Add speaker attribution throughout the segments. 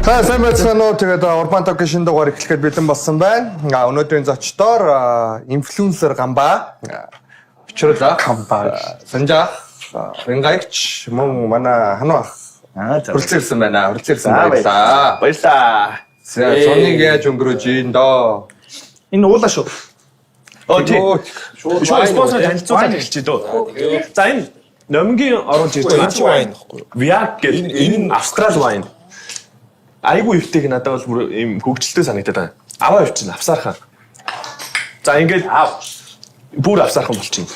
Speaker 1: За сайн байцгаана уу. Тэгээд Урбан Токийн шинэ дугаар эхлэхэд бэлэн болсон байна. Өнөөдрийн зочдоор инфлюенсер Гамба, Учруулаа Гамба, Санжаа, Рингайч мөн манай ханаа хүрэлцээрсэн байна. Хүрэлцээрсэн баярлаа.
Speaker 2: Баярлаа.
Speaker 1: Соныг яаж өнгөрөөж ийн доо.
Speaker 2: Энэ уулаа шүү. Тийм. Шууд спонсор танилцуулаад эхэлчихэ дөө. За энэ номгийн оруулж ирж байгаа
Speaker 3: вайн гэхгүй.
Speaker 2: Viag гэдэг энэ Австрал вайн. Айгу өвтэйг надад бол бүр ийм хөгжилтэй санагдаад байна. Аваа өвчин авсаархан. За ингээд бүр авсаархан болчихно.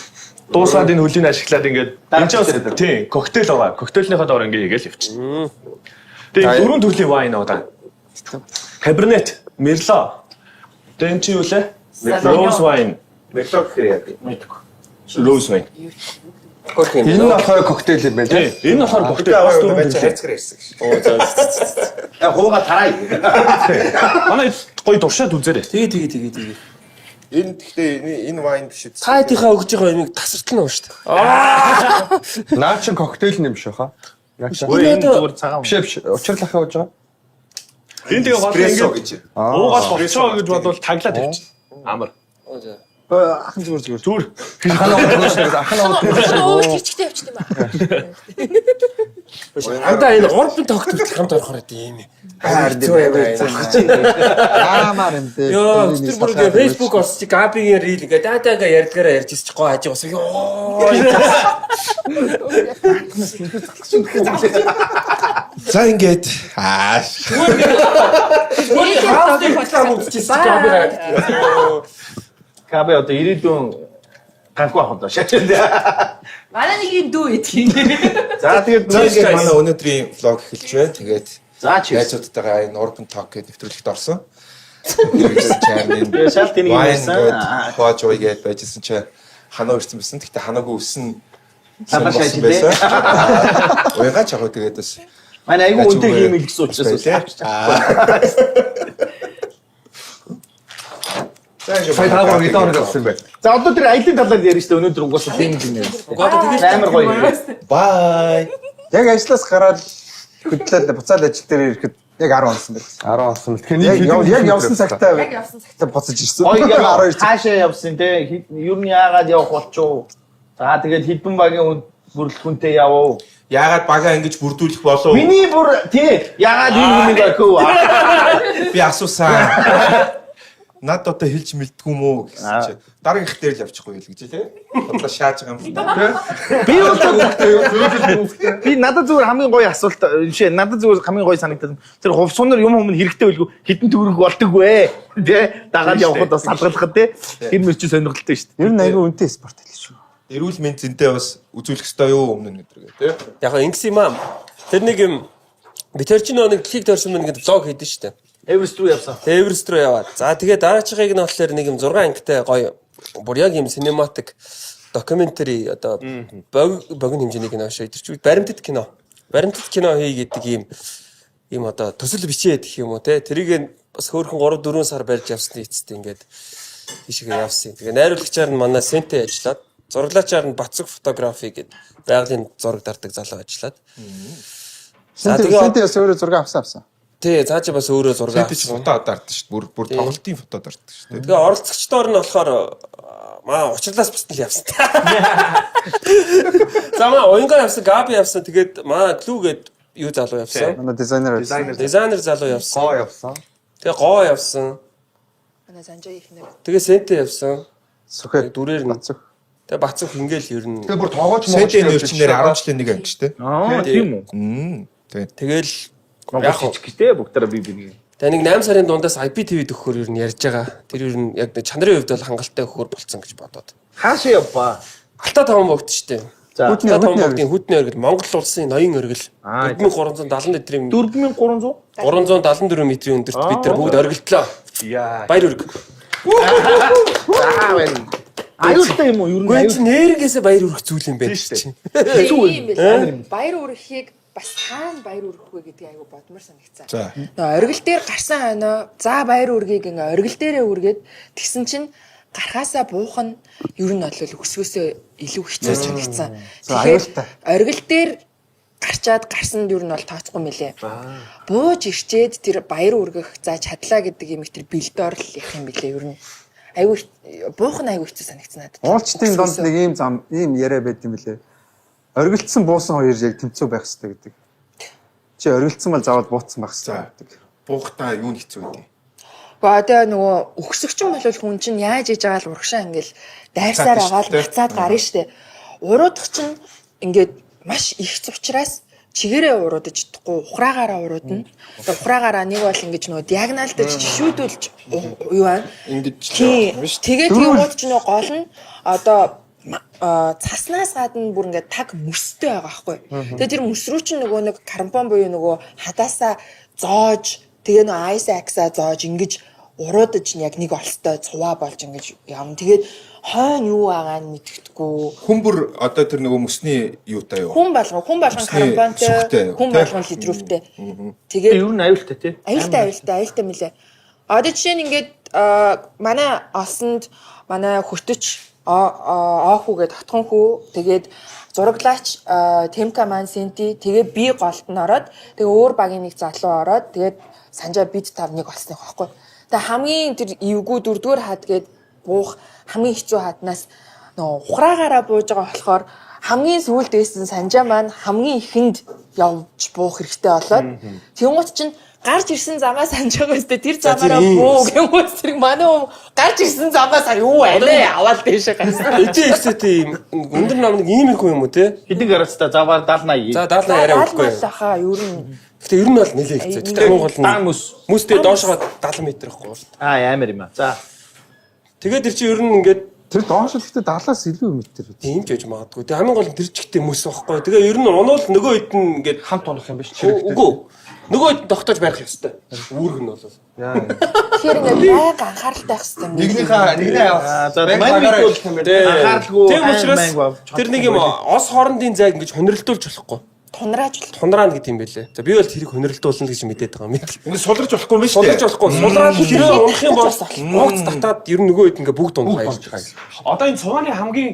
Speaker 2: Дуусаад энэ хөлийн ашиглаад ингээд энэ ч тийм коктейл аваа. Коктейлнийхоо доор ингээд игээл өвчин. Тэгээ дөрвөн төрлийн вайн аваа. Cabernet, Merlot. Тэгээ энэ чи юу лээ? Rose wine.
Speaker 3: Merlot хэрэг.
Speaker 2: Rose wine.
Speaker 1: Энэ нь болохоор коктейл юм байна тийм.
Speaker 2: Энэ нь болохоор коктейл.
Speaker 3: Хайцгаар ирсэн гэж.
Speaker 2: Оо за.
Speaker 3: Хууга тарай.
Speaker 2: Манай гоё дуршаад үзээрэй.
Speaker 4: Тэгээ.
Speaker 3: Энэ гэхдээ энэ вайн биш үү?
Speaker 4: Цаатынхаа өгж байгаа юмыг тасартал нь шүү дээ.
Speaker 1: Наа чин коктейл юм биш хаа. Яг шээ.
Speaker 2: Энэ зүгээр цагаан.
Speaker 1: Биш. Учруулах явж байгаа.
Speaker 2: Энэ тэгээ гол
Speaker 3: Эспрессо
Speaker 2: ингэж
Speaker 3: гэж.
Speaker 2: уугаад болцоо гэж бодвол таглаад тавьчих. Амар.
Speaker 4: Ахын зүгээр.
Speaker 1: Ханаа
Speaker 5: Өөр хичгтэй явчихсан юм аа.
Speaker 4: Андаа энэ урбан тогтолт хамт орохоор идэв юм.
Speaker 6: Яамаар юм дээ.
Speaker 4: Йоо, тэр бүр ингээ Facebook орсч Габигийн рил ингээ даатаага ярьдгаараа ярьж ирчих гоо хажиг бас ёо.
Speaker 3: За ингээд
Speaker 4: Хаалтын батлаа үзчихсэн Габигаа.
Speaker 2: Кабе одоо ирээдүйн ганхуу авах даа шатсан.
Speaker 5: Манай нэг юм дүү идэх.
Speaker 3: за тэгээд ингээд манай өнөөдрийн влог эхэлж байна. Тэгээд
Speaker 2: За чи.
Speaker 3: найзуудтайгаа энэ Urban Talk гэдэг нэвтрүүлэгт орсон. Тэгээд
Speaker 2: Шалт энийг
Speaker 3: байсан. Хооч уугээд байжсэн чи ханаа ирсэн байсан. Гэхдээ ханаагүй өсөн.
Speaker 2: Хамаа шааж дээ.
Speaker 3: Уяга чагуу тэгээд бас
Speaker 2: Манай айгу үнэтэй хиймэл гэсэн учраас
Speaker 1: Сая таагаар гитар авсан байх.
Speaker 2: За одоо тэр аялын талаар ярьж штэ өнөөдөр угаасаа тийм юм нэ. Амар гоё.
Speaker 3: bye.
Speaker 6: Яг ажлаас гараад хөдлөөд буцаад ажил дээр ирэхэд яг 10 онсон байх.
Speaker 1: 10 онсон бэл. Тэгэхээр
Speaker 6: Яг явсан цагтаа
Speaker 5: Яг явсан цагт.
Speaker 6: буцаж ирсэн.
Speaker 2: Ой
Speaker 6: 12 цаг.
Speaker 2: хаашаа явсан те ер нь яагаад явах болчоо. За тэгээд хідэн багийн бүрэлдэхүүнтэй яваа.
Speaker 3: Яагаад бага ингэж бүрдүүлэх болов?
Speaker 2: Миний бүр тий яагаад энэ хүнийг ахив.
Speaker 3: Би асуусан. Над одоо хэлж мэлдгүй мүү гэсэн чи дараагийн их дээр л явчихгүй л гэж тий. Бодлоо шааж байгаа юм.
Speaker 2: Би бол би надад зүгээр хамгийн гоё асуулт шээ надад зүгээр хамгийн гоё санагдсан. Тэр хувцсунаар юм өмнө хэрэгтэй байлгүй хідэн төгрөг болдог вэ? Тэ дагаад явхад бас салгалахад те. Тэр мөр чи сонирхолтой шүү дээ.
Speaker 6: Ер нь аягүй үнэтэй спорт хэлж шүү.
Speaker 3: Эрүүл мэнд зэнтэй бас үзүүлэх ёстой юу өмнө өдрөө тий.
Speaker 4: Яг ингэсэн юм аа. Тэр нэг юм би тэр чинь нэг дэлхийг төрсөн мэн гэдэг влог хийдэж штэ.
Speaker 2: Эверест руу явсан.
Speaker 4: Эверест руу яваад. За тэгээ дараачихыг нь болохоор нэг юм 6 ангитай гоё бүр яг юм синематик докюментари одоо богино хэмжээний кино шүү. Тэр чинь баримтат кино. Баримтат кино хий гэдэг ийм одоо төсөл бичээд гэх юм уу те. Тэрийг бас хөөрхөн 3-4 сар барьж явсны эцэстээ ингээд тийшээ явсан. Тэгээ найруулагчаар нь манай Сентэй ажиллаад, зураглаачаар нь Бацэг фотографи гэдэг байгалийн зураг дардаг залуу ажиллаад.
Speaker 6: За тэгээд бас өөрөө зураг авсан.
Speaker 4: Тий, цааш бас өөрөө зураг
Speaker 3: Тэд ч фото дарддаг шүү. Бүр тоглолтын фото дарддаг шүү.
Speaker 4: Тэгээ оролцогчдоор нь болохоор учрлаас бусдал явсан. За маа уянгаа явсан, Габи явсан. Тэгээд маа Клүү гээд юу залуу явсан.
Speaker 6: Манай дизайнер байсан.
Speaker 4: Дизайнер залуу явсан.
Speaker 1: гоо явсан.
Speaker 4: Тэгээ гоо явсан.
Speaker 5: Манай Санжаа ихнэр.
Speaker 4: Тэгээ Сентэй явсан.
Speaker 6: Сүхэ
Speaker 4: Дүрээр нь.
Speaker 6: Бацэг.
Speaker 4: Тэгээ Бацэг ингээл ер нь.
Speaker 1: Тэгээ бүр тоогооч
Speaker 3: Сэдэн нэрчнээр 10 жилийн нэг анги шүү дээ.
Speaker 2: Аа тийм үү.
Speaker 4: Тэгэл
Speaker 2: Яг хичгтэй бүгдээрээ би.
Speaker 4: тэгээ нэг 8 сарын дундаас IPTV төгөхөр ер нь ярьж байгаа. Тэр ер нь яг чанарын хувьд бол хангалттай өгөхөр болцсон гэж бодоод.
Speaker 2: Хаашаа явбаа.
Speaker 4: Алтаа таван богд штэ.
Speaker 2: За
Speaker 4: Алтаа таван богдын хүдний өргөл Монгол улсын ноён өргөл 4370 метрийн
Speaker 2: 4300
Speaker 4: 374 метрийн өндөрт бид нар бүгд оргилтлоо.
Speaker 2: яа.
Speaker 4: Баяр үрг.
Speaker 2: Аюултай юм уу? Ер нь
Speaker 4: Гүн чи нэрнгээсээ баяр үргэх зүйл юм байна чинь.
Speaker 5: Тийм бэл. Баяр үргэхийг бас хаана баяр үргэх вэ гэдгийг айгу бодмор санагцсан.
Speaker 3: За.
Speaker 5: Оргил дээр гарсан хойноо за баяр үргийг ингээ оргил дээрээ үргээд тэгсэн чинь гарахаасаа буух нь ер нь бол өсгөөсөө илүү хэцүү санагцсан. Тэгэхээр оргил дээр гарчаад гарсанд юу нь бол тооцохгүй мөлий. Бууж ирчээд тэр баяр үргэх за чадлаа гэдэг юм их тэр бэлдоор л явах юм билээ ер нь. Айгүй буух нь айгүй хэцүү санагдсан надад.
Speaker 6: Уулчтын донд нэг ийм яриа байд юм лээ. Оргилцсан буусан хоёр яг тэмцүү байх хэрэгтэй гэдэг. Чи оргилцсан бол заавал бууцсан байх хэрэгтэй гэдэг.
Speaker 3: Буухтаа юу нь хэцүү вэ?
Speaker 5: Одоо нөгөө өгсөгчөн бол хүн чинь яаж иж байгаа л урагшаа ингээл дайрсаар агаал гацаад гарна штэ. Уруудах чинь ингээд маш их учраас чигээрээ уруудаж чадахгүй ухраагаараа уруудна. Одоо ухраагаараа нэг бол ингэж нөгөө диагоналдаж шүүдүүлж юу аа ингэж тэгээд ууд ч нөгөө гол нь одоо цаснаас гадна бүр ингээд таг мөстэй байгаа байхгүй. Тэгээд тэр мөс рүү чинь нөгөө нэг карбон буюу нөгөө хадаасаа зоож тэгээ нөгөө айс акса зоож ингэж уруудаж яг нэг олстой цуваа болж ингэж явна. Тэгээд хойно юу байгаа нь мэддэхгүй.
Speaker 3: Хүмбэр одоо тэр нөгөө мөсний юутай юу?
Speaker 5: Хүн болгон карбонтой, хүн болгон литрүүфтэй. Тэгээд
Speaker 2: Ер нь аюултай тий.
Speaker 5: Аюултай мөлий. Одоо жишээ нь ингээд манай олсонд манай хөтөч оохүүгээ татхан хүү тэгээд зураглаач Темка Мансенти тэгээ би голд нь ороод тэгээ өөр багийн нэг залуу ороод тэгээд санжаа бид тав нэг олсны байхгүй. Тэгээ хамгийн тэр эвгүй дөрөвдүгээр хаад гээд буух хамгийн хэцүү хаднаас нөө ухраагаараа бууж байгаа болохоор хамгийн сүүлд байсан санжаа маань хамгийн ихэнд явж буух хэрэгтэй болоод тэнгуут чинь гарч ирсэн замаа санаж байгаа өстэй тэр замаараа буу гэмээс зэрэг манай гарч ирсэн замаас юу алей аваад дэшээ гарсан.
Speaker 4: Эжээ ихсэтэй өндөр намныг ийм их юм уу те?
Speaker 2: Хэдэн гарацтай заваар 70 80.
Speaker 4: За 70 арай өгөхгүй.
Speaker 5: Хаа ер нь.
Speaker 4: Гэтэ ер нь бол нэлээ ихсэ. Гэтэ Монгол нь
Speaker 2: Даан
Speaker 4: мөстэй доошоо 70 м ихгүй.
Speaker 2: Амар юм аа. За.
Speaker 4: Тэгээд тэр чинь ер нь ингээд
Speaker 6: Тэр доош л гэхдээ 70-аас илүү метр.
Speaker 4: тийм ч яж магадгүй. Тэгээ хамгийн гол нь тэр чигтээ мөс байхгүй. Тэгээ ер нь унуул нөгөө хэд нь ингээд
Speaker 2: Хамт унах юм биш.
Speaker 4: үгүй. Нөгөө хэд тогтоож байх ёстой. Үүрэг нь бол.
Speaker 5: Тэгэхээр ингээд байнга анхааралтай байх хэрэгтэй.
Speaker 1: Нэгнийхээ явах.
Speaker 2: За манай бол анхааралгүй.
Speaker 4: Тийм учраас тэр нэг юм ос хоорондын зайг ингэж хониролдуулж болохгүй. Тунраана гэдэг юм байлээ. За би бол тэрийг хониролдуулна гэж мэдээд байгаа юм.
Speaker 3: Ингээд сулраж болохгүй юм шүү дээ.
Speaker 4: Сулраж болохгүй. Сулраад хэрэг унах юм бол уугц татаад ер нь нөгөө хэд ингээ бүгд унах байж байгаа.
Speaker 2: Одоо энэ цуваны хамгийн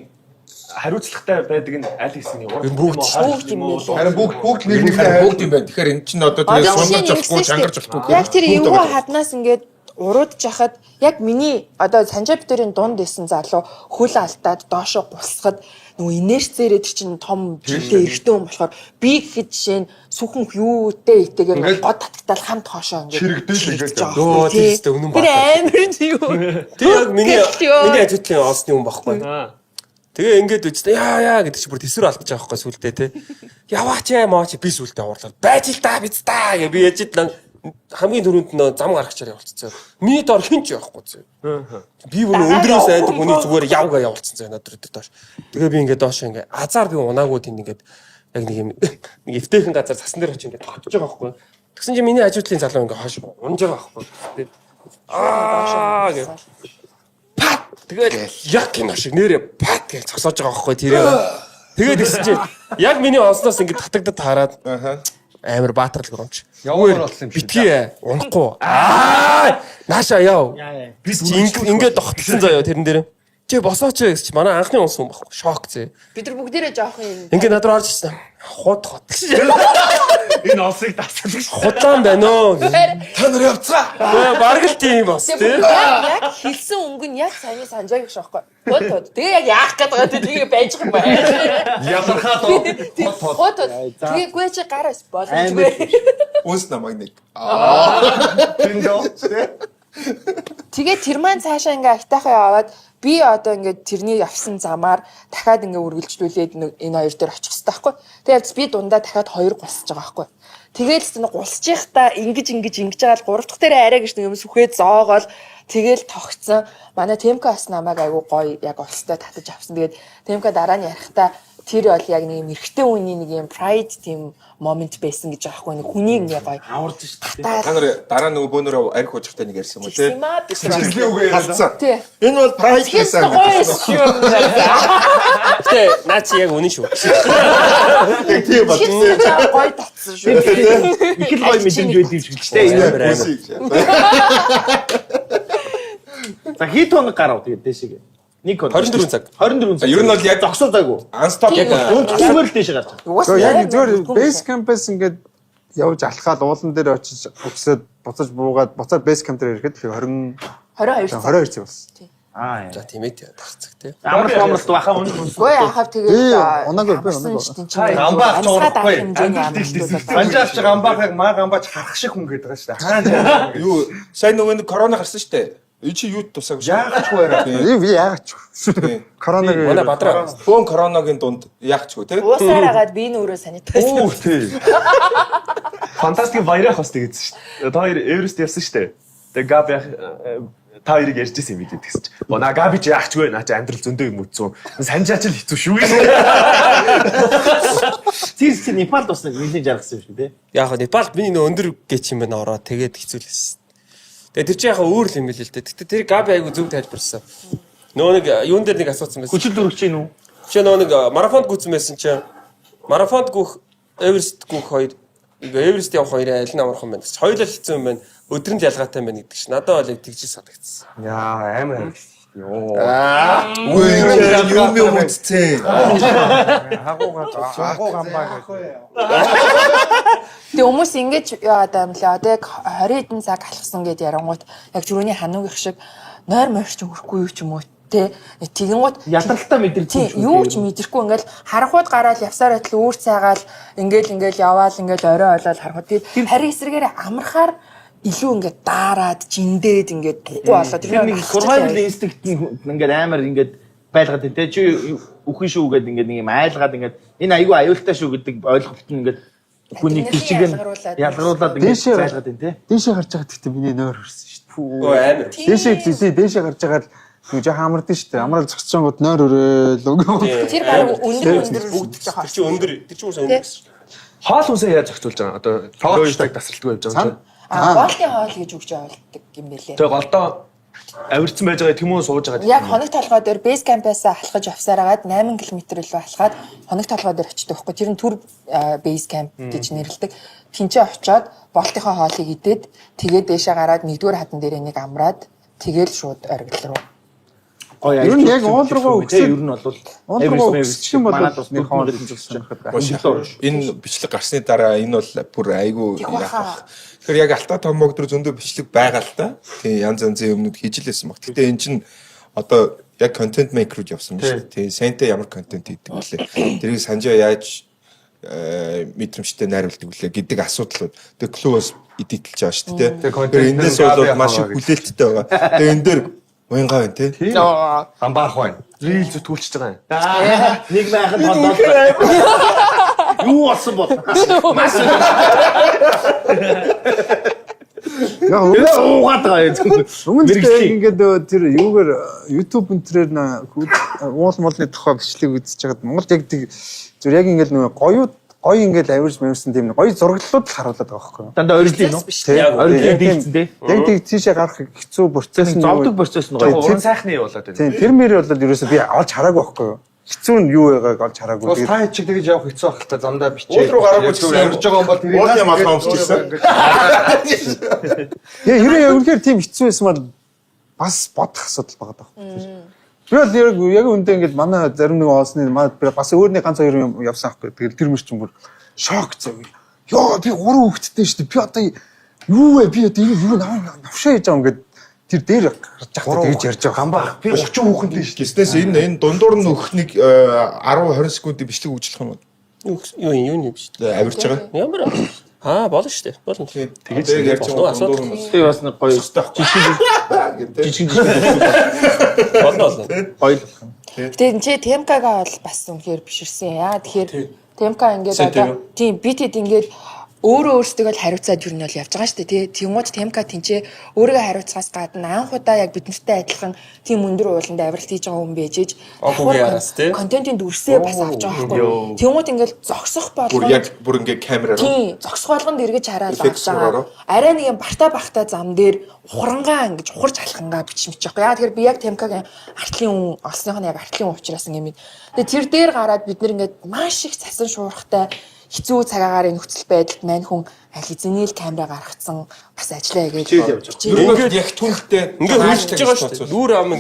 Speaker 2: хариуцлагатай байдаг нь аль хэсний урд
Speaker 5: Бүгд юм байлээ.
Speaker 3: Харин бүгд нэгнийхээ бүгд юм байна. Тэгэхээр эн чинь одоо тэгээ сулраж болохгүй, чангарч болохгүй.
Speaker 5: Яг тэр эвгүй хаднаас ингээд уруудж яхад яг миний одоо санжаптэрийн дунд исэн залуу хөл алдаад доошоо гулсахад нөгөө инерцээрээ тэр чинь том жилдээ эргэтэй хүн болохоор би гэхэд жишээ нь сүхэн юутэй итэйгээр год татгатал хамт хоошоо ингээд
Speaker 1: чирэгдэл
Speaker 4: Өө тиймээ үнэн
Speaker 5: тэр
Speaker 4: байна.
Speaker 5: амар юу.
Speaker 4: Тэр яг миний ажиутлын олсны хүн байхгүй. Тэгээ ингээд үстэй яа гэдэг чи бүр тэсвэр алдаж байгаа байхгүй сүултээ те. Яваач мооч би сүултээ уурлаад байж л та биз та гэ би яж л хамгийн түрүүнд нөө зам гаргачаар явуулчихсан. Миний дор хинч явахгүй зөө. Би бүр өндрөөс айдаг хүний зүгээр явгаа явуулсан зөө надад доош. Тэгээ би ингээд доош ингээд азар би унаагүй тийм ингээд яг нэг юм нэг эвтэйхэн газар цасан дээр очиж ингээд тогтож байгаа байхгүй. Тэгсэн чинь миний ажиутлын залуу ингээд хоош унж байгаа байхгүй. Гэ. Пат тэгээд яг кино шиг нэрээ пат гэж зогсоож байгаа байхгүй тэрээ. Тэгээд тэгсэн чинь яг миний онсноос ингээд татагдаад хараад амар баатарл гомч.
Speaker 1: Яваар болсон юм шиг.
Speaker 4: Битгий унахгүй. Нааша яв. Би ингээд тогтсон заяа тэрэн дээр. Чи босооч гэж чи манай анхны унс хүн байхгүй. Шок зэ.
Speaker 5: Бид нар бүгдээрээ жоох юм.
Speaker 4: Ингээд надад орж ирсэн. Хот.
Speaker 2: энэ олсыг тасалж
Speaker 4: Худлаан байна оо.
Speaker 3: Та нар явцгаа.
Speaker 4: Бараг л тийм бас тий.
Speaker 5: Яг хэлсэн өнгө нь яг сайн санджаа гэх шохгүй. Хот. Тэгээ яг яах гээд байгаа тэгээ байж байгаа юм байна.
Speaker 1: Ялархаад
Speaker 5: Хот. Тэгээ гүй чи гараас боломжгүй.
Speaker 3: Үнс намайг нэг.
Speaker 5: Тэгээ тэр маань цаашаа ингээ айтайхаа яваад би одоо ингээ тэрний явсан замаар дахиад ингээ үргэлжлүүлээд энэ хоёр дээр очих хэрэгтэй байхгүй. Тэгээд би дундаа дахиад хоёр гулсаж байгаа байхгүй. Тэгээл нэг гулсаж байхдаа ингэж байгаа л гурав дахь дээр арай гэж нэг юм сүхээд зоогоол тэгээл тогтсон. Манай Темка бас намайг айгу гоё яг олстой татаж авсан. Тэгээд Темка дараа нь ярихдаа тэр бол яг нэг юм эрэгтэй хүний нэг юм pride тийм момент байсан гэж байгаа хгүй нэг хүний ингээ гоё
Speaker 2: аварж шүү дээ.
Speaker 3: Та нар дараа нөгөө бөөнөрөө арх уужихтай нэг ярьсан юм уу те?
Speaker 5: тий.
Speaker 3: Халтсан.
Speaker 5: Тий.
Speaker 3: Энэ бол прайд
Speaker 5: Гэсэн гоё шүү.
Speaker 4: Тэ наа чи яг үнэн шүү.
Speaker 3: тийм ба.
Speaker 5: Гэсэн гоё татсан шүү.
Speaker 2: Их л гоё мэдрэмж байдаг юм шиг л дээ. За хит хоног гарав тэгээд дэшег. Нэг
Speaker 4: 24 цаг.
Speaker 2: 24 цаг.
Speaker 3: Ер нь бол яг
Speaker 2: зогсоо зайгүй.
Speaker 3: анстоп
Speaker 4: Яг
Speaker 2: Дунд зүгээр л дэше гарч байгаа.
Speaker 5: Угаасаа
Speaker 6: Яг зөвөр бейс кампээс ингээд явж алхаад уулан дээр очиж өксөд буцаж буугаад буцаад бейс камп дээр ирэхэд 20
Speaker 5: 22 цаг.
Speaker 6: 22 цаг болсон.
Speaker 4: За тийм ээ дах цаг тий.
Speaker 2: Амралт баха үнэн.
Speaker 5: Гүй яхав
Speaker 6: Би
Speaker 5: тэгээд
Speaker 6: унаагүй би унаагүй.
Speaker 1: Гамбаа авч
Speaker 5: хэмжээний
Speaker 1: байгаа байхгүй. Санжаач гамбаахыг маа гамбаач харах шиг хүн гэдэг байгаа шүү дээ. Хаана
Speaker 3: юу сайн нөгөө нэг корона гарсан шүү дээ. Чи юуд тусаагүй шүү.
Speaker 1: яагач байраа.
Speaker 6: Би яагач. Коронавиг
Speaker 4: Манай Бадраа.
Speaker 3: Фон короногийн дунд яахчгүй те.
Speaker 5: Уусаар агаад би нүрөө санитайз.
Speaker 2: Оо тий. Фантастик баярах бас тэгсэн шүү дээ. Та хоёр Эверест явсан шүү дээ. Тэгээ габ яах та хоёрыг ярьжсэн юм бид гэсэн чинь. Бона габи ч яахчгүй наа чи амьдрал зөндөө юм үтсэн. Санжаач л хэцүү шүү гэсэн. Чи Непалд бас нэлийн жаргасан юм шүү дээ.
Speaker 4: Яг хаа Непалд миний нөө өндөр гэч юм байна ороо тэгээд хэцүүлсэн. Тэгээ тэр чинь яг өөр л юм байл л дээ. Гэтэ тэр Габи айгу зөв тайлбарсан. Нөө нэг юун дээр нэг асуусан байсан.
Speaker 2: Хүчил дөрвч чинь үү?
Speaker 4: Чи нөө нэг марафонд гүйцсэн байсан чинь марафонд гүөх Эверест гүөх хоёр Эверест явах хоёрын аль нь амархан байна гэж. Хоёулаа хэлсэн юм байна. Өдөр нь л ялгаатай байна гэдэг чинь. Надад бол яг тэгж санагдсан.
Speaker 1: Яа амар. Йоо.
Speaker 3: Үгүй юм үтцээ.
Speaker 1: Агуу гамбаа гэж.
Speaker 5: Тэгээ хүмүүс ингэж яагаад юм лээ. Одоо яг 20 хэдэн цаг алхсан гэд ярангууд яг түрүүний хануугийнх шиг нойр морч хөрөхгүй юу ч юм уу те. Тэгэнгუთ
Speaker 2: Ядралтай мэдэрч
Speaker 5: юу ч мэдрэхгүй ингээл харахууд гараад явсаар байтал үүр цайгаал ингээл яваал ингээл орой ойлоод харахууд тэгээд харин эсрэгээр амархаар илүү ингээд даарад жиндээд ингээд тухгүй болоод
Speaker 2: тэр нэг survival instinct ингээд амар ингээд байлгаад байна те. Чи үхэн шүү гэдэг ингээд нэг юм айлгаад ингээд энэ айгүй аюултай шүү гэдэг ойлголт нь ингээд хүнийг тийчгээ ялгаруулад ингээд байлгаад байна те.
Speaker 6: Дээшээ гарч байгаа гэхдээ миний нойр хөрсөн шүү дээ.
Speaker 4: Өө амар.
Speaker 6: Дээшээ гарч байгаа л нэг жоохон амардаг шүү дээ. Амрал зогсчихонгод нойр өрөөл өгөө.
Speaker 5: тэр баг өндөр
Speaker 4: Бүгд тэр чинь өндөр. Тэр чинь уусаа өндөр гэсэн.
Speaker 2: Хоол хүнсээ яаж зохицуулж байгаа? Одоо тоочдаг тасралтгүй явж байгаа юм.
Speaker 5: боолтын хоол гэж өгч явуулдаг юм бэлээ.
Speaker 2: Тэгээ голдоо авирцсан байж байгаа тэмүүн сууж байгаа.
Speaker 5: Яг хоног толгой дээр бейс кампаас алхаж явсаар агаад 8 км илүү алхаад хоног толгой дээр очдог байхгүй. Тэр нь түр бейс камп гэж нэрлэдэг. Тинчээ очиод болтынхоо хоолыг идээд тэгээд дээшээ гараад нэгдүгээр хадан дээр нэг амраад тэгээд шууд оргил руу.
Speaker 6: Ер нь яг уул руугаа
Speaker 2: өгсөн. Ер нь бол
Speaker 6: уул руугаа өгсөн бол нэг хоол сонирхоод байна.
Speaker 3: Энэ бичлэг гарсны дараа энэ бол бүр айгүй яах. Тэгэхээр яг алтаа томог төр зөндөө бичлэг байгаа л да. Тэгээ янз янзын юмнууд хийж лээсэн баг. Гэтэ эн чинь одоо яг контент мейкерүүд явсан биш. Тэгээ сайнтай ямар контент хийдэг вүлээ. Тэрийг санжаа яаж мэдрэмжтэй найруулдаг вүлээ гэдэг асуудлууд. Тэгээ клуб бас эдитэлж байгаа шүү дээ. Тэгэхээр эндээс бол маш их хүлээлттэй байгаа. Тэгээ энэ дээр уянгаа байна те.
Speaker 1: Гамбаах байна.
Speaker 2: Рил зүтгүүлчихэж байгаа юм. Нэг байхад хондоод. Юу болсон бол?
Speaker 6: Яг
Speaker 2: уугаад байгаа юм.
Speaker 6: өмнөдөө ингээд тэр юугаар YouTube энтрээр уул молны тухай бичлэг үзэж байгаад Монголд яг тэг зүр яг ингээд нөгөө гоё ингээд авирж мэрсэн тийм гоё зураглалууд л харуулдаг байгаа байхгүй юу?
Speaker 2: Дандаа орилын нөө. Орилын дийлсэн тий.
Speaker 6: Яг тэг тийшээ гарах хэцүү процесс нь
Speaker 2: зовдөг процесс нь гоё. Уран сайхны болоод байна.
Speaker 6: Тийм тэр мэр болоод ерөөсөө би олж хараагүй байхгүй юу? Хэцүү нь юу байгааг олж хараагүй.
Speaker 1: Бас та чиг тэгж явах хэцүү байх та замдаа бичээ.
Speaker 3: Уул руу гараагүй ч гэсэн
Speaker 1: явж байгаа юм бол тэрийг
Speaker 3: уул юм алхаа өмсчихсэн.
Speaker 6: Яа ерөө үнэхээр тийм хэцүү байсан бол бас бодох асуудал байгаа даа. Би бол яг үндэ ингээд манай зарим нэг оолсны бас өөрний ганц хоёр юм явсан аахгүй. Тэгэл тэр мөр чинь бүр шок зав. Йоо би 3 хүүхэдтэй шүү дээ. Би одоо юу вэ? Би одоо энэ юу навшаа хийж байгаа юм гээд тэр дээр гарч явахдаа тэгж ярьж байгаа.
Speaker 1: гамбаах. Би 30 хүүхэнтэй шүү дээ.
Speaker 3: Гэснээс энэ дундуур нь өгөх нэг 10-20 секундын бичлэг үүслэх юм уу?
Speaker 4: Юу юм биш.
Speaker 3: Авирж байгаа.
Speaker 4: Ямар болно шүү дээ. Болно.
Speaker 3: Тэгэж ярьж байгаа дундуур нь
Speaker 2: Тэгээ бас нэг гоё жижиг
Speaker 4: Болно.
Speaker 2: гоё.
Speaker 5: Тэгээд чи темкагаа бол бас үнэхээр биширсэн. Яа тэгэхээр темка ингээд одоо тийм битэд ингээд өөрөө өөрсдөө л хариуцаад юу нь бол явж байгаа шүү дээ тий. Тэнгууд темка тэнцээ өөрийгөө хариуцахаас гадна анх удаа яг биднэртэй адилхан тийм өндөр ууланд авиралт хийж байгаа хүн байжээж контентын дүрсээ бас авч байгаа байхгүй. Тэнгууд ингээд зогсох болгоно.
Speaker 3: бүр ингээд камераар
Speaker 5: тий. Зогсох болгонд эргэж хараад авч байгаа. Арай нэг юм барта бахта зам дээр ухрангаа ингэж ухарж алхангаа бичмэж байгаа. Яа тэгэхээр би яг темкагийн артлын үн олсных нь яг артлын үн учраас ингээд. Тэгээ тэр дээр гараад бид нэр ингээд маш их цасан шуурхтай хэцүү цагаагаар нөхцөл байдалд мань хүн аль эзэний л камера гаргацсан бас ажиллаа гэж
Speaker 3: Ингээд яг түнхтэй
Speaker 4: Ингээ хөлтөж байгаа шүү дээ. Нүүр ам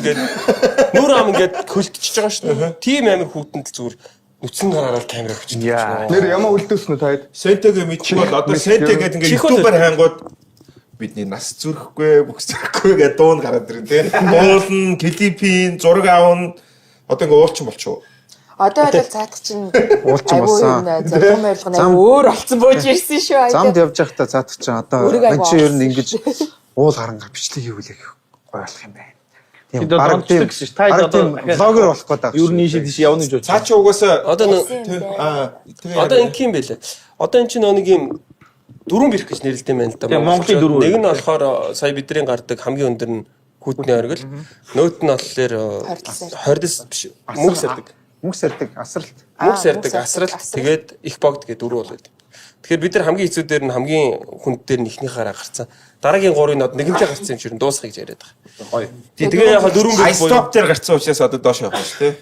Speaker 4: ингээд хөлтөж байгаа шүү дээ. Тийм амир хүүтэнд зүгээр нүцэн гараараа камера бичдэг.
Speaker 1: Нэр ямар үлдээсэн үү таад?
Speaker 3: Сентегэ мэдчих бол одоо сентегээд ингээд ютубер хайнгууд бидний нас зүрхгүй, бүкс зүрхгүй гэдэг дуун гараад ирэн тий. Уулна, клипийн, зураг аавн одоо ингээд уулчин болчихоо.
Speaker 5: Одоо бол цаатах чинь
Speaker 6: Уулчин болсон.
Speaker 5: Зарим байрлал нь өөр олцсон бууж ирсэн шүү.
Speaker 6: Замд явж байхдаа цаатах чинь одоо
Speaker 5: Өөрийгөө
Speaker 6: энэ чи ер нь
Speaker 5: аваад
Speaker 6: ингэж уул харанга бичлэг хийвүүлэх гоё болох юм байна. Тийм
Speaker 7: Тэд одоо онцлог шүү. Та одоо
Speaker 6: блогер болох гээд байгаа.
Speaker 7: ер нь ийшээ тийш явна гэж бодож.
Speaker 3: Цаа чи угаасаа
Speaker 4: Одоо одоо ингэ юм байлаа. Одоо эн чинь нэг юм дөрвөн бэрх гэж нэрлэдэг юм байна л да.
Speaker 7: Тийм, Монголын дөрвөн.
Speaker 4: Нэг нь болохоор сая бидний гардаг хамгийн өндөр нь хүүтний оргил. Нөгөөт нь болохоор 20 биш мөнгө сардаг.
Speaker 6: Мөнгө сардаг, асралт.
Speaker 4: Мөнгө сардаг, асралт тэгээд их богд гэдэг дөрөв бол байдаг. Тэгэхээр бид нар хамгийн хэцүү дээр нь хамгийн хүнд дээр нь ихнийхаараа гарцсан. Дараагийн 3-ын нод нэгэнтээ гарцсан юм шиг дуусгах гэж яриад байгаа. Гоё. Тэгээ яг дөрвөн бэрх буюу
Speaker 3: iStop дээр гарцсан учраас одоо доош явах шүү тий.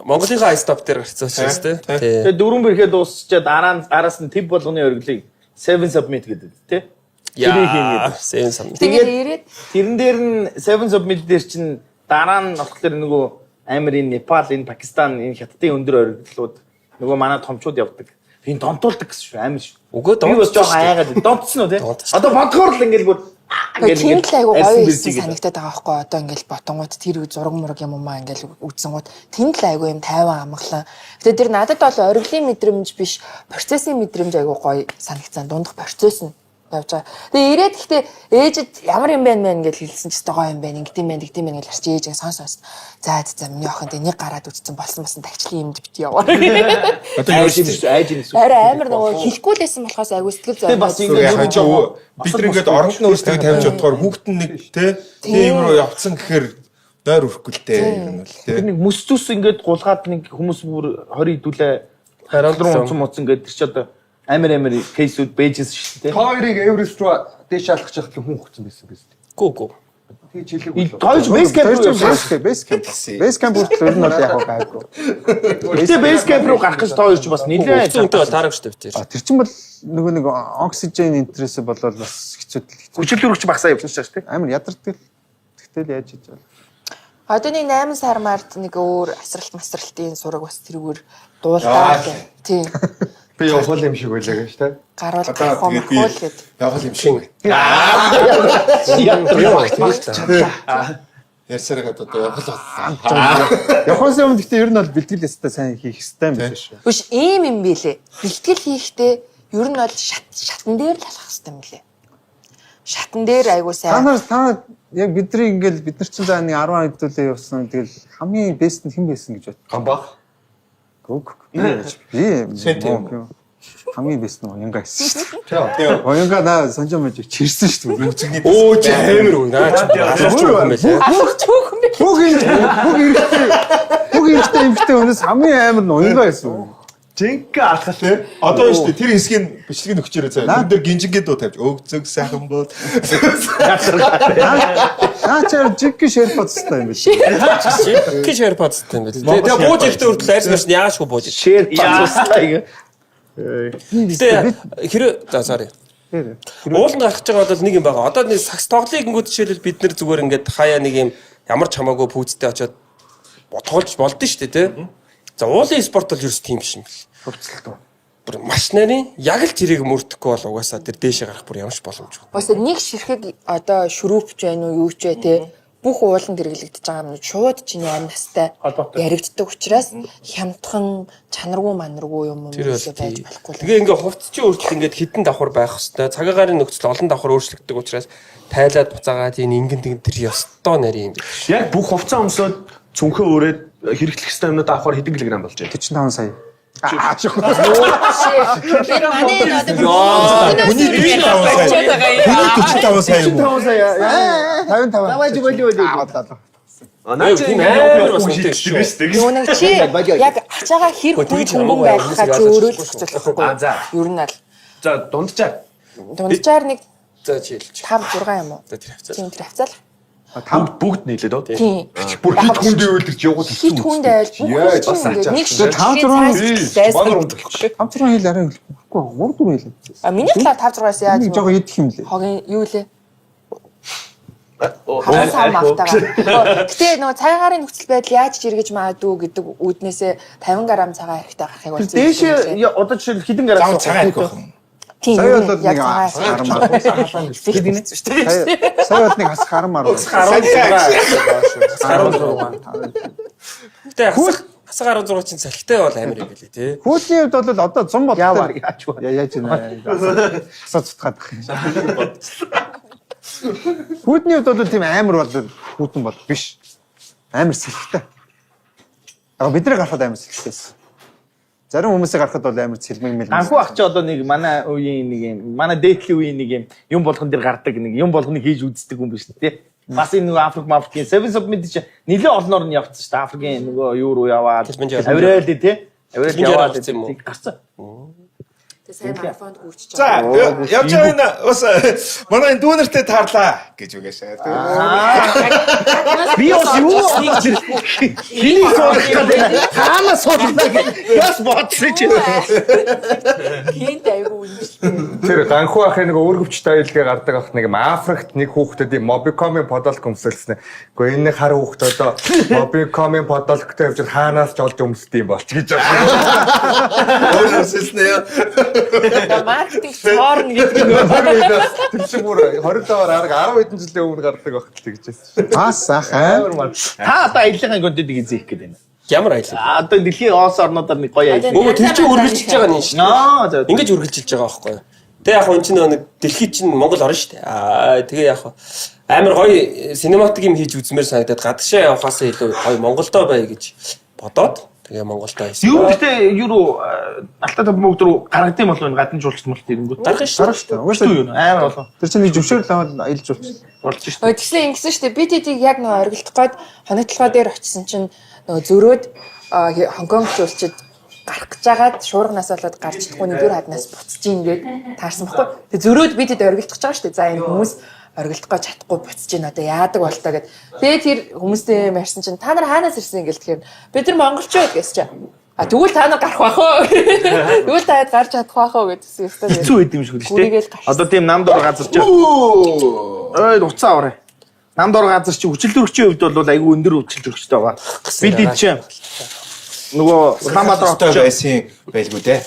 Speaker 4: Монголынхаа iStop дээр гарцсан учраас тий.
Speaker 7: Тэгээ дөрвөн бэрхээ дуусчаад араас нь тэв болгоны оргилыг 7 submit гэдэг тий.
Speaker 4: Яа, сэн сам.
Speaker 5: Тэгээд ирээд
Speaker 7: Тэрэн дээр нь 7 submit дээр чинь дараа нь болохоор нөгөө Америк, Непал, энэ Пакистан, энэ хятадын өндөр оргилууд нөгөө манай томчууд явдаг. Энэ донтуулдаг гэсэн шүү. Амар шүү.
Speaker 4: Үгүй
Speaker 7: Би бас жоохон айгаад донтсон уу тий. Одоо бодгоор л ингээл бүр
Speaker 5: тийм л айгу гоё хийсэн санагдаад байгаа байхгүй одоо ингээл ботонгууд тэр зураг мураг юм уу ингээл үзсэнгууд тэнд л айгу юм тайван амгалан. Гэтэ тэр надад бол ориглын мэдрэмж биш процессын мэдрэмж айгу гоё санагцсан дундах процесс нь явж байгаа. Тэгээ ирээд гэхдээ ээжэд ямар юм байна мэн гэж хэлсэн ч гоё юм байна ингэдэм байна гэж харч ээж сонс. За миний охинд энийг гараад үзсэн болсон тагчлын юмд бит яваа.
Speaker 7: Одоо айж юм.
Speaker 5: Арай амар нөгөө хэлэхгүй л байсан болохоос айгу сэтгэл зовж
Speaker 7: бас
Speaker 3: Яг хажуу бид нар ингээд оронд нь өөрсдөө тавьж бодохоор хүүхдэн нэг тийм рүү явцсан гэхээр нойр өрөхгүй л дээ ер нь л тий.
Speaker 7: Тэр нэг мөстөс ингээд гулгаад нэг хүмүүс бүр 20 хэдүүлээ хараад руу унцсан ингээд тэр чи одоо амар кейсүүд бэжсэн шүү дээ.
Speaker 1: Хоёрыг Эверест руу дээш алхаж явах хүн хөцсөн байсан биз дээ.
Speaker 4: Гүү.
Speaker 1: Тэгж хэлээг
Speaker 7: Тойж бейс кемп руу явсан.
Speaker 6: Бейс камп хүртэл ер нь бол яг гайгүй.
Speaker 7: Гэтэ бейс кемп руу гарах гэж тойж бас нэлээд
Speaker 4: Үнтэй бол таарах шүү дээ.
Speaker 6: Тэр чинь бол нөгөө нэг оксижен интерес болоод бас хэцүү.
Speaker 7: хүчил өргөч багсаа явсан шүү дээ.
Speaker 6: Амар ядардаг. Тэгтэл яаж хийж байна?
Speaker 5: Одоо нэг 8 сар март нэг өөр асралтын сураг бас тэрүүгээр дуулаад тийм
Speaker 1: би явах юм шиг байлаа гэж тий.
Speaker 5: гарвал гарах юм хөл гэд.
Speaker 3: Явах юм шиг. Ярьсараа одоо явах л байна.
Speaker 6: Явахаас өмнө гэхдээ ер нь бол бэлтгэл ястаа сайн хийх хэрэгтэй юм байна шүү.
Speaker 5: Биш ийм билээ. Бэлтгэл хийхдээ ер нь бол шатан дээр л алах хэрэгтэй юм билээ. Шатан дээр айгуу сайн.
Speaker 6: Та яг бидний ингээл бид нар чинь за нэг 10 хэдүүлээ явсан. Тэгэл хамгийн бест нь хэн байсан гэж бод.
Speaker 1: Гамбах.
Speaker 6: Би хамгийн бест нь Оянга байсан шүү дээ. Оянга наа санжаа мэж чирсэн шүү дээ. Үзэгний
Speaker 4: Оо чи амар уу. Наа чи аларч юу юм бэ лээ.
Speaker 6: Бүх ихтэй эмхтэй өнөөс хамгийн амар нь Оянга байсан.
Speaker 1: Жинка алхал тий.
Speaker 3: Одоо шүү дээ тэр хэсгийн бичлэгийг өгчээрэй заа. Хүн дээр гинжингээ дуу тавьж өгцөг сайхан бол.
Speaker 6: Наа чи жигки шерпат хэвээр юм биш.
Speaker 4: Чи шэр пацтай юм бэ. Тэгээ бууж ихтэй хүртэл айрснаас нь яашгүй бууж.
Speaker 7: Шэр яаслаа ингэ.
Speaker 4: Тэгээ хэрэг за sorry. Ууланд гарах гэж байгаа бол нэг юм байгаа. Одоо нэг сакс тоглоыг гингүүд жишээлбэл бид нэр зүгээр ингээд хаяа нэг юм ямар ч хамаагүй пүүцтэй очиод тоглож болдсон шүү дээ тий. За уулын спорт бол ерөөс тийм биш юм бэл.
Speaker 1: Хөвцөлтөө.
Speaker 4: Бүр маш нарийн яг л тэрийг мөрдөхгүй бол угаасаа тэр дээшээ гарах бүр ямар ч боломжгүй.
Speaker 5: Бас нэг ширхэг одоо шүрүүпч байна уу юу ч вэ те бүх ууланд хэрэглэгдэж байгаа юм шууд чиний амь настай яригддаг учраас хямдхан чанаргүй манаргүй юм уу байж болохгүй.
Speaker 4: Тэгээ ингээ хувцчин өөрчлөлт ингээ хідэн давхар байх хэвээр цагаагаарын нөхцөл олон давхар өөрчлөгддөг учраас тайлаад буцаагаад энэ ингэн тэгэн тэр ёстой нарийн юм биш.
Speaker 2: Яг бүх хувцас өмсөд цүнхээ өрөөд хэрэглэх хэвээр юмнууд авахар хэдэн килограмм болж байна?
Speaker 6: 45 сая.
Speaker 5: Тэр манай одоо
Speaker 3: Хүний 45 сая юм уу?
Speaker 6: 55.
Speaker 7: Давай болио.
Speaker 4: Наа тийм амар бас үнэтэй шүү.
Speaker 5: юу нэг чи яг ачаага хэр хүн байхаа чи өөрөө л зохицуулахгүй. Ер нь аль.
Speaker 2: За дунджаа.
Speaker 5: Дунджаар нэг
Speaker 4: За чи хэлчих.
Speaker 5: 5 6 юм уу?
Speaker 4: За тэр хавцаа.
Speaker 5: Тийм тэр хавцаал.
Speaker 2: Бүгд нийлээд оо.
Speaker 5: Тийм.
Speaker 1: Бүр хит хүнд өөлдөж явуулж
Speaker 5: Хит хүнд айл бүх
Speaker 1: Яаж
Speaker 5: хүн
Speaker 1: бас
Speaker 5: ингээд нэг
Speaker 6: Тэгээ 5 6
Speaker 5: зайсан.
Speaker 6: 5 6 хэл арай Тэгэхгүй 3 4 хэлээ.
Speaker 5: Миний талаар 5 6-аас яаж
Speaker 6: Нэг жоохон идэх юм лээ.
Speaker 5: хогийн юу лээ? Харин сав мавтагаа. Гэтэ нөгөө цагаарын нөхцөл байдал яаж ч эргэж магадгүй гэдэг үүднээсээ 50 г цагаан хэрэгтэй гарахыг болсон.
Speaker 7: Дээшээ одоо жишээл хідэн гараас
Speaker 3: Цагаан ирэх байх юм.
Speaker 5: тийм
Speaker 6: Сая бол нэг
Speaker 5: яг
Speaker 6: хар мар.
Speaker 5: гэдэг нь шүү дээ.
Speaker 6: Сая бол нэг хар мар.
Speaker 4: Гэтэ хасаг 16 чинь салхитай бол амар юм билий тий.
Speaker 6: Хөөсний хувьд бол одоо зам бод.
Speaker 7: Яавар яаж вэ?
Speaker 6: Яаж нэ. Хасаа цутгаад байх юм. Хүүдний хувьд бол тийм амар бол хүүдэн бол биш. Амар сэлхтэй. Яг бидний гарахад амар сэлхтэйсэн. Зарим хүмүүсээ гарахад бол амар цэлмэг мэл.
Speaker 7: Анхуу ах чи одоо нэг манай үеийн нэг юм манай дээдлийн үеийн нэг юм юм болгон дээр гардаг нэг юм болгоныг хийж үздэг хүн биш тий. Бас энэ нөгөө Африк мафрикийн Seven Summit чи нэлээд олноор нь явцсан шүү дээ. Африкийн нөгөө юу руу яваад авирал тий. Авирал яваад гарсан.
Speaker 5: Тэгээ сайн iPhone гүйчих.
Speaker 3: За явж байгаа энэ бас манай энэ дүүнертэй таарлаа гэж үгээшээ.
Speaker 7: Би бас юу хиний суулгах гэдэг хаана суулгах гэж бас бодсон чи.
Speaker 5: Хинт айгуу юм шүү.
Speaker 1: Тэр ганхуу ахын нэг өөргөвчтэй аюулгүй гардаг ах нэг Африкт нэг хүүхдэд Mobicom-ийн подолк өмсөлснэ. Гэхдээ энэ нэг хар хүүхд одоо Mobicom-ийн подолктой явж хаанаас ч олж өмсдөг юм болч гэж байна.
Speaker 3: Өөрөөсөө
Speaker 5: Маркетинг цоорно гэдэг нь.
Speaker 1: Тэр чинь бүр 20 даваар арга 10 хэдэн жилийн өмнө гардаг байх гэж хэлжсэн.
Speaker 6: Аас
Speaker 1: Амар мал.
Speaker 7: Та одоо аяллахын контентыг эзээх гэдэг байна.
Speaker 4: Ямар аялал.
Speaker 7: Одоо дэлхийн оос орнуудаар нэг гоё аялал.
Speaker 4: Өө тэр чинь үргэлжилж байгаа юм шүү.
Speaker 7: Наа за.
Speaker 4: Ингэж үргэлжилж байгаа байхгүй юу? Тэг яг энэ чинь нэг дэлхийд чинь Монгол орно шүү дээ. Тэгээ яг амар гоё синематик юм хийж үзмээр санагдаад гадагшаа явахаас илүү гоё Монголдоо бай гэж бодоод тэгээ Монголдоо хийсэн.
Speaker 7: Юу гэдэг юу руу Алтай том мөгд рүү гаргадсан болов энэ гадны жуулчлалт мэлт ирэнгүүт.
Speaker 4: Гарах шүү.
Speaker 6: шүү дээ.
Speaker 7: Угаасаа юу амар болов.
Speaker 6: Тэр чинь нэг зөвшөөрөл аваад аялж болчих.
Speaker 7: Болж шүү.
Speaker 5: Ой тэгсэн ингэсэн шүү дээ. Би тэдийг яг нөгөө оргилдох гээд хоногтлогоо дээр очисон чинь нөгөө зөрөөд Хонконг жуулчид гарах гэж байгаад шуурганаас болоод гарч чадахгүй нэг дөр хаднаас буцаж ингээд таарсан баггүй. Тэгээ зөрөөд би тэд оргилдох гэж байгаа шүү дээ. За энэ хүмүүс оргилдох гэж чадахгүй буцаж гин одоо яадаг болтоо гэд. Тэгээ тэр хүмүүстэй ярьсан чинь та нар хаанаас ирсэн ингээл тэгэхээр бид нар монголчууд гэсэн чинь. А тэгвэл та нар гарах байх уу? Тэгвэл та хэд гарч чадах байх уу гэдсэн ёстой.
Speaker 7: Хэцүү байд юм шиг л
Speaker 5: Гүрийгээл
Speaker 7: дээ. Одоо тийм намд ор газар чи. Ой уцаа аваа. Намд ор газар чи хүчил төрөгчийн хувьд бол айгүй өндөр хүчил төрөгчтэй байгаа. Бид чи нөгөө Улаанбаатар
Speaker 3: байсан байлгүй дээ.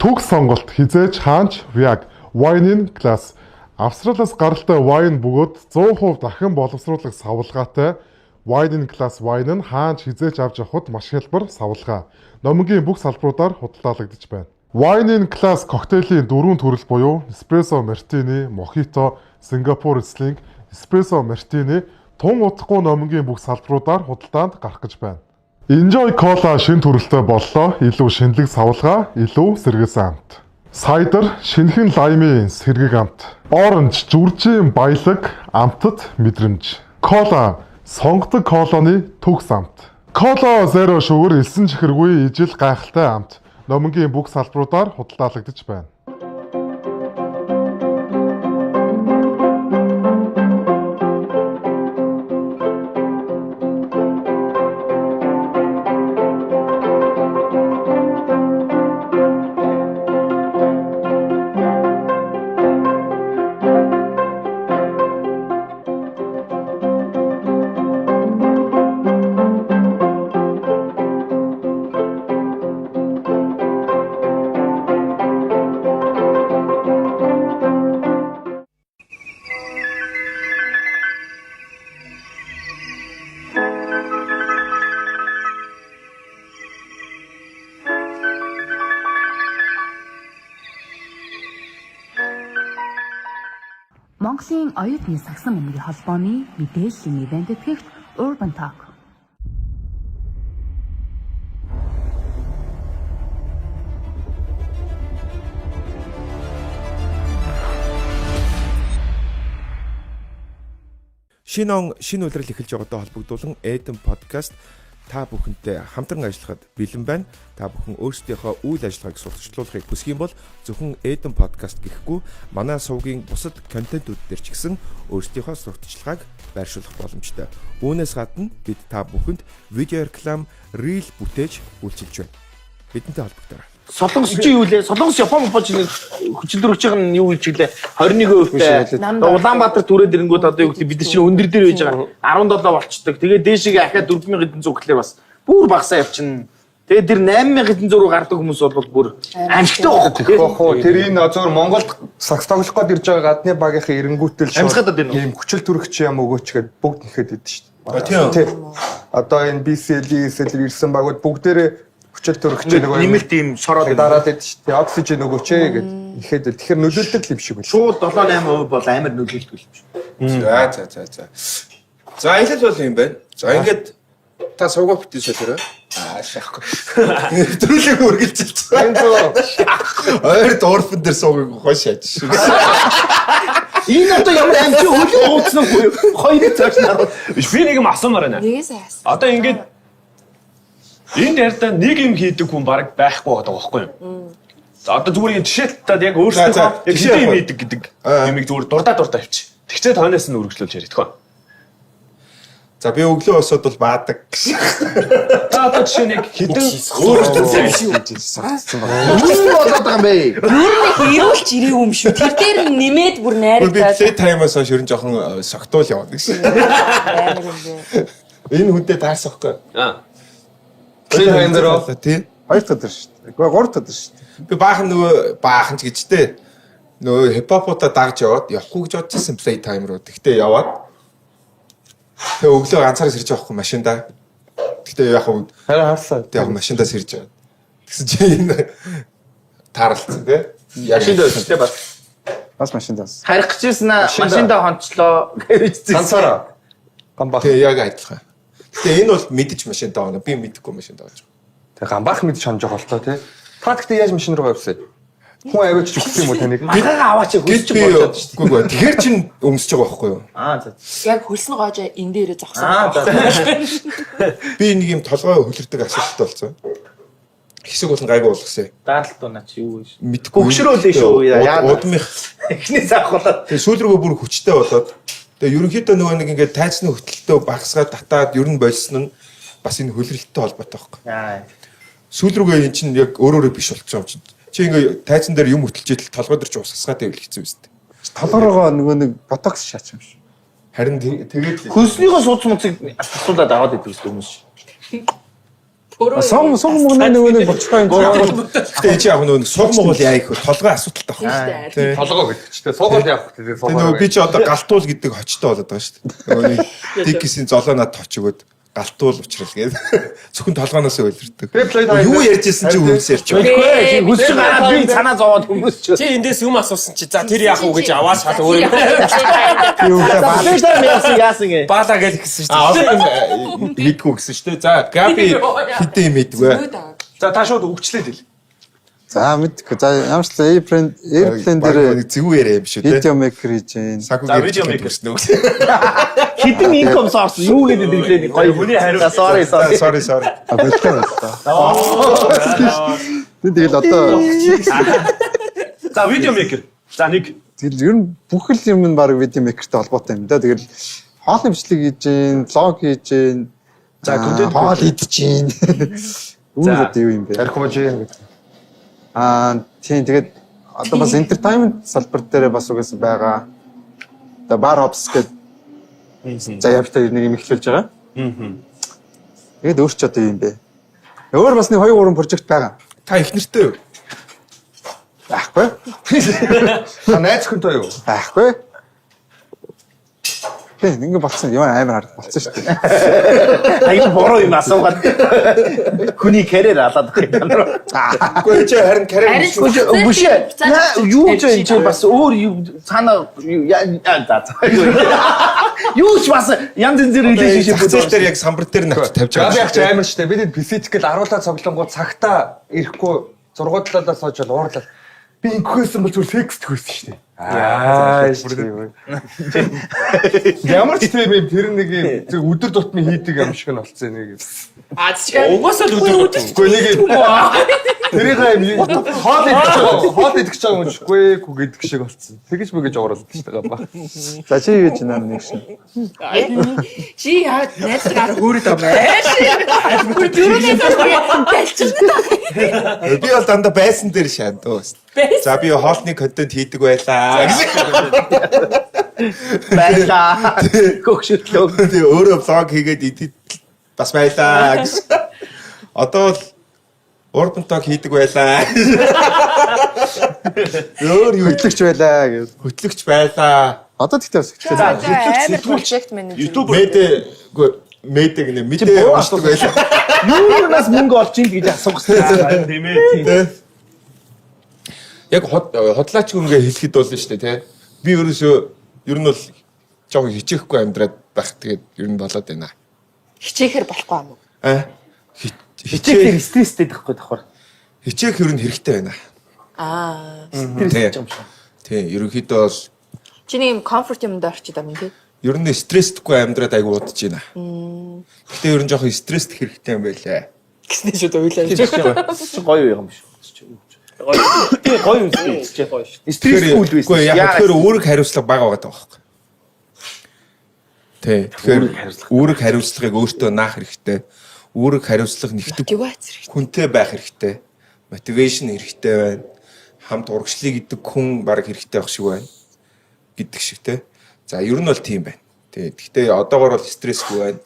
Speaker 8: Төгс сонголт хизээж хаанч Viag Wine-ийн класс Австралиас гаралтай wine бөгөөд 100% дахин боловсруулах савлгаатай Wine-ийн класс wine нь хаанч хизээж авч явахд маш хялбар савлгаа. Номгийн бүх салбаруудаар худалдаалагдаж байна. Wine-ийн класс коктейлийн 4 төрөл буюу эспрессо мартини, мохито, Сингапур Riesling, эспрессо мартини тун утгагүй номгийн бүх салбаруудаар худалдаанд гарах гэж байна. Enjoy Cola шин төрөлтэй боллоо. Илүү шинэлэг савлгаа, илүү сэргээсэн амт. Cider шинэхэн лаймын сэргийг амт. Orange зүржийн баялаг, амтад мэдрэмж. Cola сонгодог колоны төгс амт. Cola Zero Sugar элсэн чихэргүй ижил гайхалтай амт. Номгийн бүх салбаруудаар худалдаалагдаж байна.
Speaker 9: Монголын оюутны сагсан бөмбөгийн холбооны мэдээллийн ивент тэтгэгч Urban Talk.
Speaker 3: Шинэ он шинэ үйлрэл эхэлж байгаатай холбогдуулан Eden podcast та бүхэнтэй хамтран ажиллахад бэлэн байна. Та бүхэн өөрсдийнхөө үйл ажиллагааг сурталчлуулахыг хүсэх юм бол зөвхөн Eden podcast гэхгүй манай сувгийн бусад контентууд дээр ч гэсэн өөрсдийнхөө сурталчилгааг байршуулах боломжтой. Үүнээс гадна бид та бүхэнд видео реклам, рeel бүтээж үйлчилж байна. Бидэнтэй холбогдорой.
Speaker 7: Солонгос чи юу лээ? Солонгос Япон болж нэг хүчилтөрөгчийн нь юу гэж гэлээ? 21%-тэй. Улаанбаатар түрээд ирэнгүүт одоо юу гэдэг бид чинь өндөр дээр байж байгаа 17 болчдөг. Тэгээд дээшээ ахаад 4000 эдэн зур гэхлээр бас бүр багасаа явчихна. Тэгээд тэр 8000 эдэн зур гардаг хүмүүс бол бүр амжилттай
Speaker 1: байхгүй. Тэр энэ зөвхөн Монголд сакс тоглох гээд ирж байгаа гадны багийнхаа эренгүүтэл
Speaker 7: Амьсгалаад байна уу?
Speaker 1: ийм хүчил төрөгч юм өгөөч гээд бүгд нэхэд идэв шүү
Speaker 3: Тийм.
Speaker 1: дээ. Одоо энэ BCL ирсэн багууд бүгдээрээ хүчил төрөгч нөгөө
Speaker 7: нэмэлт ийм шороод
Speaker 1: дараад идэв шүү дээ. Оксижен өгөөч гэд ихэд тэгэхээр нөлөөлдөг юм шиг байна.
Speaker 7: шууд 7-8% бол амар нөлөөлдөг юм шиг.
Speaker 3: За. За энэ л бол юм байна. За ингээд та суугаа бүтээсэ тэрэ. Шахгүй. Төрөлөг үргэлжилж байгаа. Ойр дорфон дээр суугыг хойш яаж.
Speaker 7: Энэ одоо ямар амжи хөлөө ууцсан уу? Хоёрыг цааш наруу.
Speaker 2: Би нэг юм асуумаар байна.
Speaker 5: Нэгээс яасан.
Speaker 2: Одоо ингээд энэ ярьдаа нэг юм хийдэг хүн баг байхгүй байгаа байхгүй юу? За одоо зүгээр жишээлбэл яг өөрсдөө яг хэдэн юм хийдэг гэдэг юмыг зүгээр дурдаа авчи. Тэгчээд хойноос нь үргэлжлүүлж яриад тохоо.
Speaker 3: За би өглөө босоод бол баадаг гэсэн.
Speaker 2: За одоо жишээ нь яг хэдэн
Speaker 3: Өөрөөсөө
Speaker 7: болоод байгаа юм бэ?
Speaker 5: Юу нэг ирүүлж ирээ юм шүү. Тэр дээр нэмээд бүр
Speaker 3: би
Speaker 5: найрагдаад.
Speaker 3: плей таймаас хойш ерөн жоохон согтуул яваад гэсэн.
Speaker 5: Амар юм бэ.
Speaker 3: Энэ хүнтэй таарсахгүй.
Speaker 1: Тэр энэ дөрөв
Speaker 3: Тий.
Speaker 6: 2 дахь өдөр шүү дээ. Гэхдээ 3 дахь өдөр шүү дээ.
Speaker 3: Би баахан ч гэжтэй нөгөө хипхопуудаа дагж явахгүй гэж бодчихсан плей тайм руу. Тэгтээ яваад тэгээ өглөө ганцаараа сэрж явахгүй машинда. Тэгтээ яг хөө
Speaker 1: харсан.
Speaker 3: тэг яг машиндаа сэрж яваад. Тэгсэн чи энэ таарлцсан тий.
Speaker 7: Машинд байсан тий бас.
Speaker 6: Бас машиндаас.
Speaker 7: Харих гэжсэн машиндаа хончлоо гэж зэн.
Speaker 1: Ганцаараа. Гамбах.
Speaker 3: Тэгээ яг адилхан. Тэгтээ энэ бол мэдэж машиндаа байна. Би мэдэхгүй машиндаа байж байгаа.
Speaker 1: Тэг гамбах мэд шанаж байгаа л тоо тий. Та гэхдээ яаж машин руу явсан? Хүн аваач өгсөн юм уу таныг?
Speaker 7: Магаага аваач хөлж
Speaker 3: Би
Speaker 7: болоод шүү дээ.
Speaker 3: үгүй тэгэхэр чин өмсөж байгаа байхгүй юу?
Speaker 7: Аа за.
Speaker 5: Яг хөлсөн гоожоо энэ дээрээ зогсоо.
Speaker 7: Аа за.
Speaker 3: Би нэг юм толгой хөлөрдөг асуудалтай болсон. Хэсэг болон гайгүй болгосон.
Speaker 7: Даарлт унаа чи юу вэ?
Speaker 3: Мэдхгүй.
Speaker 7: Хөгшрөөлээ шүү. Яа.
Speaker 3: Удмих.
Speaker 7: Эхнээс авахлаа.
Speaker 3: Тэгээ сүүл рүүгээ бүр хүчтэй болоод тэгээ ерөнхийдөө нөгөө нэг ингээд тайцны хөтөлтөө багасгаад татаад ер нь болсон нь бас энэ хөлрөлттэй холбоотой байхгүй.
Speaker 7: Аа.
Speaker 3: Сүүл рүүгээ эн чинь яг өөрөөрөө биш болчихсон юм чинь. Чи ингээд тайцан дээр юм хөтөлж идэл толгой дээр ч усгасгаад байвал хэцүү үстэй.
Speaker 6: Толгороо нөгөө нэг ботокс шаач юм шүү.
Speaker 3: Харин тэгээд
Speaker 7: Хөлснийгөө сууц муцыг асуулаад аваад идэв гэсэн хүмүүс.
Speaker 6: Сог мөгнөө нөгөө нэг болчихгүй юм.
Speaker 3: гэхдээ чи яг нөгөө суугмаг бол яа их толгой асуудалтай байна. Тий.
Speaker 1: Толгоо гэдэг чинь суугаад явах гэдэг
Speaker 3: Тэгээ нөгөө би чи одоо галтуул гэдэг хочтой болоод байгаа шүү дээ. Нөгөө нэг дикисийн золоонаад точ өгөөд галтуул уучрал гээд зөвхөн толгооноос үйлэрдэг. Юу ярьж ирсэн чи үгс ярьж байгаа.
Speaker 7: Үгүй хөлж гараад би санаа зовоод хүмүүс ч.
Speaker 4: Чи эндээс юм асуусан чи за тэр яах вэ гэж аваад шал өөрөө
Speaker 7: Яасан гээ.
Speaker 4: баалаа гэж хэлсэн шүү
Speaker 3: Одоо мэдгүй гэсэн шүү дээ. За Габи хэдэн юм мэдвэ?
Speaker 2: За та шууд өгчлээд хэл.
Speaker 6: За мэдгүй. За ямар ч Airplane дээр
Speaker 3: зэвүү яриа юм шүү дээ.
Speaker 6: видео мейкер хийж байна.
Speaker 2: За видео мейкер
Speaker 3: гэсэн үг.
Speaker 7: Хитэн income source юу гэдэг нэглээ нэг гоё хүний хариу. Sorry.
Speaker 3: Sorry.
Speaker 6: А болтой байна. Тэгэл одоо
Speaker 2: За видео мейкер. За нэг
Speaker 6: тэгэл ер нь бүх л юм нь баг видео мейкертэй холбоотой юм да. Тэгэл хоолны бичлэг хийж гин, влог хийж гин.
Speaker 2: За, контент
Speaker 6: хоол идэж гин. Үүнүүд юу юм бэ?
Speaker 1: Тархимж юм гэдэг.
Speaker 6: Тийм тэгээд одоо бас entertainment салбар дээр бас угсаа байгаа. Одоо bar ops гэдэг заяавтай нэг юм эхлүүлж байгаа. Тэгээд өөр ч одоо юу юм бэ? Өөр бас нэг 2-3 прожект байгаа.
Speaker 3: Та их нэртэй юу?
Speaker 6: Байхгүй.
Speaker 1: Та найз хүнтэй юу?
Speaker 6: Байхгүй. Тийм ингэ болцсон юм амар хараг болцсон шүү дээ.
Speaker 7: Аяг бороо юм асуугаад. Хүний карьер алаад байгаа юм.
Speaker 3: Үгүй чи харин карьер
Speaker 7: Бүш. Юу ч энэ бас өөр юу цаана юу ч бас янз бүр relationship
Speaker 3: зах зээл дээр яг самбар дээр навч тавьж
Speaker 1: Габи
Speaker 3: байгаа.
Speaker 1: ах чи амар штэ. Бид физикэл аруулаа цоглонгууд цагтаа ирэхгүй зургуудлалаа сууж уурлал. Би инкхээсэн бол зүгээр секс төгсөн штэ. Ямар ч тийм юм тэр нэг юм зөв өдөр тутмын хийдэг юм шиг нь болцсон нэг юм.
Speaker 5: А тийм.
Speaker 4: угаасаа л өдөр
Speaker 1: Үгүй нэг тэрийг хоол идэх гэж байгаа юм шиггүй гэдэг шиг болцсон. Тэгэж мэгэж оруулаад шүү дээ гамба.
Speaker 6: За чи юу гэж наа нэг шин.
Speaker 5: Чи яа найзгаар хөөрөд байгаа юм.
Speaker 3: Би бол дандаа байсан дээр шаан дөө. За би хоолны контент хийдэг байлаа гэж.
Speaker 7: Байлаа. Хөгшөдлөө.
Speaker 3: Тэгээ өөрөө влог хийгээд идэт бас байлаа гэж. Одоо бол урбан ток хийдэг байлаа. Өөр юу
Speaker 6: Хөтлөгч байлаа гэж.
Speaker 3: хөтлөгч байлаа.
Speaker 6: Одоо тэгтээ бас
Speaker 5: За амар project manager.
Speaker 2: YouTube
Speaker 3: Мэдэг нэ мэдээ уншдаг байлаа.
Speaker 7: Юунаас мөнгө олж ийн гэж асуух хэрэгтэй.
Speaker 2: тийм ээ.
Speaker 3: Яг хотлаач үнгээ хэлэхэд бол нь шүү дээ, тий. Би ерөөсөө ер нь бол жоо хичээхгүй амьдраад байх тэгээд ер нь болоод байна.
Speaker 5: Хичээхэр болохгүй юм уу?
Speaker 7: Хичээх стресстэй байхгүй давхар.
Speaker 3: Хичээх ер нь хэрэгтэй байна.
Speaker 7: Стресс юм шиг.
Speaker 3: Тий, ерөнхийдөө бол
Speaker 5: Чиний юм comfort юмд орчид байгаа юм тий.
Speaker 3: ер нь стресстгүй амьдраад айгу удаж байна. Гэтэ ер нь жоохон стресст хэрэгтэй юм байлаа.
Speaker 5: Гэснээр шууд уйлаа.
Speaker 7: Чи гоё юм биш. Тэгээ гоё юм чи гоё шүү. Стрессгүй л байсан.
Speaker 3: Үгүй яг тэгэхээр үүрэг хариуцлага бага байгаа байхгүй. Тий. Тэгэхээр үүрэг хариуцлагыг өөртөө наах хэрэгтэй. Үүрэг хариуцлага нэгтгэх
Speaker 5: Мотивац хэрэгтэй.
Speaker 3: хүнтэй байх хэрэгтэй. Мотивашн хэрэгтэй байна. Хамт урагшлыг идэг хүн баг хэрэгтэй байх шиг байна. Гэдэг шиг те. За ер нь бол тийм байна. Тий. Гэхдээ одоогор бол стрессгүй байна.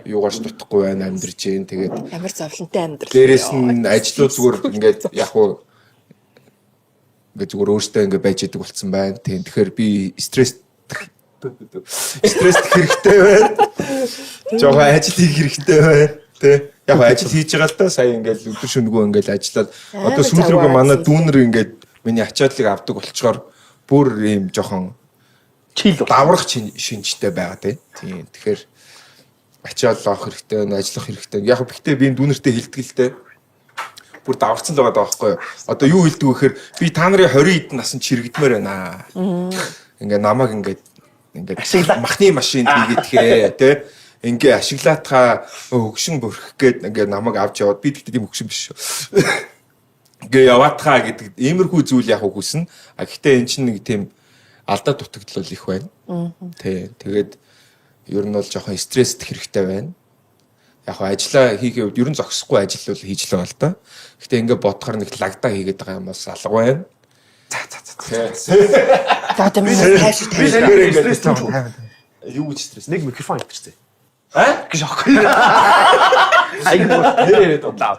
Speaker 3: Юугаарч дутхгүй байна, амьдарч जैन. Тэгээд
Speaker 5: Амар зовлонтой амьдрал.
Speaker 3: дээрэс нь ажлууд зүгээр ингээд яг уу ингээд зүгээр өөртөө ингээд байж идэг болсон байна. Тийм. Тэгэхээр би стресс хэрэгтэй байна. Жохоо ажил хийх хэрэгтэй байна. Тэ. Яг ажил хийж байгаа л да сая ингээд өдөр шөнөгөө ингээд ажиллаад одоо сүүл рүүгээ манай дүүнэр ингээд миний ачааллыг авдаг болчоор бүр ийм жохон
Speaker 7: чил
Speaker 3: даврах шинжтэй байгаа тийм. Тэгэхээр ачаал авах хэрэгтэй байна, ажиллах хэрэгтэй. Яг гэхдээ би дүүнэртэй хэлдэг л дээ. Бүр даварцсан л байгаа байхгүй юу. Одоо юу хэлдэг вэ гэхээр би та нарын 20 эдэн насанд чирэгдмээр байна. Ингээ намайг ингээд махны машинд хийгээдхээ тий. Ингээ ашиглаатхаа хөгшин бүрхэх гээд ингээ намайг авч яваад би тэгтээ тийм хөгшин биш шүү. Ингээ яваатхаа гэдэг иймэрхүү зүйл яг хүснэ. А гэхдээ эн чинь нэг тийм алдаа дутагдал их байна. Тий. Тэгээд ер нь бол жоохон стресст хэрэгтэй байна. Яг ажлаа хийхээ үед ер нь зогсохгүй ажил бол хийж л байгаа л да. Гэтэ ингээ бодохоор нэг лагдаа хийгээд байгаа юм бас алга байна.
Speaker 5: За тийм үү хайш
Speaker 2: Би
Speaker 5: тавь.
Speaker 2: стресс тань. Юу гэж стресс? Нэг микрофон итэрчтэй. Гэж аахгүй. Айгуу нэрээ дудлаа.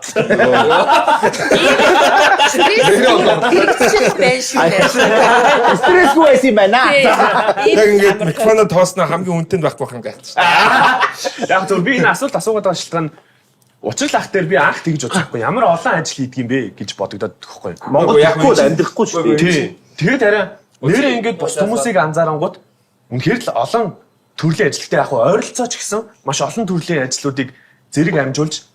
Speaker 5: Хэрэгцээ байна шүү.
Speaker 7: стрессгүй байсан юм байна.
Speaker 3: Яг ингээд микрофоноо тоосноо хамгийн үнэтэнд байх байх юм гац.
Speaker 2: Яг зөв би энэ асуулт асуугаад байгаа шалтгаан учрал ах дээр би анх тэгж бодохгүй. Ямар олон ажил хийдэг юм бэ гэж бодогдоод төгөхгүй.
Speaker 7: Монгол яггүй амьдрахгүй шүү дээ.
Speaker 2: Тий. Тэгээд арай нэрээ ингээд бос хүмүүсийг анзаарангууд үнэхээр л олон төрлийн ажилттай яг ойролцоо ч гэсэн маш олон төрлийн ажлуудыг зэрэг амжуулж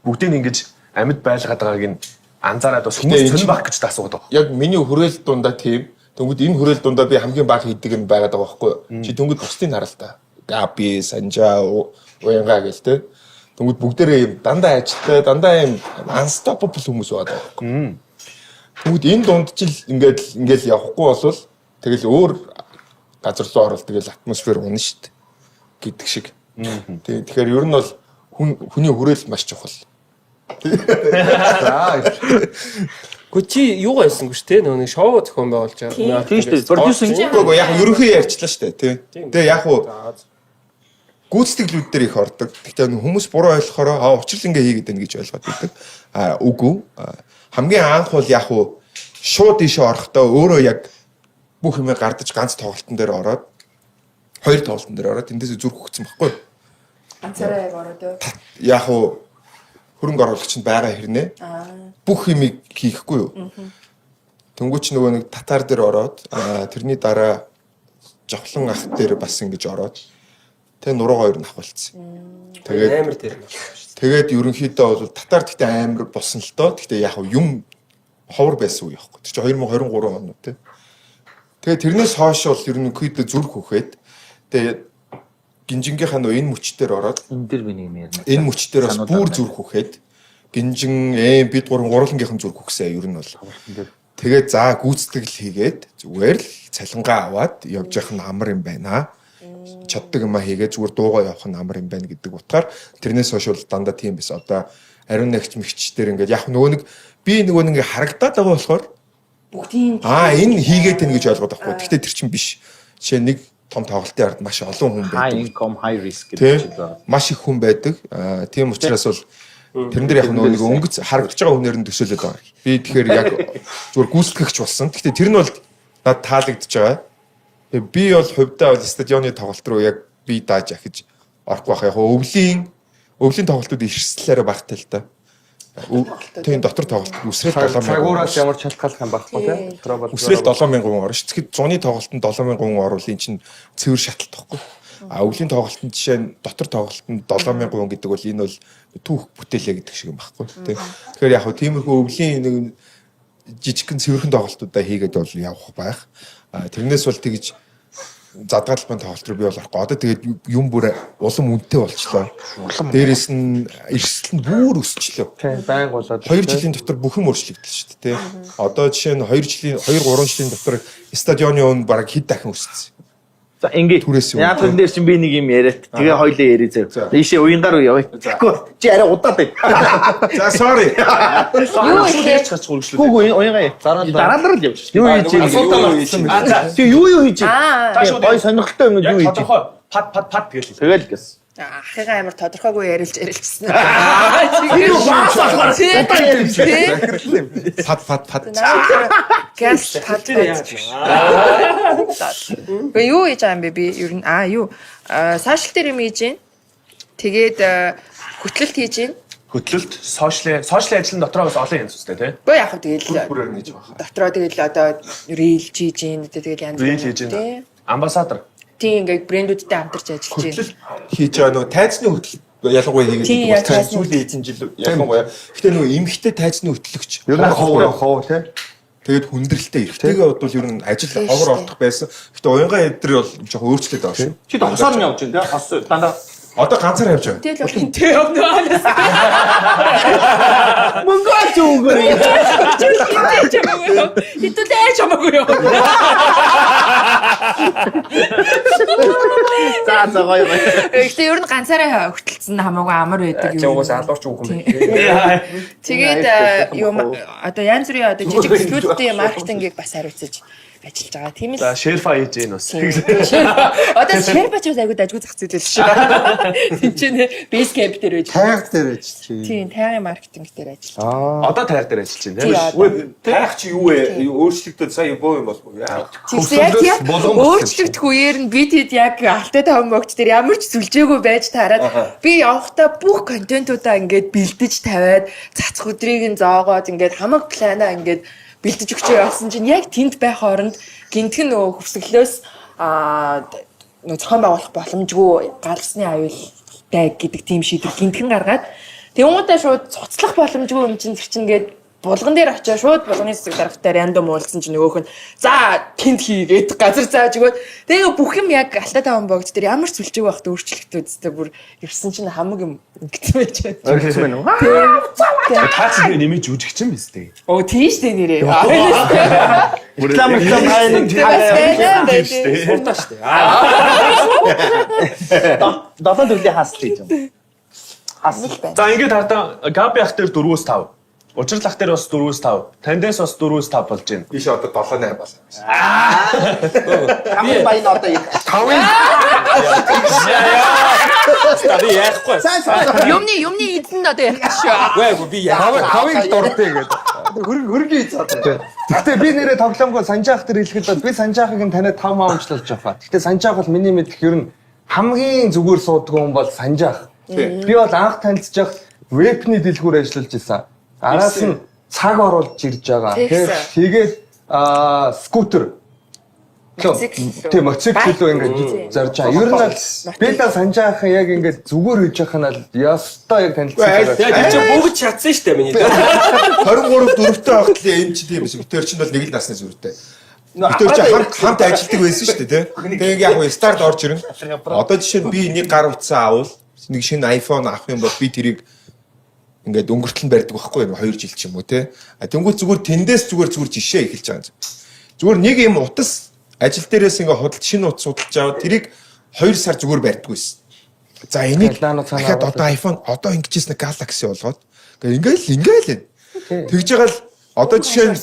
Speaker 2: бүгдийг ингэж амьд байлгаад байгааг нь анзаараад бас хүмүүс цон баг гэж асуугаад байгаа.
Speaker 3: Яг миний хүрээл дундаа тийм. Тэнгүүд энэ хүрээл дундаа би хамгийн бага хийдэг юм байгаад байгаа байхгүй юу? Чи тэнгүүд бусдыг хараа л та. Габи, Санжаа, Уянга гэл тэ. Тэнгүүд бүгдээрээ юм дандаа ажилтай, дандаа юм unstoppable хүмүүс байгаа байхгүй юу? Тэнгүүд энэ дунд ч л ингээд явахгүй болвол тэгэл өөр газар руу орол тэгэл атмосфер унна шүү дээ гэдэг шиг. Тэгэхээр ер нь бол хүний хүрээл маш чухал.
Speaker 4: Гү чи юу гайсангүй шүү те нэг шоу зохион байгуулж байгаа.
Speaker 7: Тийм шүү дээ. Продюсер
Speaker 3: Үгүй яг ерөнхий ярьчлаа шүү дээ тий. Тэгээ яг уу гүйцэтгэлүүд дээр их ордог. Гэхдээ хүмүүс буруу ойлгохороо учрал ингээ хийгээд байна гэж ойлгоод байдаг. Үгүй. Хамгийн анх бол яг уу шууд ийшээ орохдоо өөрөө яг бүх юмээ гардаж ганц тоглолтын дээр ороод хоёр тоглолтын дээр ороод тэндээс зүрх өгсөн байхгүй юу?
Speaker 5: Ганцаараа яг ороод юу?
Speaker 3: Яг уу хөрөнгө оруулагч нь байгаа хэрнээ. Бүх юмыг хийхгүй юу? Тэнгүүч нөгөө нэг татар дээр ороод тэрний дараа жавхлан ах дээр бас ингэж ороод тэг нуруугаа хоёр нь авахулцсан. Тэгээд
Speaker 4: амар дээр.
Speaker 3: тэгээд ерөнхийдөө бол татар гэхдээ амар болсон л доо. Гэхдээ яг юм ховор байсан үе яахгүй. Тэр чинь 2023 он үү те. Тэгээд тэрнээс хойш бол ерөнхийдөө зүрх өгөхөд тэгээд гинжингийнхаа нөө энэ мөчтөр ороод
Speaker 7: энэ дэр би нэг юм ярина.
Speaker 3: энэ мөчтөр бас бүр зүрх өгөхөд гинжин бид гурвангийнхэн зүрх өгсөн ер нь бол. Тэгээд за гүйцэтгэл хийгээд зүгээр л цалингаа аваад явж явах нь амар юм байна. Чаддаг юм а хийгээд зүгээр дуугаа явах нь амар юм байна гэдэг утгаар тэрнээс хойш бол дандаа тийм биш. Одоо ариун нягч мэгчдэр ингээд яг нөгөө нэг харагдаад байгаа болохоор
Speaker 5: бүгдийн
Speaker 3: энэ хийгээд тань гэж ойлгоод байхгүй. Гэхдээ тэр чинь биш. Жишээ нэг том тоглолтын ард маш олон хүн байдаг.
Speaker 7: High income, high risk гэдэг чинь.
Speaker 3: Маш их хүн байдаг. Тийм учраас бол тэрэн дээр яг нөгөө нэг өнгөц харагдаж байгаа хүнээр нь төсөөлөд байгаа. Би тэгэхээр яг зүгээр гүйцэтгэгч болсон. Гэхдээ тэр нь бол надад таалагдж байгаа. Би бол хувьдаа бол стадионы тоглолт руу яг би дааж ахиж орохгүй байх. Яг өвлийн тоглолтууд ирсэлээрээ багтай л та. Тийм дотор тоглолт үсрэл 7,000.
Speaker 1: Цагуураас ямар шалтгаалх юм байхгүй тий.
Speaker 3: Үсрэл 7,000 хүн орно ш. Тэгэхэд зуны тоглолтод 7,000 хүн оруулын чинь цэвэр шаталт байхгүй. Өвлийн тоглолтод жишээ нь дотор тоглолтод 7,000 хүн гэдэг бол энэ бол түүх бүтээлээ гэдэг шиг юм байхгүй тий. Тэгэхээр яг хөө тиймэрхүү өвлийн нэг жижигхэн цэвэрхэн тоглолтуудаа хийгээд бол явах байх. Тэрнээс бол тэгж задгаалбын тоглолт руу би бол орохгүй. Одоо тэгээд юм бүр улам үнэтэй болчлоо. Дээрээс нь эрсдэл нь бүр өсчлөө.
Speaker 1: Тийм байнг болоод
Speaker 3: 2 жилийн дотор бүх юм өөрчлөгдөл шүү дээ. Одоо жишээ нь 2 3 жилийн дотор стадионы өн бараг хэд дахин өссөн.
Speaker 7: За ингээд яг энэ дээр чинь би нэг юм яриад тэгээ хоёлоо ярий зав. Ийшээ уянгаар уу явъя. Тэгэхгүй чи арай удаад бай.
Speaker 3: За sorry.
Speaker 5: юу хийж
Speaker 7: Гүү уянгаа. Дараалал л явж. Юу хийж байгаа. Тэг юу хийж. Гой сонирхолтой юм юу хийж.
Speaker 2: Пад гээл.
Speaker 7: Тэгэл гэсэн.
Speaker 5: ахыгаа амар тодорхойгүй ярилцсан.
Speaker 3: Пад.
Speaker 5: Газ пад. Юу хийж байгаа юм бэ би ер нь юу сошиал дээр юм хийж гин. Тэгээд хөтлөлт хийж гин.
Speaker 2: Хөтлөлт сошиал ажлын дотроо бас олон янз үстэй тий.
Speaker 5: Гэхдээ яг тэгэл дотроо тэгэл одоо рил хийж гин тэгэл янз
Speaker 2: тий. Амбассадор.
Speaker 5: Тийм ингээд брэндүүдтэй хамтарч ажиллаж байна.
Speaker 3: Хийж байгаа нөгөө тайзны хөтлөлт ялангуяа хийгээд байгаа. Сүүлийн эзэн жил ялангуяа. Гэтэ нөгөө эмхтэй тайзны хөтлөгч.
Speaker 1: Ер нь хов тий.
Speaker 3: Тэгээд хүндрэлтэй эрэгтэйгээ бодвол ер нь ажил хогор ордох байсан. Гэтэ уянгаа эдэр бол жоохон өөрчлөлт байгаа шүү.
Speaker 7: Чи догсоор нь явж байна тий. Хос дандаа
Speaker 3: одоо ганцаар явж байгаа.
Speaker 5: Тэгэл тий явна.
Speaker 7: Мөнгөч үгээр.
Speaker 5: Хитүүлээ чамаагүй юу.
Speaker 7: За гоё.
Speaker 5: Гэтэ ер нь ганцаараа хөтөлцсөн хамаагүй амар байдаг
Speaker 1: юм. Чамаас алууч үг юм байна.
Speaker 5: Тэгээд юм одоо янз бүрийн одоо жижиг бүлгүүдтэй маркетингийг бас хариуцаж ажиллаж байгаа. Тийм л.
Speaker 2: За шерфа хийж гин бас.
Speaker 5: Одоо шерфа ч айгуу дажгүй зах зээл л шүү. Энд чинь бейс кемп дээр байж.
Speaker 6: Тайг дээр ажиллаж байна.
Speaker 5: Тийм, тайгын маркетинг дээр ажиллаж.
Speaker 2: Одоо тайр дээр ажиллаж байна тийм.
Speaker 3: Тайх чи юу вэ? Өөрчлөгдөд сая боо юм болов уу?
Speaker 5: Яг өөрчлөгдөх үеэр нь бид хэд яг алтай таван могч дээр ямар ч сүлжээгүй байж таарад би явахдаа бүх контентуудаа ингээд бэлдэж тавиад цацх өдрийг нь зоогоод ингээд хамаг планаа ингээд бэлдэж өгчөө явсан чинь яг тэнд байх оронд гинтхэн нөгөө хөвсгөлөөс нөгөө зохион байгуулах боломжгүй гарсны аюултай гэдэг тийм шийдвэр гинтхэн гаргаад тэгмүүдээ шууд цуцлах боломжгүй юм чинь тэр чинь ингээд булган дээр очиж шууд булганы хэсэг дарагтай рандом уулзсан чинь нөгөөх нь за тэнд хийгээд газар зааж өгөөд тэгээ бүх юм яг алтай таван богд дээр ямар ч сүлжээг байхад өөрчлөлтөө үстэй бүр ирсэн чинь хамаг юм ингэсэн байж байна.
Speaker 1: Өөрчлөсөн байна уу?
Speaker 2: Таач нэмэж жүжигч юм биз дээ.
Speaker 5: Оо тийш дээ нэрээ.
Speaker 7: Реклам хайрын
Speaker 2: Суртаа штэ.
Speaker 7: Долоо төрлийн хаалт хийж байна.
Speaker 2: За ингээд хардаа Габи ах дээр 4-5. Учрал ах дээр бас 4-5. Тандес бас 4-5 болж байна.
Speaker 3: Биш одоо 7-8 болсон.
Speaker 7: Хамгийн баян одоо 5.
Speaker 4: Би яахгүй.
Speaker 5: Юмны эзэн одоо ярих шүү.
Speaker 4: Үгүй би яахгүй.
Speaker 1: Хавыг дуртай гэдэг. Хөргий хийцээ. Гэтэ би нэрээ тоглоомгоо санжаах дээр хэлэхэд би санжаахыг нь танад 5 маамчлуулж авах. Гэтэ санжаах бол миний мэдэх ер нь хамгийн зүгээр сууддаг хүн бол санжаах. Би бол анх танилцж вебний дэлгүүр ажиллаж байсан. Араас нь цаг оруулж ирж байгаа. Тэгээд скутер тийм мотоцикл руу ингээд зарж байгаа. Ер нь би та санжаах яг ингээд зүгээр хийж явах нь ястаа яг танилцсан байгаа.
Speaker 4: Яг чи бүгд чадсан шүү дээ миний.
Speaker 3: 23 4-тэй байхад л юм чи тийм биш. Тэр чинь бол нэг л насны зүртэй. Тэр чинь хамт ажилладаг байсан шүү дээ, тий. Тэгээд яг нь старт орж ирнэ. Одоо жишээ нь би нэг гар утсаа авал нэг шинэ iPhone авах юм бол би тэрийг ингээд өнгөртөл нь барьдаг байхгүй юу 2 жил ч юм уу те. А тэнгуү зүгээр тэндээс зүгээр жишээ эхэлж байгаа юм. Зүгээр нэг юм утас ажил дээрээс ингээд худалд шинэ утас судалж аваад тэрийг 2 сар зүгээр барьдаг байсан. За энийг дахиад одоо iPhone одоо ингэжсэн Galaxy болгоод ингээл тэгж байгаа л одоо жишээ нь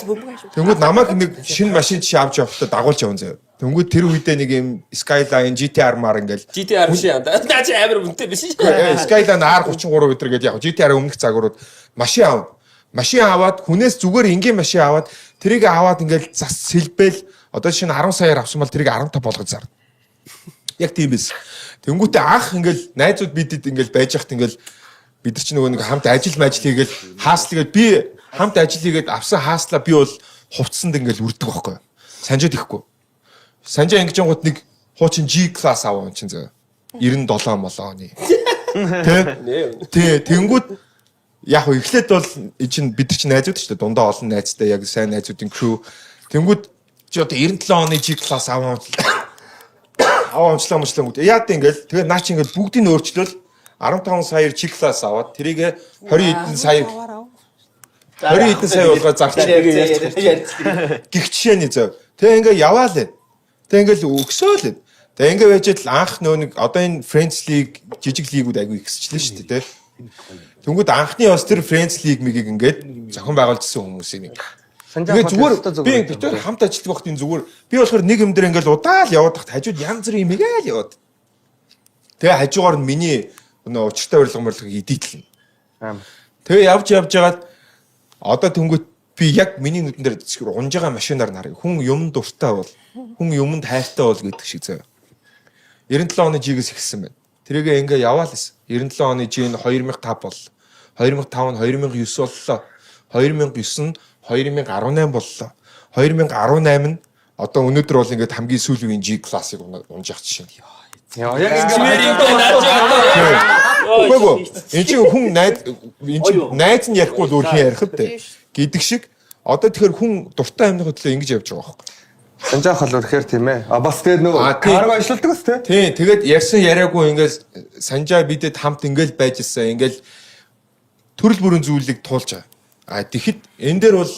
Speaker 3: тэнгууд намайг нэг шинэ машин жишээ авч явахдаа дагуулж явна заяа. Тэнгууд тэр үедээ нэг юм Skyline GTR маар ингээл
Speaker 4: GTR биш юм да. Наач амар үнэтэй биш шүү.
Speaker 3: Skyline R34 өдр гэдэг яг GTR өмнөх загварууд машин аав. Машин аваад хүнээс зүгээр энгийн машин аваад тэрийг аваад ингээл зас сэлбэл одоо жишээ нь 10 саяар авсан бол тэрийг 15 болгож зарна. Яг тийм биш. Тэнгүүтээ анх ингээл найзууд бидэд ингээл байж хахт ингээл бид нар ч нөгөө нэг хамт ажил хийгээл хааслагаад би хамт ажил хийгээд авсан хааслаа би бол хувцсанд ингээл үрдэг байхгүй. Санжаад ихгүй. Санжаа ингэж гот нэг хуучин G class аваа юм чинь зөө. 97 молооны. Тэ тэнгүүд яг хөө эхлээд бол чинь бид нар ч найзууд шүү дээ. Дундаа олон найзтай яг сайн найзуудын crew. Тэнгүүд чи одоо 97 оны G class аваа амчлаа гүт. Яа гэдэг ингээл тэгээ наач ингээл бүгдийг өөрчлөөл 15 саяар G class аваад тэрийг 20 хэдэн сая 20 хэдэн сая болгоо зарчих. Гих жишээний зөв. Тэгээ ингээ яваа л. Тэгээ ингээл өгсөөл. Тэгээ ингээ байж л анх нөө нэг одоо энэ Friends League жижиг лигүүд айгүй ихсчлээ шүү дээ, тэ. Тэнгүүд анхны бас тэр Friends League мигийг ингээд зохион байгуулжсэн хүмүүсийн нэг. Тэгээ зүгээр би тэр хамт ажилладаг вахт энэ зүгээр би болохоор нэг юм дээр ингээл удаал яваад тахт хажууд янз бүрийн мигээл яваад. Тэгээ хажуугаар нь миний нөө учиртай урилга эдитлэн. Тэгээ явж яагаад одоо тэнгүүд би яг миний нүдэн дээр унж байгаа машинаар нарыг хүн юм дуртай бол хүн юмд хайртай бол гэдэг шиг заяа. 97 оны G-гээс ихсэн байна. Тэрийгээ ингээ яваал гэсэн. 97 оны G нь 2005 боллоо. 2005 нь 2009 боллоо. 2009 нь 2018 боллоо. 2018 нь одоо өнөөдөр бол ингээд хамгийн сүүлийн G class-ыг унж явах жишээ.
Speaker 1: Яа яг
Speaker 3: үгүй энэ чинь хүн найз нь ярихгүй л өөр хин ярих вэ гэдэг шиг одоо тэгэхээр хүн дуртай амьд хөдлөө ингэж явж байгаа байхгүй.
Speaker 1: Санжаах бол үнэхээр тийм ээ. А бас тэгээд нөгөө карго ажилладаг ус тий.
Speaker 3: Тийм тэгээд ярьсан яриаггүй ингээл санжаа бидэд хамт ингээл байж ирсэн ингээл төрөл бүрийн зүйлийг туулж байгаа. А тэгэхэд энэ дээр бол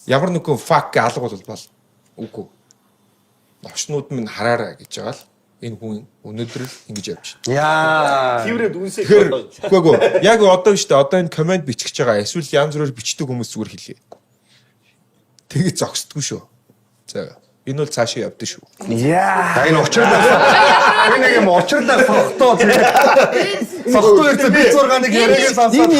Speaker 3: ямар нэгэн фак алга бол үгүй. Новчнууд минь хараарай гэж байгаа л энэ хүн өнөөдөр л ингэж явж байна.
Speaker 1: Яа.
Speaker 7: Тийврээд үнсээ
Speaker 3: Үгүй яг одоо шүү дээ одоо энэ комент бичих гэж байгаа. Эсвэл янз бүрээр бичдэг хүмүүс зүгээр хэлье. Тэгээд зогсдгүй шүү. За энэ бол цаашаа явдсан шүү.
Speaker 1: Яа. Энэ учирлаа. Би нэг юм учирлаа фохтоо тэгээд фохтоо ирсэн би 6-ыг яриаг сонсоод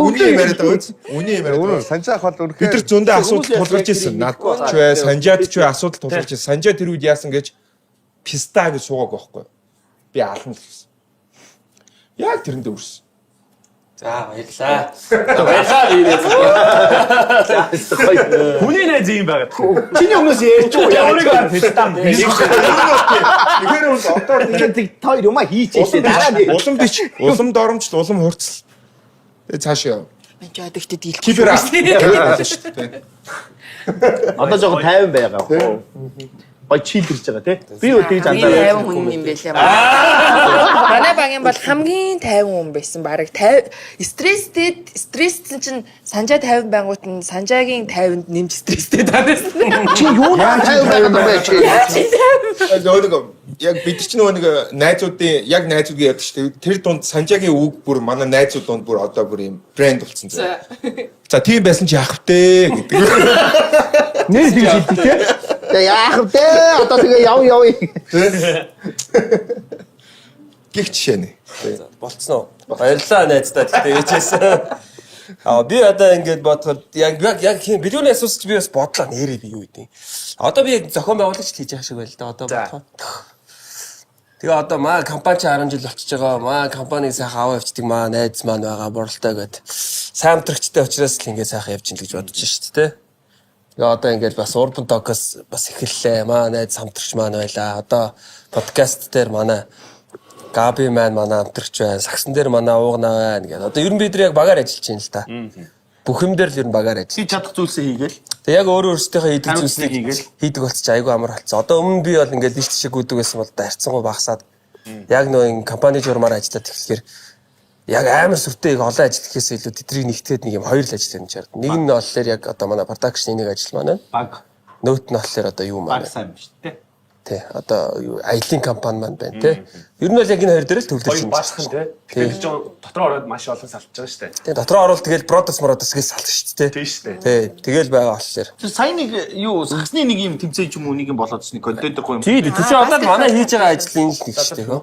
Speaker 3: Үний яриад байгаа үз. Үний яриад.
Speaker 1: Үнэн санжаах бол үнэхээр
Speaker 3: бид нар зөндөө асуудал тулгарч ирсэн. Надад ч бай, санжаад ч бай асуудал тулгарч ирсэн. Санжаа тэр үед яасан гэж писта гэж суугааг байхгүй. Би ална л гэсэн. Яг тэрэндээ үрсэн.
Speaker 4: За баярлаа. Баярлаа биенээс.
Speaker 7: хүний найз юм байгаа. Чиний өмнөөс ярьж байгаа. Өөрийгөө пистам.
Speaker 3: Тэгэхээр одоо
Speaker 7: Тэгээд хоёр юмаа хийчихээ дараа нь.
Speaker 3: улам бич, улам доромжл, улам хурцл. Тэгээ цаашаа яв.
Speaker 5: Энд жоо дэгтэй дийлэх.
Speaker 3: Кибер
Speaker 7: Одоо жоохон 50 байгаа. Гой чийлэрж байгаа тий. Би үл тэгж андаа.
Speaker 5: 50 хүн юм байлаа. Манай багийн бол хамгийн 50 хүн байсан. Бараг 50 стресстэй чинь санжаа 50 байнгут нь санжаагийн 50-нд нэмж стресстэй таадсан.
Speaker 7: Чи юу 50 байх чи?
Speaker 3: Яг бид ч нэг найзуудын яг найзуудын ярьдаг шүү дээ. Тэр дунд санжаагийн үг бүр манай найзууд дунд бүр одоо бүр юм брэнд болсон зэ. За тийм байсан чи яах вэ гэдэг.
Speaker 7: Нэр хэлдэг тий. Тэгээ яах вэ? Одоо тэгээ яв.
Speaker 3: Гих жишээ нэ.
Speaker 4: Болцсон уу? Баярлалаа найздаа тэгтээ ээжээсэн. Би одоо ингэж бодоход яг бидүүний асууж би бас бодлоо нэрээ би юу гэдэг. Одоо би яг зохион байгуулагч хийж байгаа шиг байл да одоо бодоход. Тэгээ одоо маа компани 10 жил болчихж байгаа. Маа компани сайхан аваа явчихдаг маа найз маань байгаа буралтай гэд. Сайн хамтрагчтай учраас л ингэ сайхан явж ин гэж бодож шүү дээ. Тэгээ одоо ингэж бас Urban Talk-ос бас эхэллээ. Маа найз хамтрагч маань байлаа. Одоо подкаст дээр манай Габи маань манай хамтрагч байна. Сагсан дээр манай уугнаа байна гэдэг. Одоо ер нь бид нар яг багаар ажиллаж байна л та. Бүх юм дээр л ер нь багаар ажиллаж.
Speaker 7: Чи чадах зүйлсээ хийгээл.
Speaker 4: Тэг яг өөрөө өөрсдийнхөө хийдэг зүйлсийг хийдэг болчих айгүй амар болцсон. Одоо өмнө би бол ингээд тийш тийшээ гүдэг байсан бол дарцсангуй багасаад Яг нөө компани журмаар ажиллаад тэгэхээр яг амар сүртэй олон ажил гэхээс илүү тэднийг нэгтгэхэд нэг юм хоёр л ажил хийж чард. Нэг нь болохоор яг одоо манай production нэг ажил маань.
Speaker 7: Баг.
Speaker 4: Нөт нь болохоор одоо юу маань.
Speaker 7: Баг сайн биш тий.
Speaker 4: Тий. Одоо юу аялын компани маань байна тий. Ер нь бол яг энэ хоёр дээр л төвлөрч
Speaker 2: Хоёр баасхан тий. Тэгэхээр ч дотор ороод маш олон салж байгаа шүү дээ.
Speaker 4: тий. Дотроо орвол тэгэл продас гэл салж шүү дээ.
Speaker 2: Тийм шүү дээ.
Speaker 4: Тий. Тэгэл байгаа болохоор.
Speaker 7: Сайн нэг юу сагсны нэг юм тэмцээн ч юм уу нэг юм болоод ч нэг контент гоё юм.
Speaker 4: Тий. Тэсээ одоо манай хийж байгаа ажлын нэг шүү дээ хөө.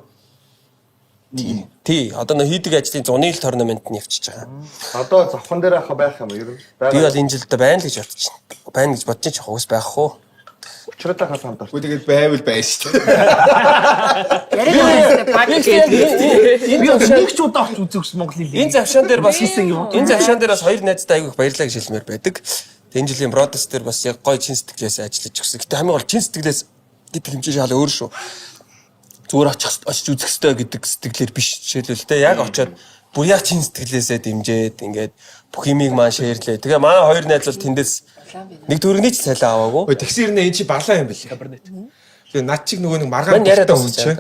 Speaker 4: Тий. Одоо нөө хийдэг ажлын зуны л торнамент нь явчихж байгаа.
Speaker 1: Одоо завхан дээр байх юм ер нь.
Speaker 4: Би бол энэ жилдээ байна л гэж бодож байна. Байна гэж бодож чинь уус байх уу?
Speaker 1: Учраатай хамт орсон.
Speaker 3: Үгүй тэгээд байвал байна шүү дээ.
Speaker 5: яриад байдаг гэдэг.
Speaker 7: Би нэг ч удаа авч үзэгс Монголын
Speaker 4: Энэ завшаан дээр бас хоёр найзтай айгүйх баярлаа гэж хэлмээр байдаг. Энэ жилийн бродас дээр бас яг гоё чин сэтгэлээс ажиллаж өгсөн. Гэтэ хамгийн гол чин сэтгэлээс гэдэг хэмжээ шал өөр шүү. Зүгээр очиж үзэх хэрэгтэй гэдэг сэтгэлээр биш жишээлбэл те яг очиод бүр яг чин сэтгэлээсээ дэмжиж ингээд бүх юмыг маань шеэрлээ. Тэгээ манай хоёр найз бол тэндээс нэг төгрөгийн ч цалин аваагүй.
Speaker 3: Ой тэгсэр нэ энэ чи балаа юм бэлээ. Тэгээ над чиг нөгөө нэг маргаан
Speaker 4: яриад
Speaker 3: хүн чи.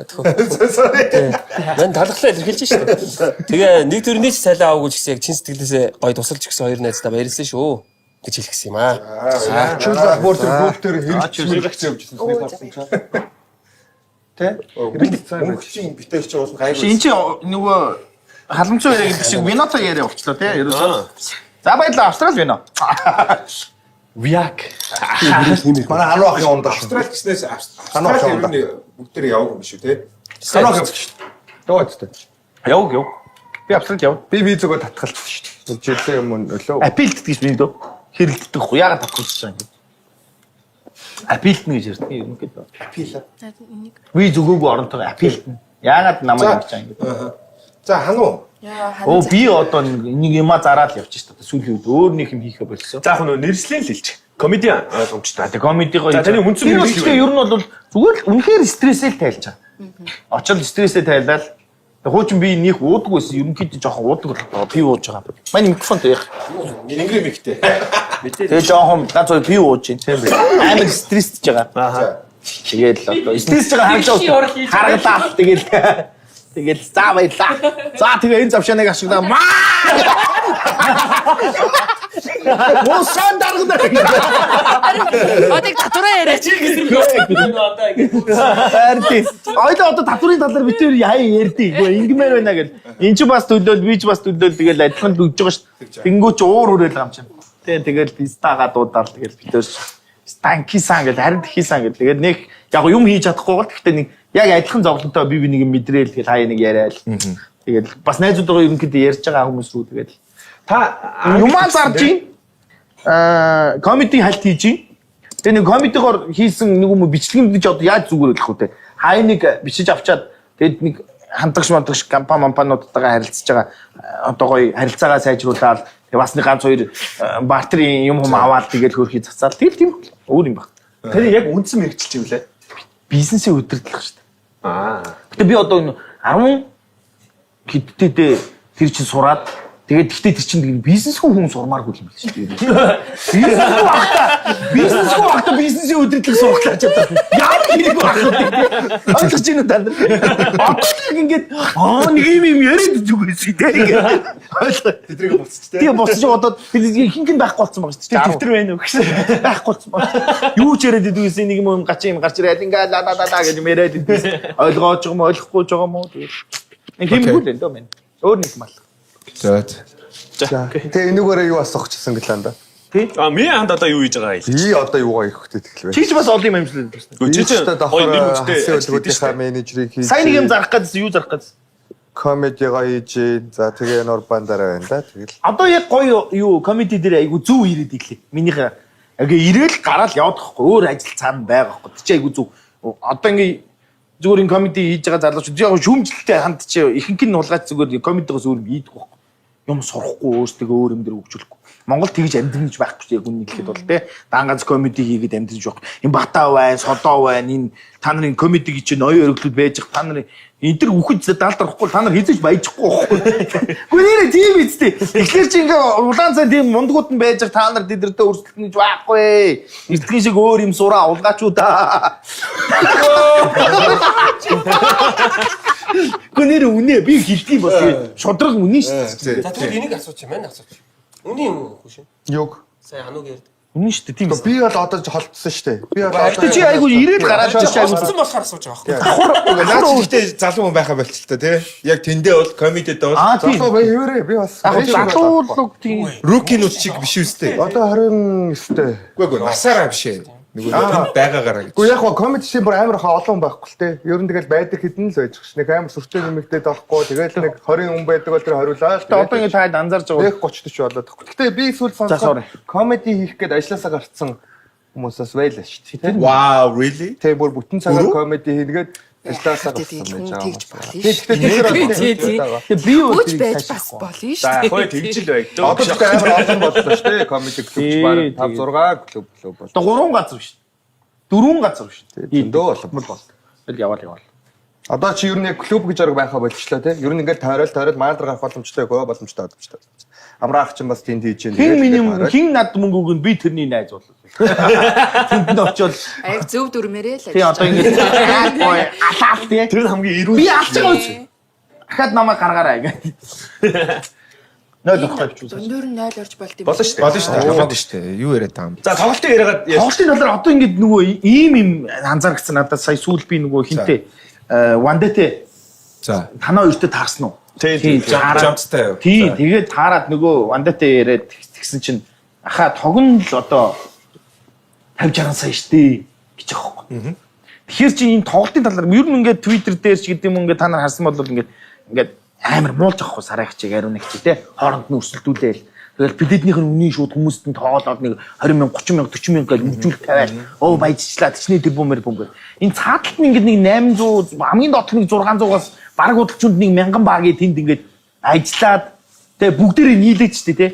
Speaker 4: Мэн талхлаа илэрхийлж шүү дээ. Тэгээ нэг төгрөгийн ч цалин аваагүй ч гэсэн яг чин сэтгэлээсээ гоё тусалж өгсөн хоёр найздаа баярлсан шүү гэж хэлэх юм аа.
Speaker 1: Чуулга бүр тэр гүйл дээр хэрэгцүүлэгч явжсэн нэг болсон чаа. Тэ?
Speaker 3: Мөнгөчийн битээр чи уус гайгүй.
Speaker 7: Энд чи нөгөө халамжуу яриа гэдэг шиг винотой яриа болчлоо тий. Ерөөсөө. За баярлалаа Австрал вино.
Speaker 2: Вяк.
Speaker 1: Манай ануу ахын ундаа шүү.
Speaker 3: Австрал гэснээс Австрал бүгд тэр яваг юм шүү те.
Speaker 1: Ануу ах шүү. Яваад тээ.
Speaker 7: Яв. Би Австрал яв.
Speaker 1: Би зүгээр татгалцсан шүү. Жилийн өмнө өлөө.
Speaker 7: Апилт гэж би дөө. Хэрэлддэг хуу яагаад татгалзаж байгаа юм. Апилт гэж ярьдаг юм гэдэг.
Speaker 3: Апил.
Speaker 7: Ви зүгөөгүй оронтой апилт. Яагаад намайг ярьж байгаа юм.
Speaker 3: За хануу.
Speaker 7: Оо би одоо нэг юма зараад явчих шүү дээ. Сүүлийн үед өөр нэг юм хийхэ болсон.
Speaker 2: За яг нөө нэрслэн л хэлчих. Комедиан ойлгомжтой.
Speaker 7: Тэгээ комедиго.
Speaker 2: За таны үндсэн
Speaker 7: юм
Speaker 2: юм
Speaker 7: шүү. Ер нь бол зүгээр л үнэхээр стрессээ тайлж байгаа. Очоод стрессээ тайлаад хуучин би нөх уудаг байсан. Ерөнхийдөө жоохон уудаг болоо. Пив ууж байгаа. Манай микрофон дээр.
Speaker 3: Ингэрэ миктэй.
Speaker 7: Тэгээ жоохон ганц уу пив ууж байна. Тийм үү. Амар стрессж байгаа. Тэгээд л одоо стрессж байгаа харагдаа. Тэгэл за баярлаа. За тэгээ энэ завшааныг ашиглаа. Мосан даргана.
Speaker 5: Одоо татвараа яриач гэсэн юм.
Speaker 7: Ойлоо одоо татврын талаар бид хоёр яа ярьдیں۔ Ингэмээр байна гэл. Энд чи бас төлөөл, би ч бас төлөөл тэгэл адилхан дүгж байгаа шүү. Тэнгүү чи уур хүрэл байгаа юм чинь. Тэгэл стагаа дуудаал тэгэл бид хоёр станкисан гэл харин хийсэн гэл. Тэгээд нэг яг юм хийж чадахгүй бол гэхдээ нэг яг адилхан зовлонтой би нэг юм мэдрээл тэгэл хаяа нэг яриад. Тэгэл бас найзуудгаа ерөнхийдөө ярьж байгаа хүмүүс рүү тэгэл та юмаа зарж ийн комеди хальт хийж ийн. Тэгээ нэг комедигоор хийсэн нэг юм бичлэг мэдээж одоо яаж зүгээр болох вэ те. Хай нэг бичиж авчаад тэгэд нэг хамтагш компаниудтайгаа харилцаж байгаа одоо гоё харилцаагаа сайжруулаад тэгээ бас нэг ганц хоёр бартерын юм аваад тэгэл хөрхий цацаад тийм өөр юм баг.
Speaker 2: Таны яг үндсэн мэрэгчлж юм лээ.
Speaker 7: Бизнесээ удирдлах шүү дээ. Гэтэ би одоо 10 хэдтэд тэр чинь сураад тэгээд гэхдээ тэр чинь бизнесгүй хүн сурмааргүй юм биш шүү дээ. Бизнесгүй багтаа бизнесээ удирдлах сургалаа ч одоо яа хэрэг багтаа. Ойлгож байна уу та нар? Одоо ингээд нэг юм яриад зүгээс тэгээд ойлгоо.
Speaker 3: Тэдрийг буцчих те.
Speaker 7: Тэгээ буцаж одоо хинхэн байхгүй болсон байгаа шүү дээ.
Speaker 2: Дэвтэр байна уу гэсэн.
Speaker 7: Байхгүй болсон байна. Юу ч яриад идвэсэн нэг юм гарч ирээд ингээд ла гэж яриад идвэсэн. Ойлгоож байгаа юм ойлгохгүй байгаа юм уу тэгээд. Тийм үү л энэ мэн. Өөр нэг мал.
Speaker 3: За.
Speaker 1: Тэгээ энүүгээрээ юу асуухчихсан гэлээ анда.
Speaker 2: Ми анд одоо юу хийж байгаа юм?
Speaker 1: Би одоо юугаа их хөтөд эхлэв.
Speaker 7: Чи ч бас олон юм амжилт байсан.
Speaker 2: Үгүй чи
Speaker 1: давхар хасуулгуудынхаа менежерийг хийж.
Speaker 7: Сайн нэг юм зарах гэсэн юу зарах гэсэн.
Speaker 1: Комедигаа хийж, за тэгээ нурбан дараа байна да. Тэгэл.
Speaker 7: Одоо яг гоё юу комеди дээр айгу зүв ирээд ирлээ. Минийхээ ингээ ирээл гараал явах байхгүй. Өөр ажил цаана байгаа байхгүй. Чи айгу зүв. Одоо ингээ зүгээр ин комеди хийж байгаа залуучууд яг шүүмжлэлтэй ханд чи ихэнх нь нуулгаач зүгээр комедигоос өөр юм ийдэг байхгүй. юм сурахгүй өөрсдөө өөр юм дээр хөгжүүлэхгүй. Монгол тэгж амьдрах гэж байхгүй ч яг үнэ хэлэхэд бол те даангац комеди хийгээд амьдрах жоох. Энэ Батаа байна, Содоо байна. Энэ та нарын комеди гэж ноён өргөлүүд байж та нарын энэ төр үхэж даалдарахгүй та нар хизэж баяжихгүй байхгүй. Гэхдээ нэрээ тийм үстэй. Тэгэхээр чи ингээ улаан цай тийм мундгууд нь байж та нар дэдэрдээ өрсөлдөх гэж байхгүй. Эртхэн шиг өөр юм сураа улгаачуудаа. Гүнэр үнэ би хэлтий бас шодрол үнэ шүү дээ.
Speaker 4: За тэгвэл энийг асууч юм байна асууч. Үнийн юм уу шин?
Speaker 1: Юг.
Speaker 4: Сая ханууг ярьд.
Speaker 7: Үнэ шүү дээ тийм.
Speaker 1: Би бол одоо холдсон шүү дээ. Би бол одоо
Speaker 7: Чи айгу ирээд гараад чи айгу
Speaker 4: Болсон болохоор асууж байгаа байхгүй.
Speaker 3: Наад ихтэй залуу хүн байхаа болчих л та тий. Яг тэндээ бол комедид бол
Speaker 1: залуу бай хэвээрээ би бас
Speaker 7: залуулог тийм.
Speaker 3: рукинууд шиг биш үстэй.
Speaker 1: одоо 29-тэй.
Speaker 3: Үгүй насаараа биш ээ. Нөгөө тэнд байгаагаараа гэж.
Speaker 1: Гэхдээ яг гоо комеди бүр амар олон байхгүй л те. Ер нь тэгэл байдаг хэдэн л байж ш. Нэг амар сүртэй нэмэгдээд байхгүй. Тэгэл нэг 20 хүн байдаг бол тэр хориулаа.
Speaker 7: Одоо ингэ таад анзаарж байгаа.
Speaker 1: Нэг 30 40 болоод байхгүй. Гэтэ би сүүл сонсоод комеди хийх гээд ажилласаа гарцсан хүмүүсээс байлаа ш. Тэ.
Speaker 3: Wow, really?
Speaker 1: Тэ бүр бүтэн цагаар комеди хийгээд ажилласаа гарцсан байж байгаа.
Speaker 5: Тэгж болно шүү.
Speaker 1: Гэхдээ
Speaker 7: Би юу
Speaker 5: Үуч байж бас болно шүү.
Speaker 2: За хөөе тэгж л байг.
Speaker 1: одоо ч амар олон боллоо ш. Тэ комеди клуб баг 5 6 клуб бол.
Speaker 7: Одоо 3 газар шүү. 4 газар шүү.
Speaker 1: Зөндөө болов.
Speaker 7: Тэгэл яваал.
Speaker 1: Одоо чи ер нь яг клуб гэж орог байхаа болчихлоо тий. Ер нь ингээд тойрол маандар гарах боломжтой гоо боломжтой. Амраах чинь бас тэнд хийж
Speaker 7: Хин хин над мөнгө өгөн би тэрний найз боллоо. Тэнд нь очивол
Speaker 5: Аяг зөв дүрмээрээ л
Speaker 7: тий одоо ингэ гой алаал тий.
Speaker 2: Тэр нь хамгийн эрүүл.
Speaker 7: Би алж байгаа үс. Ахад намайг гаргаарай гэдэг. Нөл өгч үзсэн.
Speaker 5: Зөндөр нь 0 орж болд юм.
Speaker 2: Болно шүү дээ.
Speaker 3: Болно шүү дээ. Хамаад шүү дээ. Юу яриад таам.
Speaker 2: За тоглолтын яриагаад
Speaker 7: Тоглолтын талаар одоо ингэ нөгөө ийм анзаарчихсан надад сая сүүл би нөгөө хинтээ Вандэтэй
Speaker 3: За.
Speaker 7: танаа хоёртой таарсан уу?
Speaker 2: Тийм.
Speaker 3: Жамцтай.
Speaker 7: Тийм тэгээд таарад нөгөө Вандэтэй яриад тэгсэн чинь аха тогн л одоо 50 60 сая штэ гэж аахгүй. Тэгэхээр чи энэ тоглолтын талаар ер нь ингээд Twitter дээр ч гэдэг юм ингээд та нар харсан бол ингээд амар муулж авахгүй сарайхчиг ариун нэгч те хооронд нь өрсөлдүүлээл тэгэл билетнийх нь үнийн шууд хүмүүст нь тоолоод нэг 20,000 30,000 40,000 гэж үржүүлэх тавиал оо баяжчлаа тэчний тэрбумэр бөмбөр энэ цааталт нь ингээд нэг 800 хамгийн доод нэг 600-аас бараг удалчунд нэг 1000 багийн тэнд ингээд ажиллаад тэгээ бүгдээрээ нийлээчтэй те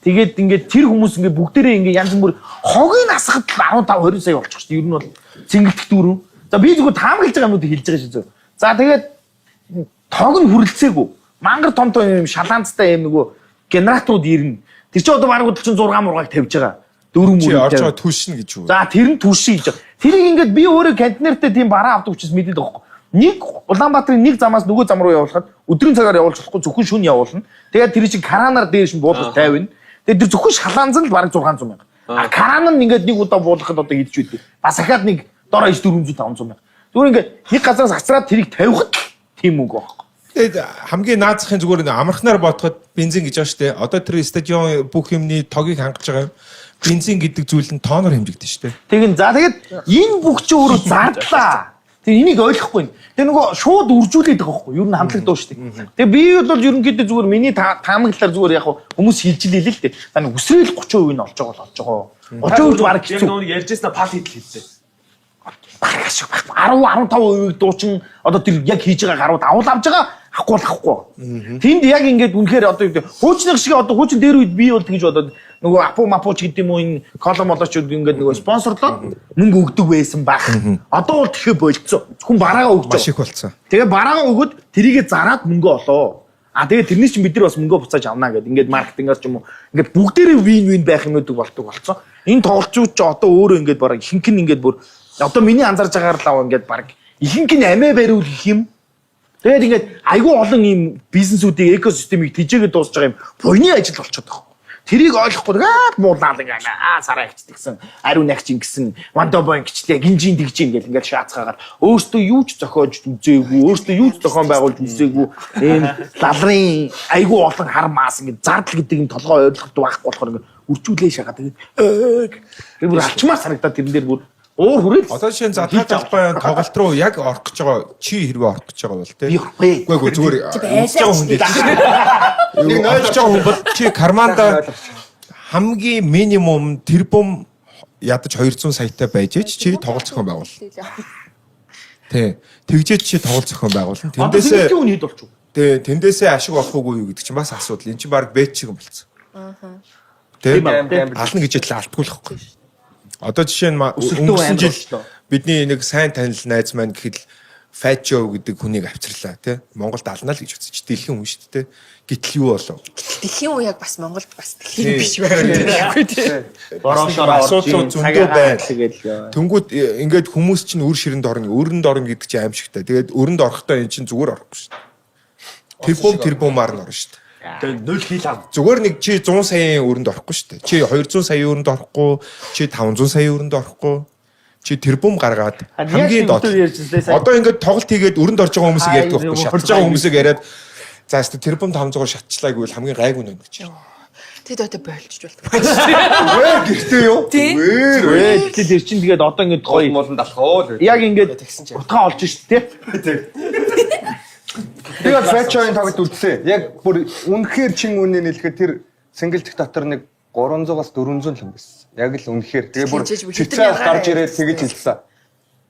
Speaker 7: тэгээд ингээд тэр хүмүүс ингээд бүгдээрээ ингээд янз бүр хогийн насахад 15 20 сая болчих шүү дээ ер нь бол зингэлдэх дүүрэн за би зүгээр таамаглаж байгаа юмнуудыг хэлж байгаа шүү зөө за тэгээд тог нь хүрэлцээгүй мангар том юм шалаанцтай юм нөгөө генераторууд ирнэ. Тэр чинь одоо бараг 46 мургааг тавьж байгаа. 4 мөр.
Speaker 3: Чи орж байгаа түшин гэж үү?
Speaker 7: За тэр нь түшин хийж байгаа. Тэрийг ингээд би өөрөө контейнертэй тийм бараа авдаг учраас мэдээд байгаа байхгүй. Нэг Улаанбаатарын нэг замаас нөгөө зам руу явуулахад өдрийн цагаар явуулж болохгүй зөвхөн шөнө явуулна. Тэгээд тэр чинь краанаар дээр шин буулгаж тавина. Тэгээд тэр зөвхөн шалаанцсан л бараг 600 мянга. А кран нь ингээд нэг удаа буулгахад одоо хийдэж үйдэг. Бас ахаад нэг дор иж 400 500 мянга. Зүгээр ингээд нэг газараас ацраад тэрийг тавихад тийм мөнгө байхгүй.
Speaker 3: Тэгээд хамгийн наазахын зүгээр нэг амархнаар бодоход бензин гэж байгаа шүү дээ. Одоо тэр стадион бүх юмны тогийг хангаж байгаа юм. Бензин гэдэг зүйл нь тооноор хэмжигдэж шүү дээ.
Speaker 7: Тэгин за тэгээд энэ бүх чи өөрөө зардлаа. Тэг энийг ойлгохгүй. Тэг нөгөө шууд үржүүлээд байгаа байхгүй юу? Ер нь хамтлагдав шүү дээ. Тэг би бол ерөнхийдөө зүгээр миний таамаглалаар зүгээр яг хүмүүс хилжилээ л дээ. За нэг үсрээл 30% нь олж байгаа бол олж байгаа. 30% бараг
Speaker 2: яг
Speaker 7: хэцүү.
Speaker 2: нөгөө ярьжсэн пал хийдэл хийдсэн.
Speaker 7: Бараг ашиг байхгүй. 10 15% дуучин одоо тэр яг хийж байгаа гарууд авал авж байгаа авахгүй. Тэнд яг ингээд үнэхээр одоо хуучных шиг одоо хуучин дээр үед би бол тэгж бодоод нөгөө апу мапуч гэдэг юм уу энэ колон молочуд ингээд нөгөө спонсорлоод мөнгө өгдөг байсан баг. Одоо бол тэгэхээр болцсон. Хүн бараагаа өгч
Speaker 3: Маш их болцсон.
Speaker 7: Тэгээ бараагаа өгöd тэрийгэ зараад мөнгө олоо. А тэгээ тэрнээс чинь бид нар бас мөнгө буцааж авнаа гэдэг. Ингээд маркетингаас ч юм уу ингээд бүгдээрээ вин байх юмнууд болцсон. Энэ тоглолчууд ч одоо өөрөө ингээд бараг ихэнх нь ингээд бүр одоо миний анзаарж байгаагаар л ав ингээд бараг ихэнх нь амиа бариул гэх юм. Тэгээд ингээд айгүй олон ийм бизнесүүдийн экосистемийг тэжээгээд дуусж байгаа юм буйны ажил болчиход байгаа. Тэрийг ойлгохгүй муулаад ингээд сараа хичдэг гэсэн ариун нагч ингэсэн вандобо ингэчлээ гинжин тэгж ингээд шаацгаагаар өөртөө юу ч зохиож үзээгүй өөртөө юу ч зохион байгуулж үзээгүй ийм лалрын айгүй олон хар маас ингээд зардал гэдэг юм толгой ойлгоход байхгүй болохоор ингээд үржүүлээ шагаа тэгээд тэр бүр алчмаар санагдаад тэрэн дээр бүр уур хүрээл.
Speaker 3: Одоо жишээ нь за та талбай тоглолт руу яг орох гэж байгаа чи хэрвээ орох гэж байгаа бол тий. Үгүй зүгээр нэг ойлгож байгаа хүн бол чи карманда хамгийн минимум тэрбум ядаж 200 саятай байж чи тоглолт зохион байгуул. Тий. Тэгжээч чи тоглолт зохион байгуулна.
Speaker 7: Тэндээсээ үнийг болчих.
Speaker 3: Тэгээ тэндээсээ ашиг олох уугүй юу гэдэг чинь бас асуудал. Энд чинь баг бэт шиг юм болцсон.
Speaker 7: Тийм
Speaker 3: Тэгээ
Speaker 7: ба.
Speaker 3: ална гэж л алдгүй л хэвгүй. Одоо жишээ нь
Speaker 7: Өсөлтөө
Speaker 3: өнгөрсөн
Speaker 7: амар
Speaker 3: жил
Speaker 7: боллоо.
Speaker 3: бидний нэг сайн танил найз маань гэхэд Фажо гэдэг хүнийг авчирлаа тий. Монголд алнаа л гэж үзэж дэлхийн хүн шүү дээ. Гэтэл юу болов?
Speaker 5: Дэлхийн үеийг бас Монголд бас дэлхийн биш байгаа.
Speaker 7: Бороошоор
Speaker 3: асуудлууд зөндөө байна.
Speaker 7: тэгэл.
Speaker 3: Тэнгүүд ингээд хүмүүс чинь үр ширэнд орно гэдэг чинь аимшигтай. Тэгээд өрөнд орохдоо эн чинь зүгээр орохгүй шүү дээ. Тэрбумаар нь орно шүү дээ.
Speaker 2: Тэгээ 0 хил ав.
Speaker 3: Зүгээр нэг чи 100 саяын өрөнд орохгүй шүү дээ. Чи 200 саяын өрөнд орохгүй, чи 500 саяын өрөнд орохгүй. Чи тэрбум гаргаад хамгийн доод. Одоо ингээд тоглолт хийгээд өрөнд орж байгаа хүмүүсийг ярьдаг байхгүй шатж байгаа хүмүүсийг яриад за өстө тэрбум 500-аар шатчлаа гэвэл хамгийн гайгүй нь гэж.
Speaker 5: Тэд одоо бойлчж болдог.
Speaker 3: Вэ гэртээ юу?
Speaker 7: Вэ тэр чинь тэгээд одоо ингээд гоё
Speaker 1: Молон далах оо.
Speaker 7: яг ингээд утгаа олж шүү дээ.
Speaker 1: Тэгээд Фэчогийн тоглолт үлдсэн. Яг бүр үнэхээр чин үнэ нэлэхэд тэр синглдэх дотор нэг 300-аас 400 л юм байсан. Яг л үнэхээр. Тэгээ бүр цэцээс гарч ирээд тэгэж хэлсэн.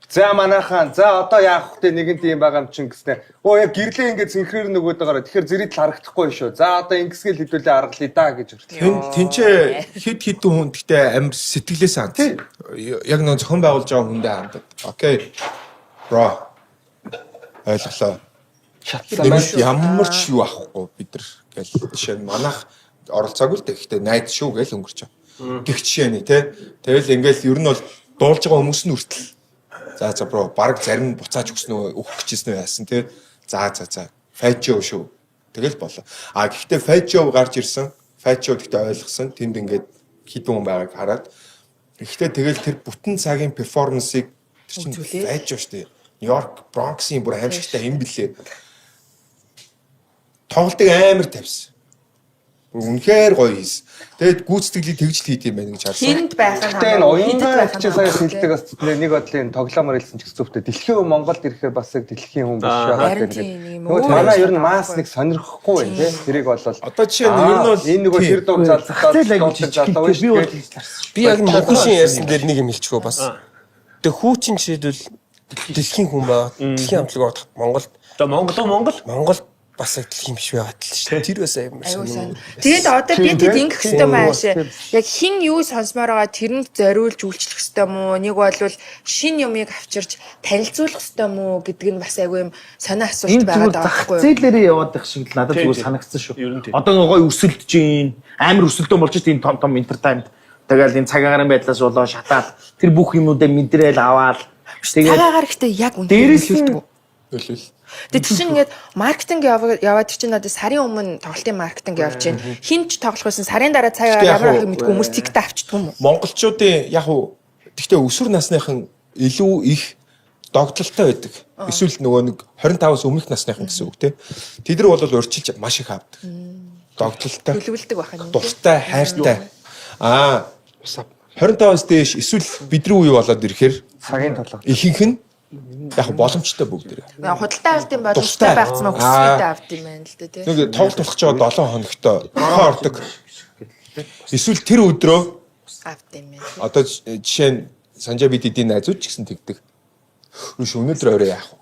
Speaker 1: За манайхан за одоо яах вэ нэгэн тийм байгаа юм чин гэснээр оо яг гэрлээ ингээд зинхрээр нөгөөдөөгаараа тэгэхээр зэрэг л харагдахгүй шүү. За одоо ингэсгээл хэдүүлээ аргалъя да гэж өгсөн.
Speaker 3: Тинчээ хид хідэн хүн гэхдээ амар сэтгэлээс ханд. Яг нэг зохион байгуулж байгаа хүндээ ханддаг. Окей. Бро. Ойлголоо. Ямар ч юу авахгүй бид нар гэл жишээ нь манайх оролцоогүй л дээ. Гэхдээ найд шүү гэж өнгөрч байгаа. Гэх жишээ нь тий. Тэгэл ингээл ер нь бол дуулж байгаа хүмүүс нь үртэл. За бро баг зарим нь буцааж өгсөн үү өгөх гэжсэн үү яасан тий. За. Фажо шүү. Тэгэл болоо. А гэхдээ Фажо гарч ирсэн. Фажо гэхдээ ойлгосон. Тэнд ингээд хідэн хүн байгааг хараад. Гэхдээ тэгэл тэр бүтэн цагийн перформансыг тэр чинь Фажо шүү дээ. Нью-Йорк Бронксын бүр аимшигтай юм билээ. Тоглолтыг амар тавьсан. Үнэхээр гоё хийсэн. Тэгээд гүйцэтгэлийг тэгж л хийд юм байна гэж харсан.
Speaker 5: Хинд байх нь
Speaker 1: Гэтэ энэ уянгаа их чи сая хэлдэг бас нэг бодлын тоглоомор хэлсэн ч гэсэн зүгтээ дэлхийн хүн Монголд ирэхээр бас яг дэлхийн хүн биш байгаа гэдэг. Нөгөө манай ер нь мас нэг сонирхгүй байх тий. Тэрийг болол
Speaker 3: Одоо жишээ нь ер нь бол
Speaker 1: энэ нөгөө тэр дуу залуу
Speaker 4: Би яг нөхөшин ярьсан дээр нэг юм хэлчихөө бас. Тэг хүүчин жишээлбэл дэлхийн хүн байгаа. Дэлхийн хамтлаг бодоход Монголд Монгол бас яг дэлхийн биш байгаад л шүү. Тэр бас аюу
Speaker 5: сайн. Тэгээд одоо би тэд ингэх хэвээр маш яг хин юу сонсомоор байгаа тэрэнд зориулж үйлчлэх хэвээр мүү нэг болвол шин юмыг авчирч танилцуулах хэвээр мүү гэдэг нь бас аюу юм сонио асуулт байгаад байгаа байхгүй юу?
Speaker 7: Зээлээрээ яваад байх шиг л надад зүгээр санагдсан шүү. Одоо гоё өсөлдөж гин амар өсөлтөө болж тийм том entertainment. Тэгэл энэ цагаагаар байдлаас болоо шатаал тэр бүх юмудаа мэдрээл аваал.
Speaker 5: Цагаагаар ихтэй яг үнэхээр
Speaker 3: нөлөөл.
Speaker 5: Тэгээд чинь ингээд маркетинг яваад чинь надад сарын өмнө тоглолтын маркетинг явж байна. Хинч тоглох байсан сарын дараа цагаагаар ямар ахыг мэдгүй хүмүүс тиктэй авчдаг юм уу?
Speaker 3: Монголчуудын яг уу гэхдээ өсвөр насныхан илүү их догтлолтой байдаг. Эсвэл нөгөө нэг 25-аас өмнөх насныхан гэсэн үг тий. Тэд нар бол урьдчилж маш их авдаг. Догтлолтой.
Speaker 5: Төлөвлөдөг байх юм.
Speaker 3: Дуртай, хайртай. 25-аас дээш эсвэл бидний үе болоод ирэхээр
Speaker 1: цагийн толгой.
Speaker 3: ихэнх нь яг боломжтой бүгд.
Speaker 5: Худалдаа авалт юм боломжтой байцсан хүсэлтэй авт юм байна л дээ тий.
Speaker 3: Нэг тоглолт болох ч 7 хоногтой ордог. Эсвэл тэр өдрөө
Speaker 5: Авт юм байна.
Speaker 3: одоо жишээ нь санжаа бид эдийн найзууд ч гэсэн тэгдэг. Өнөөдөр орой яах вэ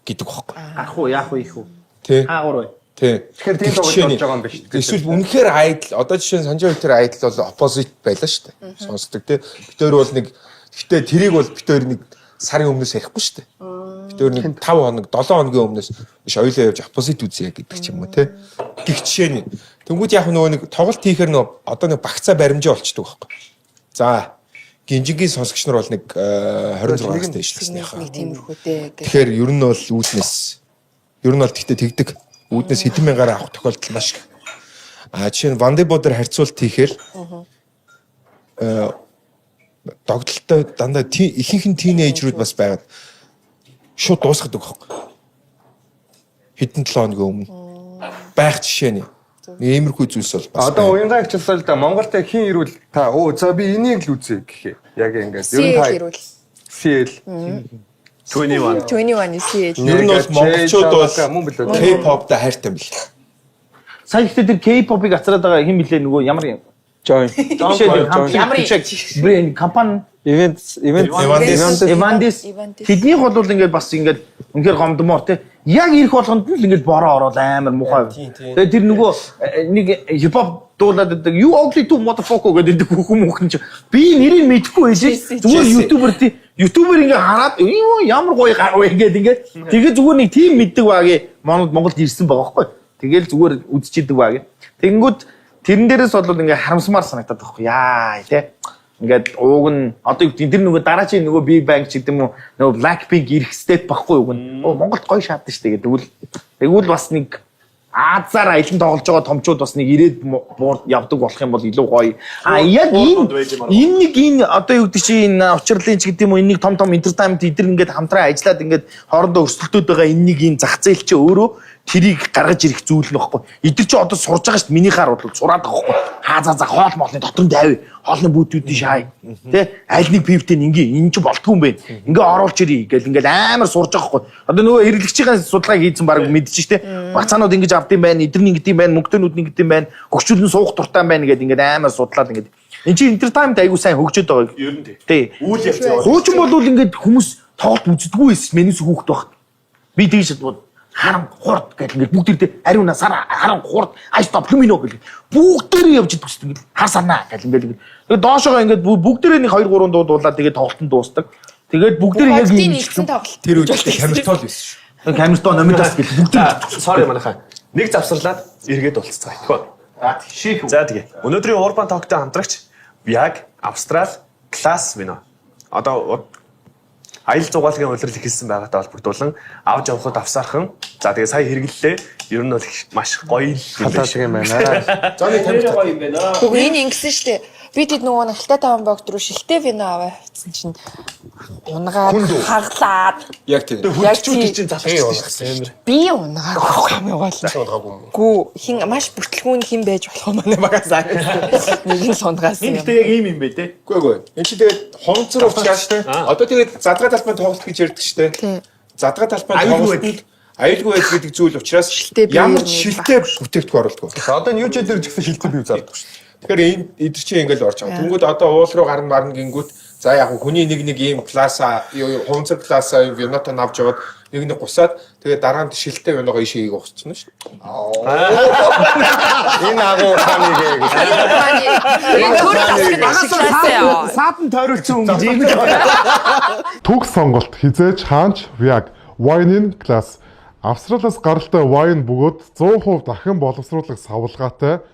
Speaker 3: гэдэг багхгүй.
Speaker 7: Ах уу яах вэ их үү?
Speaker 3: Тий.
Speaker 7: Аагур бай.
Speaker 3: Тий.
Speaker 1: Тэгэхээр тийм тоглож болж байгаа юм биш.
Speaker 3: Эсвэл үнэхээр айдл одоо жишээ нь санжаа тэр айдл бол оппозит байлаа шүү дээ. Сонсдог тий. Битээр бол нэг гэхдээ тэрийг бол битээр нэг сарын өмнөөс ярихгүй шүү дээ. Битээр нэг 5 хоног 7 хоногийн өмнөөс биш ойлоо явж оппозит үзье гэдэг ч юм уу тий. Гэх жишээ нь. Тэнгүүд яг нөгөө нэг тоглолт хийхээр нөгөө одоо нэг багцаа баримжаа болчдөг байхгүй. За гинжигийн сонсогч нар бол нэг 26-аас дээшлэснийхаа.
Speaker 5: Нэг тиймэрхүүтэй гэх.
Speaker 3: Тэгэхээр ер нь бол үүднээс ер нь бол тэгтээ тэгдэг. Үүднээс хэдэн мянгаар авах тохиолдол маш их. Жишээ нь Вандебодер харьцуулт хийхээр догдолтой дандаа ихэнх нь тийнейжрүүд бас байгаад шууд дуусгадаг байхгүй. Хэдэн 7 хоногийн өмнө байх жишээ нь. Иймэрхүү зүйлс бол бас.
Speaker 1: Одоо уянгаа хичээлсэл да Монголд хин ирвэл та за би энийг л үзье гэхээ. Яг ингээд ер нь та CL
Speaker 2: 21
Speaker 5: CL.
Speaker 3: Ер нь бол монголчууд бол K-pop-тай хайртай юм бэл.
Speaker 7: Сая ихтэй тэр K-pop-ыг ацраад байгаа хэн блэ нөгөө ямар юм?
Speaker 6: Join.
Speaker 7: Ямар брэнд компани
Speaker 6: Events
Speaker 7: Evandis тэднийх бол ингээд бас ингээд үнэхээр гомдмоор те Яг ирэх болгонд л ингээд бороо ороод амар муухай. Тэгээд тэр нөгөө нэг хипхоп дуулаад байдаг. You ugly too motherfucker гэдэг хүмүүс чи би нэрийг мэдэхгүй байлээ. Зүгээр ютубер ингээ хараад ямар гоё гарав ингээд ингээд тэгээ зүгээр нэг тим мэддэг багийн Монголд ирсэн байгаа байхгүй. Тэгээл зүгээр үзчихэдэг баг. Тэгэнгүүт тэрэн дээрээс бол ингээ харамсмаар санагдаад байхгүй. Яа тий. Ингээд ууг нь одоо тэр нөгөө дараачийн нөгөө Big Bang ч гэдэг юм уу нөгөө Blackpink ирэх степ байхгүй юу гэн. Монголд гоё шаардсан шүү дээ. Тэгвэл бас нэг Азаар аялан тоглож байгаа томчууд бас нэг ирээд явдаг болох юм бол илүү гоё. Яг энэ одоо юу гэдэг чи энэ учрлын ч гэдэг юм уу энэ нэг том entertainment эдэр ингээд хамтран ажиллаад ингээд хоорондоо өрсөлдөд байгаа энэ нэг энэ зах зээл чи өөрөө тэрийг гаргаж ирэх зүйл нь баггүй. Эдгээр чи одоо сурж байгаа шүү дээ. Минийхаар бол сураад байгаа байхгүй. Хаазаа хоол моолны дотор давь. Хоолны бүүдүүдийн шаай. Тэ? Аль нэг пивтэй энэ чи болтгүй юм бэ. Ингээ оруулж ирээ гэл ингээл амар сурж байгаа байхгүй. Одоо нөгөө хэрэглэгчийн судалгааг хийсэн баг мэдчихэж тэ. Багцаанууд ингэж авдсан байна. Эдэрний ингэдэм байна. Мөнгөтөнүүд ингэдэм байна. Хөгжүүлэн суух дуртай байна гэдэг ингээд амар судлаад ингээд. Энд чи entertainment айгуу сайн хөгжөөд байгаа.
Speaker 2: Ер нь
Speaker 7: тий.
Speaker 2: Үйл явц.
Speaker 7: Хуучин болвол ингээд хүмүүс тоглолт үздэггүй байсан. Менийс хүүхд баг. Би тэгж харан хурд гэх ингээд бүгдээрээ ариуна сара харан хурд I stop lumino гэх бүгдээрээ явж идэх шүү дээ. Хар санаа гэх ингээд. Тэгээд доошоо ингээд бүгдээрээ нэг 2 3 дуу дуулаад тэгээд тоглолтод дуустдаг. Тэгээд бүгдээрээ яг
Speaker 5: нэгсэн тоглолт.
Speaker 3: Тэр үедээ Хамилтон байсан шүү.
Speaker 7: Хамилтон номидас гэх бүгдээрээ.
Speaker 2: Sorry манайхаа. Нэг завсарлаад эргээд болцсон. Тэгэхгүй. За тэгээ. Өнөөдрийн Urban Talk-тай хамтрагч яг Австрал класс вино. Одоо аялал зугаалгын улирал ихэлсэн байгаатай холбогдуулан авч явхад авсаархан. За тэгээ сая хэрэглэлээ. Ер нь бол маш гоё
Speaker 1: халаалг юм байна.
Speaker 4: Зоны тамир гоё юм байна.
Speaker 5: Тэгвэл энэ ингэсэн шүү дээ. Би тэд нөгөө хилтэй таван богд руу шилтэй вино аваа авчихсан чинь унгаад хаглаад
Speaker 3: Яг тийм.
Speaker 2: хөлчүүд чинь залхсан юм.
Speaker 5: би унгаагүй юм гоо. Гүү хин маш бүртлгүүн хин байж болох юм байна багасаа. Нэг нь сунгаас юм.
Speaker 7: Гэхдээ яг ийм юм бэ те.
Speaker 3: Үгүй. Энд чи тэгээд хонцор уучраас одоо тэгээд задгаа талбай тоглолт гэж ярьдаг шүү дээ. Задгаа талбай тоглолт аюулгүй байдал гэдэг зүйл учраас ямар ч шилтэй бүтээгдэхүүн оруулдаг.
Speaker 1: Одоо New Jersey ч гэсэн шилдэг бив зардаг шүү дээ.
Speaker 3: Тэгэхээр энэ эдгэр чинь ингээл орж байгаа. Тэнгүүд одоо уул руу гарна марна гингүүт за яг хүний нэг ийм класса хонцор класса винотон авч яваад нэг гусаад тэгээд дараа нь шилтэй виногоо ишээ хийгээ ухчихна шүү дээ.
Speaker 1: Энэ агуу хамиг
Speaker 7: Саатан тойруулсан юм гэж ийм.
Speaker 8: Түг сонголт хизээж хаанч яг Wine класс Австралиас гаралтай wine бөгөөд 100% дахин боловсруулах савлгаатай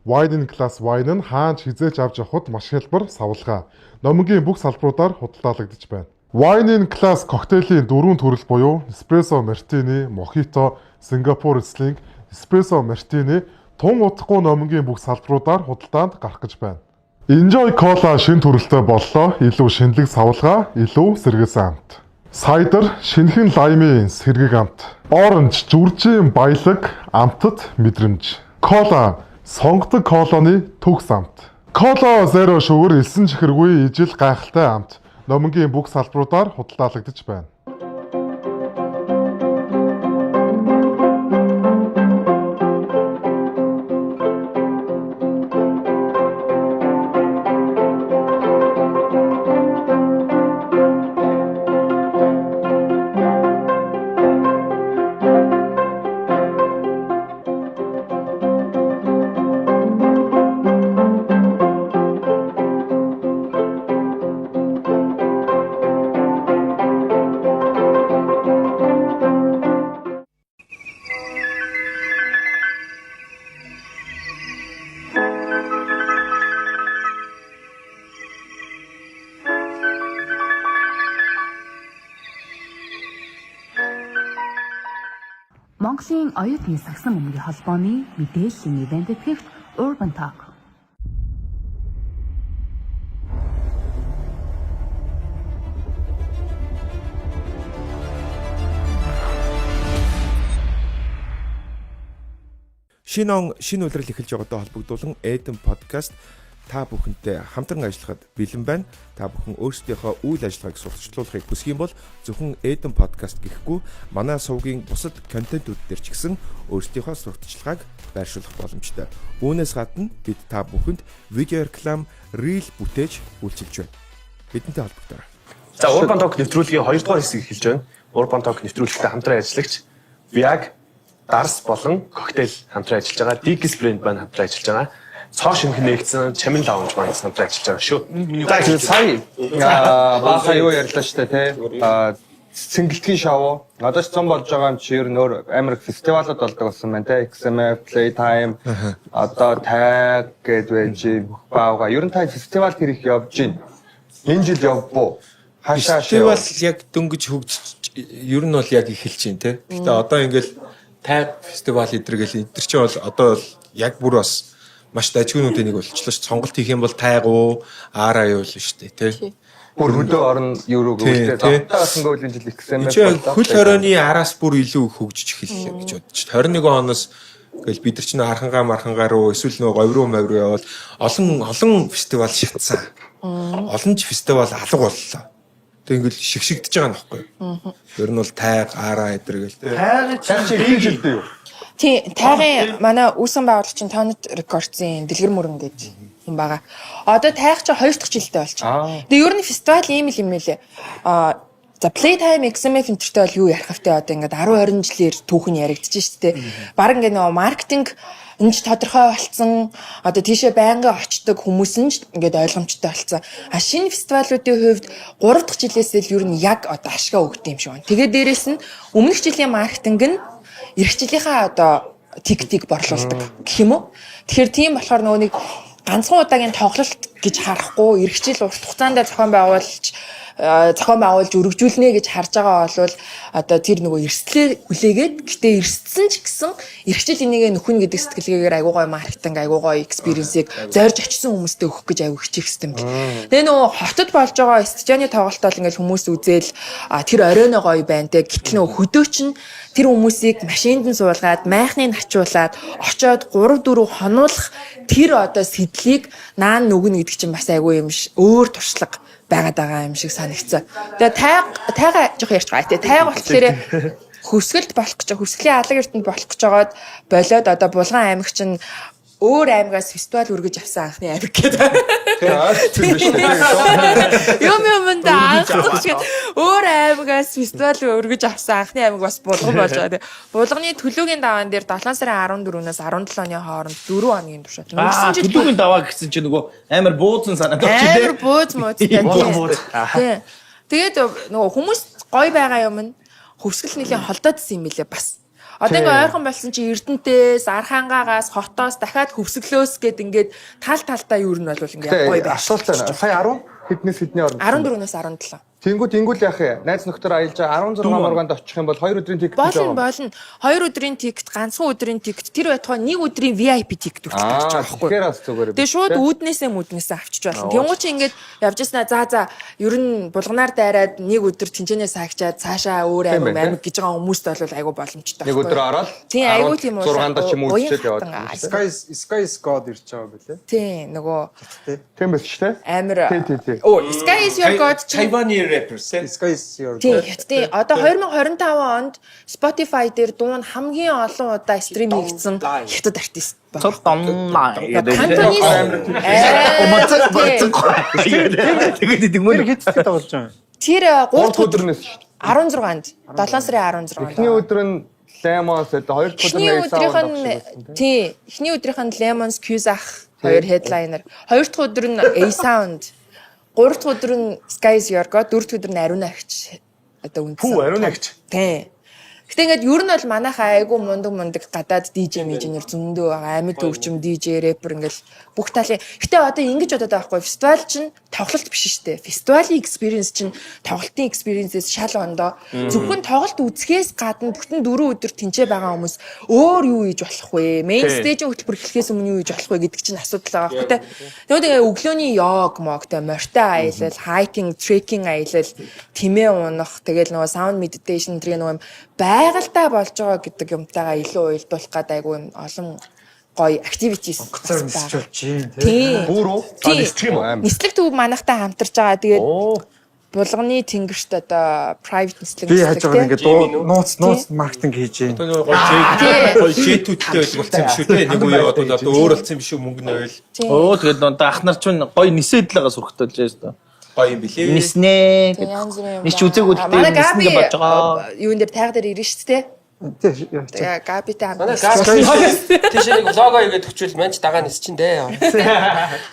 Speaker 8: Wine класс wine нь хаанч хизээж авч явахд маш хялбар савлгаа. Номингийн бүх салбаруудаар худалдаалагдаж байна. Wine класс коктейлийн 4 төрөл буюу эспрессо мартини, мохито, Сингапур Riesling, эспрессо мартини тун удахгүй номингийн бүх салбаруудаар худалдаанд гарах гэж байна. Enjoy Cola шинэ төрөлтэй боллоо. Илүү шинэлэг савлгаа, илүү сэргээсэн амт. Cider шинэхэн лаймын сэргийг амт. Orange зүржийн баялаг, амтад мэдрэмж. Cola сонгодог колоны төгс амт. Cola Zero Sugar элсэн чихэргүй ижил гайхалтай амт. Номингийн бүх салбаруудаар худалдаалагдаж байна.
Speaker 9: Монголын оюутны сагсан бөмбөгийн холбооны мэдээллийн ивент тэтгэгч Urban Talk.
Speaker 3: Шинэ он шинэ улирал эхэлж байгаатай холбогдуулан Eden podcast та бүхэнтэй хамтран ажиллахад бэлэн байна. Та бүхэн өөрсдийнхөө үйл ажиллагааг сурталчилуулахыг хүсэх юм бол зөвхөн Eden podcast гэхгүй манай сувгийн бусад контентууд дээр ч гэсэн өөрсдийнхөө сурталчилгааг байршуулах боломжтой. Үүнээс гадна бид та бүхэнд видео реклам, reel бүтээж үйлчилж байна. Бидэнтэй холбогдорой.
Speaker 2: За Urban Talk нэвтрүүлгийн 2 дугаар хэсэг эхэлж байна. Urban Talk нэвтрүүлэгтээ хамтран ажиллагч Viag, Dars болон коктейл хамтран ажиллаж байгаа. Dickies брэнд маань хамтран ажиллаж байгаа. Цоо шинх нэгдсэн чамин лаунж маань хамтран ажиллаж байгаа шүү.
Speaker 1: сая баха юу ярьлаа штэ те. Цэнгэлтгийн шоу. Одоо ч зам болж байгаа юм чи ер нь өөр амар фестивалууд болдог болсон байна те. XMF, Playtime, одоо Tag гэдэг байж баага. Ер нь та фестивал хэрэг явж байна. Энэ жил явбуу. Хашаа
Speaker 3: фестивал яг дөнгөж хөгжиж ер нь бол яг эхэлж байна те. Гэтэ одоо ингээл Tag фестивал идэргээл энэ чинь бол одоо бол яг бүр бас маш дажгүйнүүдийн нэг болчихлоо ш. Сонголт хийх юм бол Tag уу, Ара юу л шүү дээ те.
Speaker 1: бүр хөдөө орон еврог үүсээ тавтаагсан гол жил XMF
Speaker 3: хөл хорионы араас бүр илүү хөгжиж эхэллээ гэж бодчих. 21 оноос ингээл бид нар чинь архангаа руу эсвэл нөгөө говьруу явал олон фестивал шатсан. Олон ч фестивал алга боллоо. Тэг ингээл шигшигдэж байгаа нөхгүй. Ер нь бол Tag, Ара эдэргээл
Speaker 1: Tag чи ийм жилдээ юу?
Speaker 5: Тий, Tag-ын манай үүсгэн байгуулагчийн Tonic Records-ийн Дэлгэр мөрөн гэж юм байгаа. Одоо Tag чи 2 дахь жилдээ болчихсон. Тэгээ ер нь фестивал ийм юм лээ. За Playtime XMF энтертэй бол юу ярих вэ? Одоо ингээд 10 20 жилээр түүхэн яригдчихэж штэ. Бараг ингээд нөгөө маркетинг энэ ч тодорхой болсон. Одоо тийшээ байнга очдог хүмүүс нь ингээд ойлгомжтой болсон. А шинэ фестивалуудын хувьд 3 дахь жилээс л ер нь яг одоо ашгаа өгдөг юм шиг байна. Тэгээ дээрэс нь өмнөх жилийн маркетинг нь эх жилийнхаа одоо тик борлуулдаг гэх юм уу. Тэгэхээр тийм болохоор нөгөө нэг ганцхан удаагийн тоглолт гэж харахгүй эх жил урт хугацаанд зохион байгуулж өргөжүүлнэ гэж харж байгаа бол одоо тэр нөгөө эрсдлээ хүлээгээд гэтээ эрсдсэн ч гэсэн эх жил энийг нөхөн гэдэг сэтгэлгээгээр айгуу гой маркетинг айгуу гой экспириенсийг зорж очисон хүмүүстээ өгөх гэж айгуу хичээх систем бий. Тэгээ нөгөө хотод болж байгаа стадионы тоглолт бол ингээл хүмүүс үзэл тэр оройно гоё байна те гэтэл нөгөө хөдөө чинь тэр хүмүүсийг машинд нь суулгаад майхныг ачуулаад очоод 3 4 хонуулах тэр одоо сэдлийг наан нүгнэ гэдэг чинь бас айгүй юм өөр туршлага байгаад байгаа юм шиг санагцсан. Тэгээ тайга жоох ярьж байгаа те. Тайга болохоор хөсгөлд болох гэж хөсгөлийн алга эрдэнд болох гэж байгаад болоод одоо Булган аймаг чинь өөр аймагаас фестивал үргэж авсан анхны аймаг гэдэг. Тийм биш үү? Юм даа. Өөр аймагаас фестивал үргэж авсан анхны аймаг бас Булган болж байгаа. Булганы төлөөгийн даваан дээр 7 сарын 14-өөс 17 оны хооронд 4 хоногийн туршид.
Speaker 7: Төлөөгийн даваа гэсэн чинь нөгөө амар бууцсан санаад
Speaker 5: байна. Амар бууз. Тийм. Тэгээд нөгөө хүмүүс гоё байгаа юм нь хөвсгөл нэлийн холдоодсэн юм билээ бас. Одоо ингээ ойрхон болсон чи Эрдэнтээс, Архангаагаас, хотоос дахиад хөвсгөлөөс гэд ингээд тал юу нь бол ингээ гоё байна.
Speaker 1: Асуулт байна. Сая 10 хэднээс хэдний орнд?
Speaker 5: 14-өөс 17.
Speaker 1: Тэнгүүл яах вэ? Найз нөхдөр аялж 16 моргонд очих юм бол 2 өдрийн тикет
Speaker 5: болно. 2 өдрийн тикет, ганцхан өдрийн тикет, тэр байтугай 1 өдрийн VIP тикет үргэлж байгаа байхгүй.
Speaker 1: Тэгэхээр бас зүгээр.
Speaker 5: Тэгээ шууд үүднээсээ авчиж болно. Тэнгуү чи ингээд явж яснаа за ер нь булганаар дайраад 1 өдөр тэнцэнээс хаагчаад цаашаа өөр аймаг гэж байгаа хүмүүст бол айгүй боломжтой.
Speaker 1: 1 өдөр ороод
Speaker 5: тийм айгүй тийм үү.
Speaker 1: 6-нд ч юм уу үчээд яваад.
Speaker 6: Sky God ирж байгаа билээ.
Speaker 5: Тийм нөгөө
Speaker 1: тийм биш ч тийм.
Speaker 5: Амар. Sky is your God.
Speaker 3: Taiwan rapper
Speaker 6: Sky is your
Speaker 5: God. Тийм. Одоо 2025 онд Spotify дээр дуу нь хамгийн олон удаа стрим хийгдсэн хятад артист байна.
Speaker 7: Тэгээд тэгмээр
Speaker 6: хэдтэй тоглож байгаа.
Speaker 5: Тэр
Speaker 1: 3 өдрнөөс шүү дээ.
Speaker 5: 16-нд 7 сарын 16-нд.
Speaker 1: Эхний өдөр нь Lemons гэдэг 2
Speaker 5: өдрийнх нь тий. Эхний өдрийнх нь Lemons Qzach 2 headliner. 2 дахь өдөр нь A-Sound. 3 дахь өдөр нь Sky is your God, 4 дахь өдөр нь Ариун агч. Одоо үндсэн.
Speaker 2: Хүү Ариун агч.
Speaker 5: Тий. Гэтэ ингээд ер нь бол манайхаа айгу мундаг гадаад DJ мэжнэр зөндөө байгаа. Амьд төвчм DJ рэпер ингээл бүх талын. Гэтэ одоо ингэж бодоод байгаа байхгүй. Фестивал чинь тоглолт биш шүү дээ. Фестивалийн experience чинь тоглолтын experience-ээс шал ондоо. Зөвхөн тоглолт үзэхээс гадна бүтэн 4 өдөр тэнцээ байгаа хүмүүс өөр юу хийж болох вэ? Main stage-ийн хөтөлбөр эхлэхээс өмнө юу хийж болох вэ гэдэг чинь асуудал байгаа. Гэтэ тэгээ өглөөний йог могтой морьтой аялал, hiking, trekking аялал, тэмээ унах, тэгэл нөгөө sound meditation гэх нөгөө байгальтай болж байгаа гэдэг юмтайгаа илүү уялдуулах гэдэг айгүй юм олон гоё activities
Speaker 6: байгаа.
Speaker 5: Тийм.
Speaker 1: Бүрөө
Speaker 5: нислэг юм аа. Нислэг төв манайхтай хамтарч байгаа. Тэгээд Булганы тэнгэрт одоо private нислэг
Speaker 6: би хаж байгаа ингээд нууц маркетинг хийж байна.
Speaker 3: Одоо гоё J2-тэй болсон юм шүү дээ. Нэг үе одоо өөр болсон юм шүү мөнгө нөөл.
Speaker 7: Тэгээд одоо ах нар ч гоё нисэд л байгаа сурхталж байна.
Speaker 3: Гоё юм билээ.
Speaker 7: Ниснэ. Нисч үзээгүүд дээ
Speaker 5: ниснэ гэж бодож байгаа. Юун дээр тайга дээр ирнэ шүү дээ. Тэгээ Габитэй хамт.
Speaker 4: Манай газ тийш нэг лого игээд өчвөл манч дагаа нис чин дээ.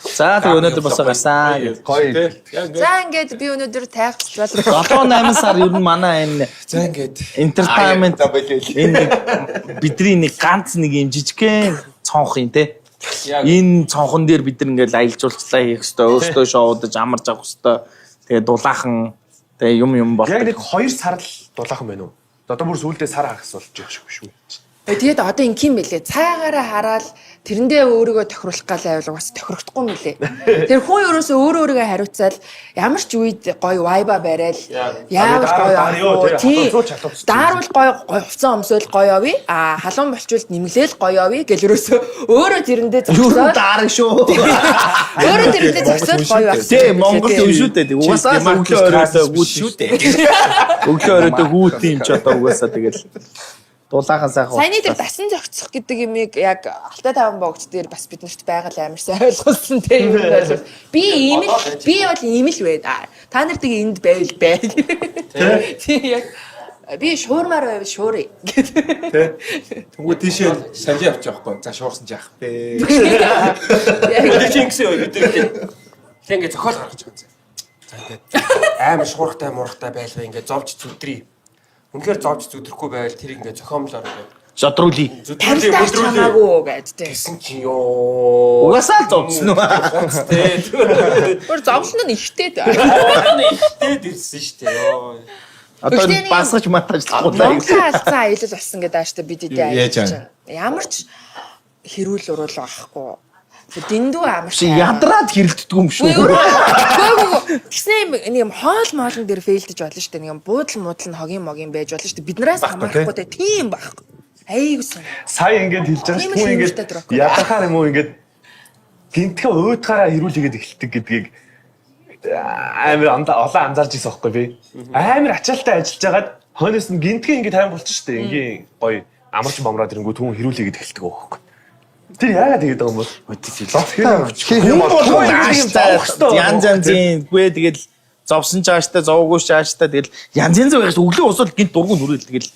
Speaker 7: За тэгээ өнөөдөр босоо гарсан.
Speaker 2: Гоё.
Speaker 5: За ингээд би өнөөдөр тайвч бол
Speaker 7: 7-8 сар ер нь манай энэ
Speaker 3: За ингээд
Speaker 7: entertainment энэ бидний нэг ганц нэг юм жижигхэн цонх юм те. Энэ цонхон дээр бид нар ингээд аялжуулцлаа хийх хэвээр өөртөө шоудаж амарч авах хэвээр тэгээ дулаахан тэгээ юм бол.
Speaker 2: Яг нэг 2 сар л дулаахан байна уу? Одоо бүр сүүлдээ сар хагас болж байгаа шүү.
Speaker 5: тэгээд одоо ингийн мэлээ цаагаараа хараад тэрэндээ өөрийгөө тохируулах гал байвал бас тохирохдохгүй мэлээ. Тэр хүн ерөөсөө өөрийгөө хариуцаал ямар ч үед гоё вайба барайл яавал гоё тий дааруул гоё хувцас өмсөөл гоё явъя халуун болчвол нэмглээл гоё явъя гэл ерөөсөө өөрөө тэрэндээ зогсоод
Speaker 7: даарах шүү.
Speaker 5: өөрөө тэрэндээ зогсоод гоё байх.
Speaker 7: Тий Монгол юм шүү дээ. Угаасаа өглөө оройтой гүйт шүү дээ. Өглөө оройтой гүйт юм ч одоо угаасаа тэгэл дулаахан сайхан.
Speaker 5: Саяны тэр дасан зохицох гэдэг юмыг яг Алтай таван богц дээр бас биднэрт байгаль амар сайн ойлгуулсан тийм юм байна. Би бол ийм л байна. Та нар тэгээ энд байвал бай. Тийм яг би шуурмаар байвал шууръя.
Speaker 3: Тэгвэл тийшээ санжи авчих байхгүй. За шуурсан ч яах бэ.
Speaker 4: Тэгээд чи ингэсэн бид ингээд зохиол гаргаж байгаа юм. За ингээд амар шуурхтай муурхтай байлгаа ингээд зовж зүдрий. Үнэхээр зовж зүдрэхгүй байвал тэр ингээд зохиомлоор ингээд
Speaker 7: шодруули.
Speaker 5: Таньтайч чамаагүй гэдэг.
Speaker 4: гэсэн чи ёо.
Speaker 7: Угаасаа л зовсон уу?
Speaker 5: Гөр зовлон нь ихтэй дээ.
Speaker 4: Ихтэй дэрсэн шүү дээ ёо.
Speaker 7: Одоо басгаж матажлахгүй.
Speaker 5: Монголын алдсан аялал болсон гэдэг ааштай бид эдээ
Speaker 3: Яаж
Speaker 5: аялж байна. Ямар ч хэрүүл уруул байхгүй. Дэндүү амар
Speaker 7: Чи ядраад хэрэлддэг юм шүү.
Speaker 5: Тэгснэ нэг юм хоол моолн дээр фейлдэж болно шүү дээ. Нэг юм буудал муудал нь хогийн могийн байж болно шүү дээ. Биднээс хамаарахгүй те тийм байхгүй. Айгуусан.
Speaker 2: Сая ингээд хэлж байгаа шүү. Хүн ингээд ядарахаар юм уу ингээд гинтгэн уйтгаараа хэрүүлээгээд эхэлдэг гэдгийг амар олон анзаарч ирсэн байхгүй би. Амар ачаалтай ажиллаж байгаад хойноос нь гинтгэн ингээд тайван болчих шүү дээ. Ингийн гоё амарч бомраад ирэнгүүт хүн хэрүүлээгээд эхэлдэг байхгүй. Тэр яагаад тэгээд байгаа юм бол?
Speaker 7: Янз янзын гүй тэгэл зовсон чааштай зовгүй чааштай тэгэл янз янз байгаас өглөө усвал гинт дургуун нүрэл тэгэл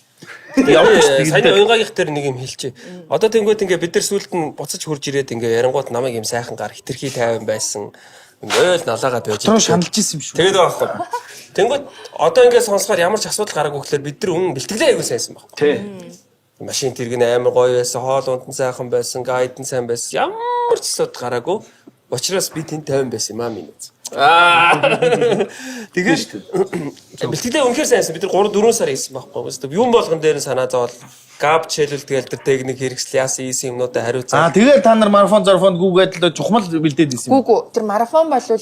Speaker 7: явдаг шүү дээ.
Speaker 4: Саяны уянгаагийнх дээр нэг юм хэлчихэ. Одоо тэнгууд ингээ бид нар сүулт нь буцаж хурж ирээд ингээ ярангууд намайг юм сайхан гар хитрхий тайван байсан. Ингээл налаагаад байж
Speaker 7: байгаа. Шаналж исэн юм шүү.
Speaker 4: Тэгээд байгаа байхгүй. Тэнгууд одоо ингээ сонсохоор ямар ч асуудал гараагүй гэхэлэр бид нар үнэн бэлтгэлээ аягүй сайсан баг.
Speaker 2: Тий.
Speaker 4: Машин тэрэг амар гоё байсан, хоол унд нь сайхан байсан, гайд нь сайн байсан. Ямар ч асуудал гараагүй. Учираас би тэнд 50 байсан юм аа минь. Тэгээд бэлтгэлээ үнэхээр сайнсан. Бид нар 3-4 сар хийсэн байхгүй. Юм болгон дээр нь санаа зовол габ чэлэл тэгэл тэр техник хэрэгсэл яасан ийсэн юмнуудаа хариуцаа.
Speaker 7: Тэгээд та нар марафон гүүгээд л чухмал бэлдээд исэн юм.
Speaker 5: Гүү тэр марафон болвол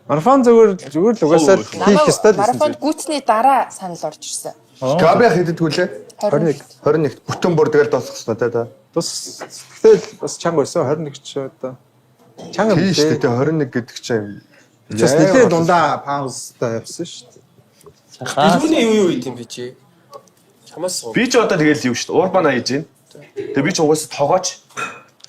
Speaker 6: Марафон зүгээр л угаасаа хийх ёстой л
Speaker 5: марафонд гүйцний дараа санал орж ирсэн.
Speaker 1: Габи хийдэг хүлээ. 21 бүтэн бүр тэгэл дуусах хэрэгтэй та.
Speaker 6: Тэгтэл бас чанга байсан 21 ч одоо чанга
Speaker 1: тийм шүү дээ 21 гэдэг чинь
Speaker 6: бас нэлээд дундаа паузтай явсан шүү дээ.
Speaker 4: Бидний юу юу юм бэ чи? Чамаас
Speaker 2: би ч одоо тэгэл юу шүү дээ. Урбана хийж байна. Тэгээ би ч угаасаа тогооч.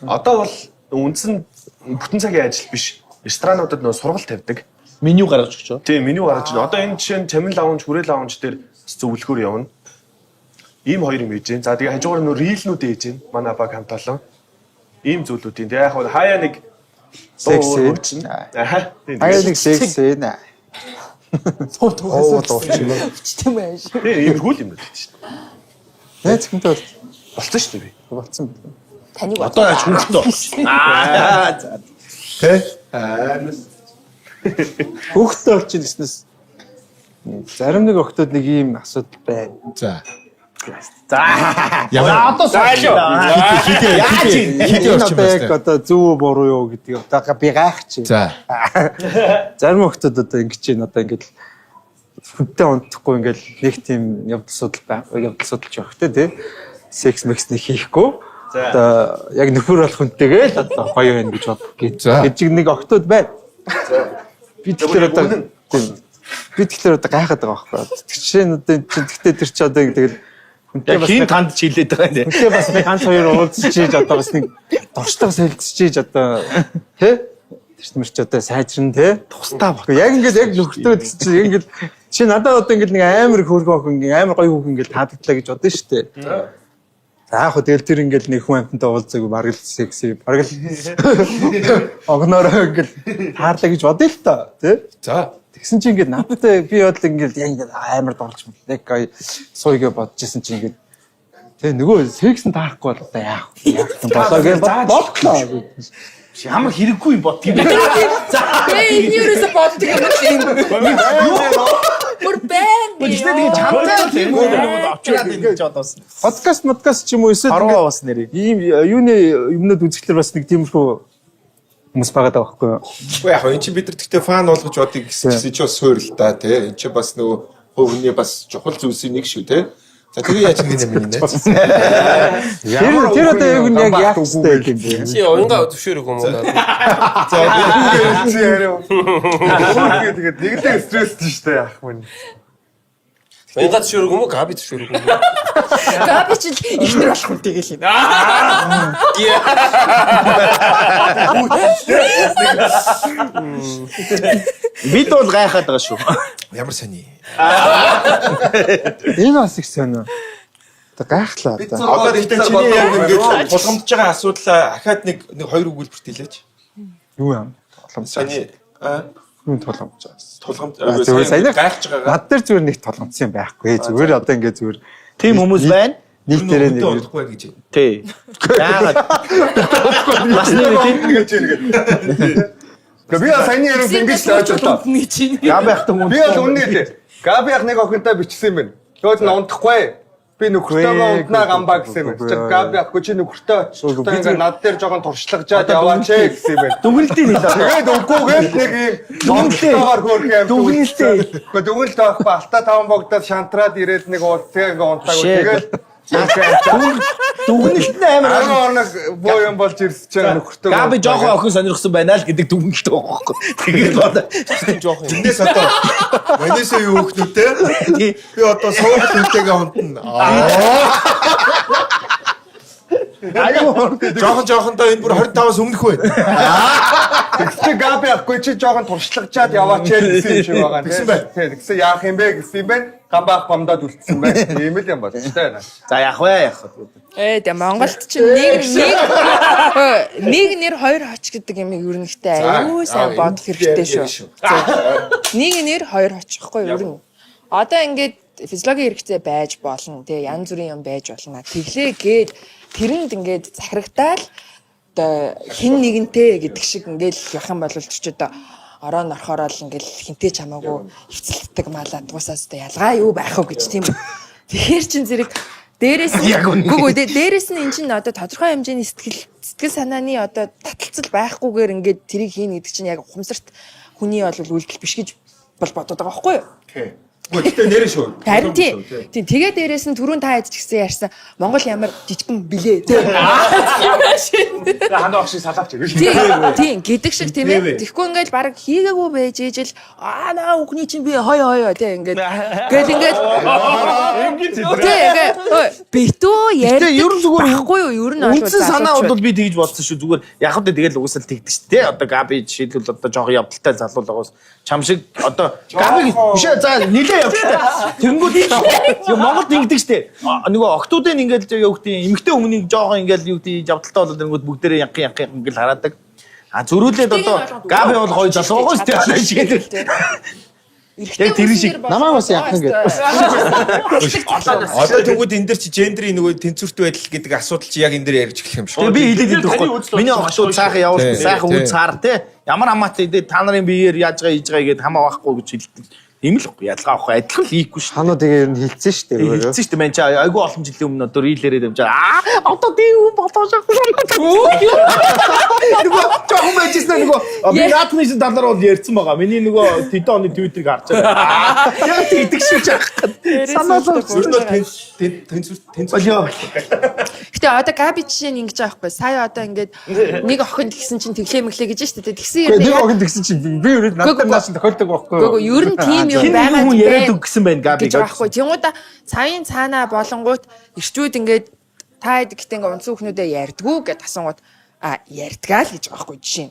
Speaker 2: Одоо бол үндсэн бүтэн цагийн ажил биш. Ресторануудад нөө сургалт тавьдаг.
Speaker 7: Меню гаргаж өгч.
Speaker 2: Тийм, меню гаргаж байна. Одоо энэ жишээ нь чамин лаунж, хүрээ лаунж дээр зөвлөхөр явна. Ийм хоёр юм хийж байна. За тэгээ хажуугаар нөө рилнүүд ээж байна. Манай баг хамтаалan. Ийм зүйлүүдийн. Тэгээ яг хаяа нэг
Speaker 6: секси. Хаяа нэг секси нэ.
Speaker 5: Оо тийм байж.
Speaker 2: Тийм хөл юм байна шүү дээ.
Speaker 6: Нэ зөвхөнтэй
Speaker 2: болцсон шүү дээ би.
Speaker 6: Болцсон.
Speaker 5: Таныг
Speaker 7: одоо яаж хөнгөлтөө. За.
Speaker 6: Тэ? Хүүхдтэй болчихсон гэснээс зарим нэг охтод нэг ийм асуудал байна.
Speaker 3: За.
Speaker 7: Яа одоо сайлоо.
Speaker 3: Хит орчих
Speaker 6: байна. Одоо зөв буруу юу гэдгийг одоо би гайх чи.
Speaker 3: За.
Speaker 6: Зарим охтод одоо ингэж байна. Одоо ингэж хүнтэй унтахгүй ингээл нэг тийм явдал судалж явах тий. Секс мэкс нэг хийхгүй. Одоо яг нөхөр болох хүнтэйгээ л одоо гоё байна гэж бодох гэж нэг охтод байна. Би тэгэхээр одоо гайхаад байгаа байхгүй. Жишээ нь одоо тэгтээ тэр чи одоо тэгэл
Speaker 7: хүнтэй бас хин танд чилээд байгаа юм.
Speaker 6: Хүнтэй бас нэг ганц хоёр уулзч ийж одоо бас нэг дурштайг солилцож ийж одоо тий тэр ч мөр чи одоо сайжрын тий тустай баг. Яг ингээд яг нөхөртөө гэсэн чи яг ингээд Чи надад одоо ингээд нэг амар их хөргөө охин ингээд амар гоё хүүхэн ингээд таадагдлаа гэж бодсон шүү дээ. За яг хөө тэгэл тэр ингээд нэг хүн амтантай уулзаагүй бараг л секси бараг л огноороо ингээд таарлаа гэж бодъё л та тий.
Speaker 3: За.
Speaker 6: Тэгсэн чи ингээд надтай би бодол ингээд яг ингээд амар дурж яг гоё сууйгээ бодчихсон чи ингээд тэгээ нөгөө секс нь таахгүй бол одоо яах юм болоо гэж бодлоо.
Speaker 7: Ямар хэрэггүй юм бод тийм.
Speaker 5: Энэ юусэн боддог юм бэ? Бүр бэн.
Speaker 7: Гэхдээ тэгээ чамтай тийм очраад ингэж бодоос.
Speaker 6: Подкаст ч юм уу эсвэл
Speaker 7: Харуу бас нэрээ.
Speaker 6: ийм юуны юмнууд үзэхлээр бас нэг тиймэрхүү хүмүүс байгаа даа байхгүй юу?
Speaker 3: Үгүй яг энэ чинь бид нар тэгтээ фан болгож бодъё гэсэн чи бас суур л та тий. Энэ чинь бас нөгөө хувийн бас чухал зүйлсийн нэг шүү тий. За тэгээ яаж ингэ юм нэ.
Speaker 6: Тэр одоо яг нь яг яах вэ юм бэ?
Speaker 4: Чи уянга төвшөөрөг юм уу?
Speaker 1: За тэгээд нэгдээ стресстэй шүү дээ яах вэ?
Speaker 4: Уянга төвшөөрөг юм уу? Габи төвшөөрөг юм уу?
Speaker 5: Габи ч ихнэр болох үнтэй гэл юм.
Speaker 7: Бид бол гайхаад байгаа шүү.
Speaker 3: Ямар сони.
Speaker 6: Энэ бас их сонио. Одоо гайхлаа одоо.
Speaker 3: Одоо тэгтээ чиний яг ингээд тулгамдж байгаа асуудлаа ахаад нэг хоёр өгүүлбэрт хэлээч.
Speaker 6: Юу юм? Толгомж.
Speaker 3: Саний
Speaker 6: Юу толгомж байгаа.
Speaker 3: тулгамд
Speaker 6: Зүгээр сайн
Speaker 3: гайхаж байгаа.
Speaker 6: над дээр зүгээр нэг толгомцсон юм байхгүй. Зүгээр одоо ингээд зүгээр
Speaker 7: Тийм хүмүүс байна.
Speaker 6: нэг дээрээ нэг
Speaker 3: болохгүй гэж.
Speaker 7: Тий. Яагаад? Бас нэр тийм.
Speaker 1: Би саяны яруу ингэж л ойлголоо.
Speaker 7: Габи ахтан хүн.
Speaker 1: Би бол үнэ хэлээ. Габи ах нэг охинтой бичсэн юм байна. Тэгвэл нь унтахгүй. Би нөхөртөөгөө унтнаа гамбаа гэсэн юм байна. Чи Габи ахгүй чи нөхөртөө очихдоо ингээ над дээр жоохон туршлагажаад яваач гэсэн юм байна.
Speaker 7: Дүгнэлтийн хэлээ.
Speaker 1: Тэгээд үгүйгээд нэг юм дүгнэлтээр хөөрх юм.
Speaker 7: Дүгнэлтээ.
Speaker 1: Гэхдээ дүгнэлт байхгүй алтаа таван богдоод шантраад ирээд нэг уул тэгээ ингээ унтаагүй. Тэгээд
Speaker 7: Дүгнэлт нь амар.
Speaker 1: 10 хоног боо юм болж ирсэж байгаа нөхөртөө.
Speaker 7: Габи жоохон охин сонирхсан байна л гэдэг дүгнэлт байгаа байхгүй. Тэгээд одоо
Speaker 4: Жоох юм.
Speaker 3: Эндээс одоо манайсаа юу хөхнүтэй? Би одоо суух хүнтэйгээ унтна. Жоохон энэ бүр 25-аас өмнөх байна.
Speaker 1: Тэгсэн Габи ахгүй чи жоохон туршлагажаад яваач гэсэн юм шиг байгаа.
Speaker 3: Тэгсэн бай.
Speaker 1: Тэгсэн яах юм бэ гэсэн юм байна. Гамбаах бамдаад үлдсэн байна. Ийм л юм байна шүү дээ.
Speaker 7: за яах вэ?
Speaker 5: Тэгээ Монголд ч нэг нэр хоёр хоч гэдэг юм ерөнхийдөө аюу сайн бодох хэрэгтэй шүү. Нэг нэр хоёр хочихгүй ер нь. Одоо ингээд физиологийн хэрэгцээ байж болно. Тэгээ янз бүрийн юм байж болно. Тэглээ гээд тэрэнд ингээд захирагтаал одоо хин нэгэнтэй гэдэг шиг ингээд явах юм бол ч одоо ороо норхороо л ингээд хинтэй ч хамаагүй хөвцөлддөг малаад уусаас одоо ялгаа юу байх вэ гэж тийм. Тэгэхээр чин зэрэг дээрээс нь эн чинь одоо тодорхой хэмжээний сэтгэл санааны одоо таталцал байхгүйгээр ингээд тэрийг хийнэ гэдэг чинь яг ухамсарт хүний бол үйлдэл биш гэж бол бодоод байгаа байхгүй юу?
Speaker 3: Гэхдээ нэрэн шүү.
Speaker 5: Харин тийм. Тэгээ дээрээс нь түрүүн та ядч гисэн ярьсан Монгол ямар жижигэн билээ.
Speaker 2: Ханаа охшиг салаач гэж.
Speaker 5: Тийм гэдэг шиг тийм ээ. Тэгэхгүй ингээл баг хийгээгүй байж ижил наа үхний чинь би хой тийм ингээд битүү яар.
Speaker 7: Ер нь зүгээр
Speaker 5: байхгүй юу? Ер нь
Speaker 7: үндсэн санаа бол би тэгж бодсон шүү. Зүгээр яг л тэгэл угсаал тэгдэг шүү дээ. Одоо Габи жишээлбэл одоо жоохон явдалтай залуу байгаас чам шиг одоо Габи биш за нилээ явдалтай. Тэнгүүд Монголд ингэдэг шүү дээ. Нөгөө октоудын ингээл юу гэдэг эмэгтэй хүмүүнийг жоохон ингээл юу гэдэг явдалтай болоод тэнгүүд бүгдээрээ янхын ингээл хараадаг. А зөрүүлээд одоо Габи бол гоё залуу байгаа шүү дээ. Яг тэр шиг
Speaker 6: намайг бас яах юм гээд.
Speaker 3: Одоо тэгвэл энэ дэр чи гендрийн нөгөө тэнцвэрт байдал гэдэг асуудал чи яг энэ дэр ярьж эхлэх юм шүү.
Speaker 7: Тэгээ би хэлээд байхгүй. Миний охшууд сайхан явуулсан, сайхан үн цаар те. Ямар хамаатай та нарын биеэр яаж байгаа хийж байгаа гэдээ хамаа байхгүй гэж хэлдэг. Ийм л үгүй ялгаа авах адилхан л хийхгүй шүү.
Speaker 6: Хануу тэгээ ер нь хилцсэн шүү дээ.
Speaker 7: Хэлсэн шүү дээ. Мэн чи айгүй олон жилийн өмнө одоо рилэрээ дамжаа. Одоо тийм юм болоо шахсан. Нөгөө жоохон байжсэн нөгөө би наадмын талаар бол ярьсан байгаа. Миний нөгөө тэдэн оны твиттерийг харж байгаа. Яг тэгдэг шүү жаах. Санаа
Speaker 3: Тэнцвэр
Speaker 5: Гэтэ одоо Габи жишээ нь ингэж байгаа байхгүй. Сая одоо ингээд нэг охин тэгсэн чинь тэглээ мэглээ гэж шүү дээ. Тэгсэн юм
Speaker 6: нэг охин тэгсэн чинь би өөрөө надад нааш тохиолдог байхгүй.
Speaker 5: Гэхдээ ер нь тийм юм
Speaker 7: хин
Speaker 5: байгаа
Speaker 7: хүн яриад өгсөн байна Габи
Speaker 5: гэж байхгүй. Тэнгуудаа цавын цаанаа болонгууд ирчүүд ингээд та хэд гэхдээ ингээд унц хүүхнүүдээ ярьдгүү гэд асуунгууд ярьдгаа л гэж байгаа байхгүй жишээ.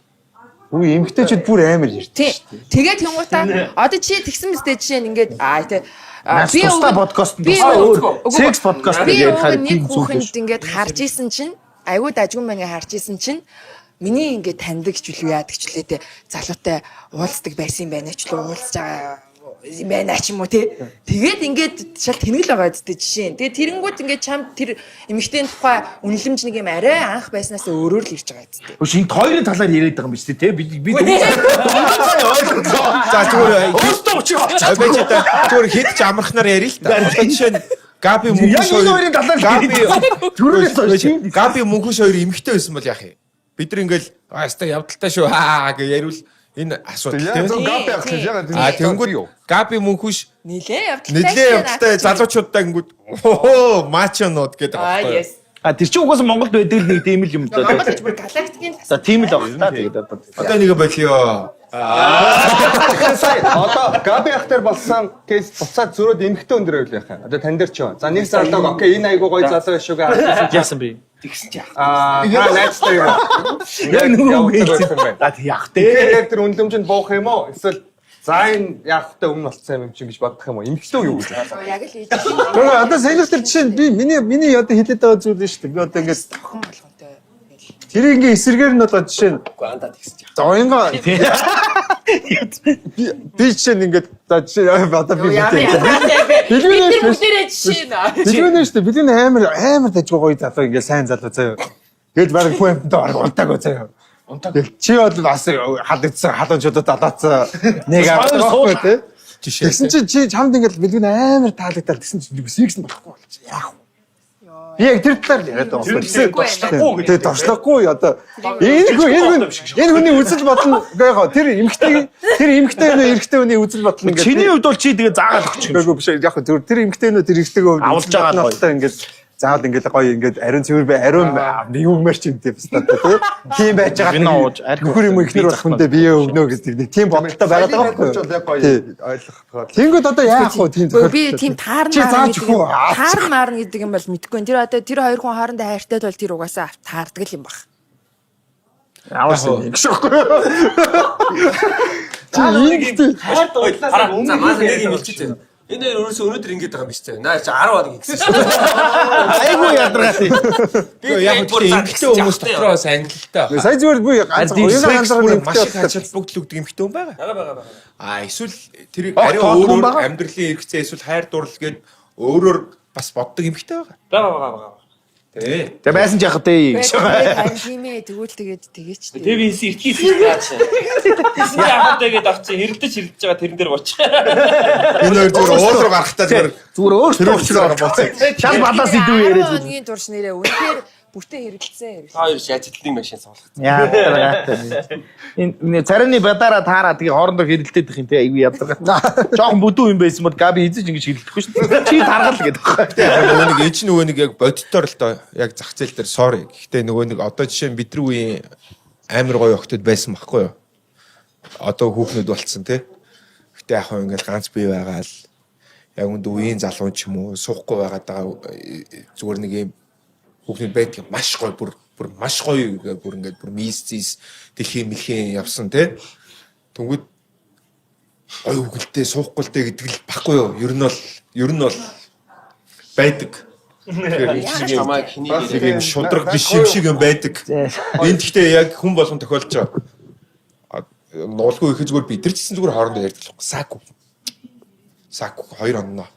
Speaker 6: Үгүй эмгтээчүүд бүр амар ярьдаг.
Speaker 5: Тий. Тэгээд тэнгуутаа одоо чи тэгсэн мэт жишээ нь ингээд тий
Speaker 7: Би ууга подкаст секс подкаст
Speaker 5: би
Speaker 7: гэдэг
Speaker 5: ууга
Speaker 7: харин
Speaker 5: нэг хүүхэнд ингээд харж исэн чинь айгүй дажгүй маань харж исэн чинь миний ингээд таньдаг ч үлээ яадаг ч үлээ те залуутай уулздаг байсан юм байна ч үлээ уулзж байгаа юм байна ч юм уу те тэгээд ингээд шал тэнэгэл байгаа зү жишээ. Тэгээд тэрэнгүүд ингээд чам тэр эмэгтэй тухай үнэлэмж нэг юм арай анх байснаас өөрөөр л ирж байгаа зү.
Speaker 7: Шинэ хоёрын талаар яриад байгаа юм биш үү те би
Speaker 3: За зүгээр зүгээр хэд ч амархнаар ярил л та. Одоо жишээ нь Габи мөнхөш
Speaker 7: хоёрын талаар
Speaker 3: Габи мөнхөш хоёр эмэгтэй байсан бол яах юм? Бид нар ингээл аста явдалтай шүү гэж яриул энэ асуудал тийм.
Speaker 1: Габи ах чинь ягаад
Speaker 3: тэнгүүд Габи мөнхөш
Speaker 5: Нилээ
Speaker 3: явдалтай залуучуудаа ингүүд оо мачонод гэдэг
Speaker 5: аа yes.
Speaker 7: Тэр чинь угаасаа Монголд байдаг нэг тийм л юм даа.
Speaker 5: Монгол ч бүр галактикийн
Speaker 7: За тийм л байна та тэгээд
Speaker 3: одоо нэг болио.
Speaker 1: Одоо Габи ах дээр болсон кейс буцаад зөрөөд эмхтэй өндөр байл яах юм. Одоо тань дээр ч юм. За нэг залууг окей энэ айгуу гоё залуу шүү гэж
Speaker 7: яасан бэ?
Speaker 1: найзтай юм.
Speaker 7: Яг нөгөө за яах
Speaker 1: Тэгээ яг тэр үнэлэмжинд буух юм уу? Эсвэл за энэ яахтай өмнө болцсон юм чинь гэж бодох юм уу? Эмхтэй юу гэж?
Speaker 5: яг л ийж
Speaker 6: Тэгээ одоо саяны тэр жишээ нь би миний одоо хэлээд байгаа зүйл шүү дээ. Би одоо ингээд
Speaker 5: тохиом болгонтэй.
Speaker 6: тэр ингээ эсэргээр нь одоо жишээ нь
Speaker 4: Гуандаа тэгсэж.
Speaker 6: за оянга би жишээ нь ингээд за жишээ одоо би
Speaker 5: Бид бүгдээрээ жишээ нэ.
Speaker 6: Билгэнэ шүү дээ. Билгэнэ амар дажгүй гоё залуу ингээ сайн залуу заяа. Тэгэл баг хүн амттай баг унтаагүй заяа. Тэгэл чи бол бас халагдсан халуунчуудад далаацсан нэг авахгүй тий. Тэгсэн чи чамд ингээ билгэнэ амар таалагдал тэгсэн чи секс нь болохгүй болчих. Яах вэ? Би яг тэр талаар яриад байгаа юм. Тэгээ доршлохгүй одоо энэ хүний үзэл бодол байгаа. Тэр эмгтэй нөө эрэгтэй хүний үзэл бодол ингээ
Speaker 7: чиний хувьд бол чи тэгээ заагаал өгч.
Speaker 6: Үгүй биш яг зөв тэр эмгтэй нөө тэр эрэгтэйгөө
Speaker 7: авалж байгаа гоё.
Speaker 6: ингээд заавал ингээд гоё ингээд ариун цэвэр бай ариун нэг юмэр ч юм тий бас та тийм байж байгаа нөхөр юм ихнэр болох хүндээ бие өгнө гэдэг нэг тийм бодолтой байгаад байгаа байхгүй
Speaker 1: ойлгох.
Speaker 6: Тэнгүүд одоо яах вэ тийм
Speaker 5: Гэхдээ би тийм таарна
Speaker 6: зааж өгөө.
Speaker 5: маарна гэдэг юм бол мэдэхгүй. Тэр одоо тэр хоёр хүн хоорондоо хайртай бол тэр угаасаа таардаг л юм баг.
Speaker 7: Авсан.
Speaker 4: Хайрт ойлаа. За маань нэг юм хэлчихээ. Энэ хоёр өөрөөсөө өнөөдөр ингэж байгаа юм биш үү? Наа чи 10 хоног ингэсэн шүү дээ.
Speaker 7: Айгуу ядаргатай.
Speaker 3: Би яг эмгтэй хүмүүс дотроо бас ангилалтай.
Speaker 6: сая зүгээр би ганц уяга ганцаар
Speaker 3: машин хачаад бүгд л өгдөг эмгтэй хүн байгаа.
Speaker 4: Бага.
Speaker 3: Эсвэл тэр ариун өөрөөр амьдралын хэрэгцээ эсвэл хайр дурлал гээд өөрөөр бас боддог эмгтэй байгаа.
Speaker 4: Бага.
Speaker 3: Тий.
Speaker 7: Тэгээ байсан ч яах вэ?
Speaker 5: Тийм ээ тэгвэл тэгээч.
Speaker 4: Тэр винс итгэж ирж. Тэгсэн яахаатэйгээд авчих хэрэлдэж байгаа тэрэн дээр боч.
Speaker 3: Энэ хоёр зүгээр уул руу гарахтаа зүгээр
Speaker 7: Зүгээр өөртөө
Speaker 3: боцоо.
Speaker 7: чам балаас идэв яриад.
Speaker 5: Өний турш нэрээ үнэхээр бүтэн хэрэгэлсэн.
Speaker 4: Хоёр шажилтны машин суулгах.
Speaker 7: Яагаад энэ царины бадараа таараа тэгээ хоорондоо хэрэлдээд их юм те айгүй ядаргатай. Жохон бүдүү юм байсан бол Габи хийж ингэж хэрэлдэхгүй шүү дээ. Чи таргал гэдэг байна.
Speaker 3: Нэг ээж нөгөө нэг яг бодитоор л доо яг зах зээл дээр sorry. Гэхдээ нөгөө нэг одоо жишээ нь бидний үеийн амар гоё охтод байсан байхгүй юу? Одоо хүүхнүүд болцсон те. Гэхдээ яг хөө ингээл ганц бие байгаа л яг үнд үеийн залуу ч юм уу суухгүй байгаад байгаа зүгээр нэг юм хүүхнүүд байдаг маш гоё бүр маш гоё бүр ингээд бүр мисцис дэлхийн мэлхийн явсан те. Тэнгүүд гоё хүүхэлтэй суухгүй л гэдэг л баггүй юу? Ер нь бол байдаг.
Speaker 4: Чамайг хэнийг
Speaker 3: Нэг юм шудраг биш юм шиг юм байдаг. Энд гэхдээ яг хүн болгон тохиолж байгаа. Нуулгүй их зүгээр бид нар ч гэсэн зүгээр хоорондоо ярьдаг. Саку 2 онноо.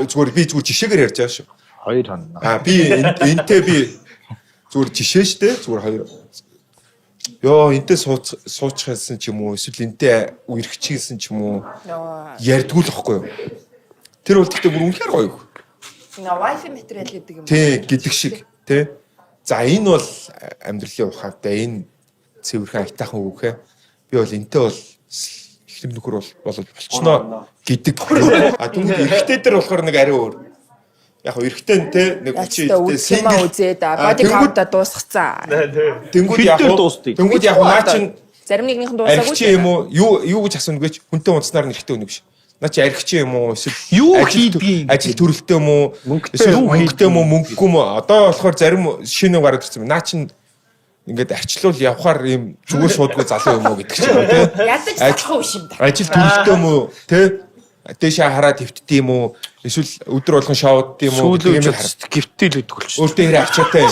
Speaker 3: Зүгээр би зүгээр жишээгээр ярьж байгаа шүү.
Speaker 7: 2 хоног.
Speaker 3: Би энтэй би зүгээр жишээ штэ зүгээр 2. Йоо энтэй суучихсан ч юм уу эсвэл энтэй үерхчихсэн ч юм уу ярьдгүй л байхгүй юу. Тэр бол гэхдээ бүр үнэхээр гоё.
Speaker 5: Wi-Fi материал гэдэг юм.
Speaker 3: Тий гэдэг шиг тий. За энэ бол амьдралын ухаантай энэ цэвэрхэн айтаахан үг ээ. Би бол энтэй бол эхлэм нөхөр бол болчихноо гэдэг. Тэгвэл эрэгтэй дээр болохоор нэг ариун өөр. Яг нь эрэгтэй те нэг 30
Speaker 5: сингл үзээд body count-а дуусгацсан.
Speaker 3: Тэнгүүд яг наа чин
Speaker 5: зарим нэгнийх нь дуусаагүй.
Speaker 3: Архич юм уу? Юу гэж асууна гэж хүнтэй унтснаар нь эрэгтэй өнө биш. Наа чи архич юм уу?
Speaker 7: Юу хийдгийг
Speaker 3: ажил төрөлтэй юм уу? Эсвэл мөнгөтэй юм уу? Мөнгөгүй юм уу? Одоо болохоор зарим шинэ гараад ирсэн юм. Наа чин ингээд арчлуул явхаар ийм зүгээр шуудгүй залуу юм уу гэдэг чинь тий.
Speaker 5: Ядаж залах биш юм да.
Speaker 3: Ажил төрөлтэй юм уу тий. Дэшээ хараад твтдээ юм уу? Эсвэл өдөр болгон шоудд юм уу?
Speaker 7: Сүүлөө гівтэл өгдөг л шүү.
Speaker 3: Өөртөө хэрэг ачаатай.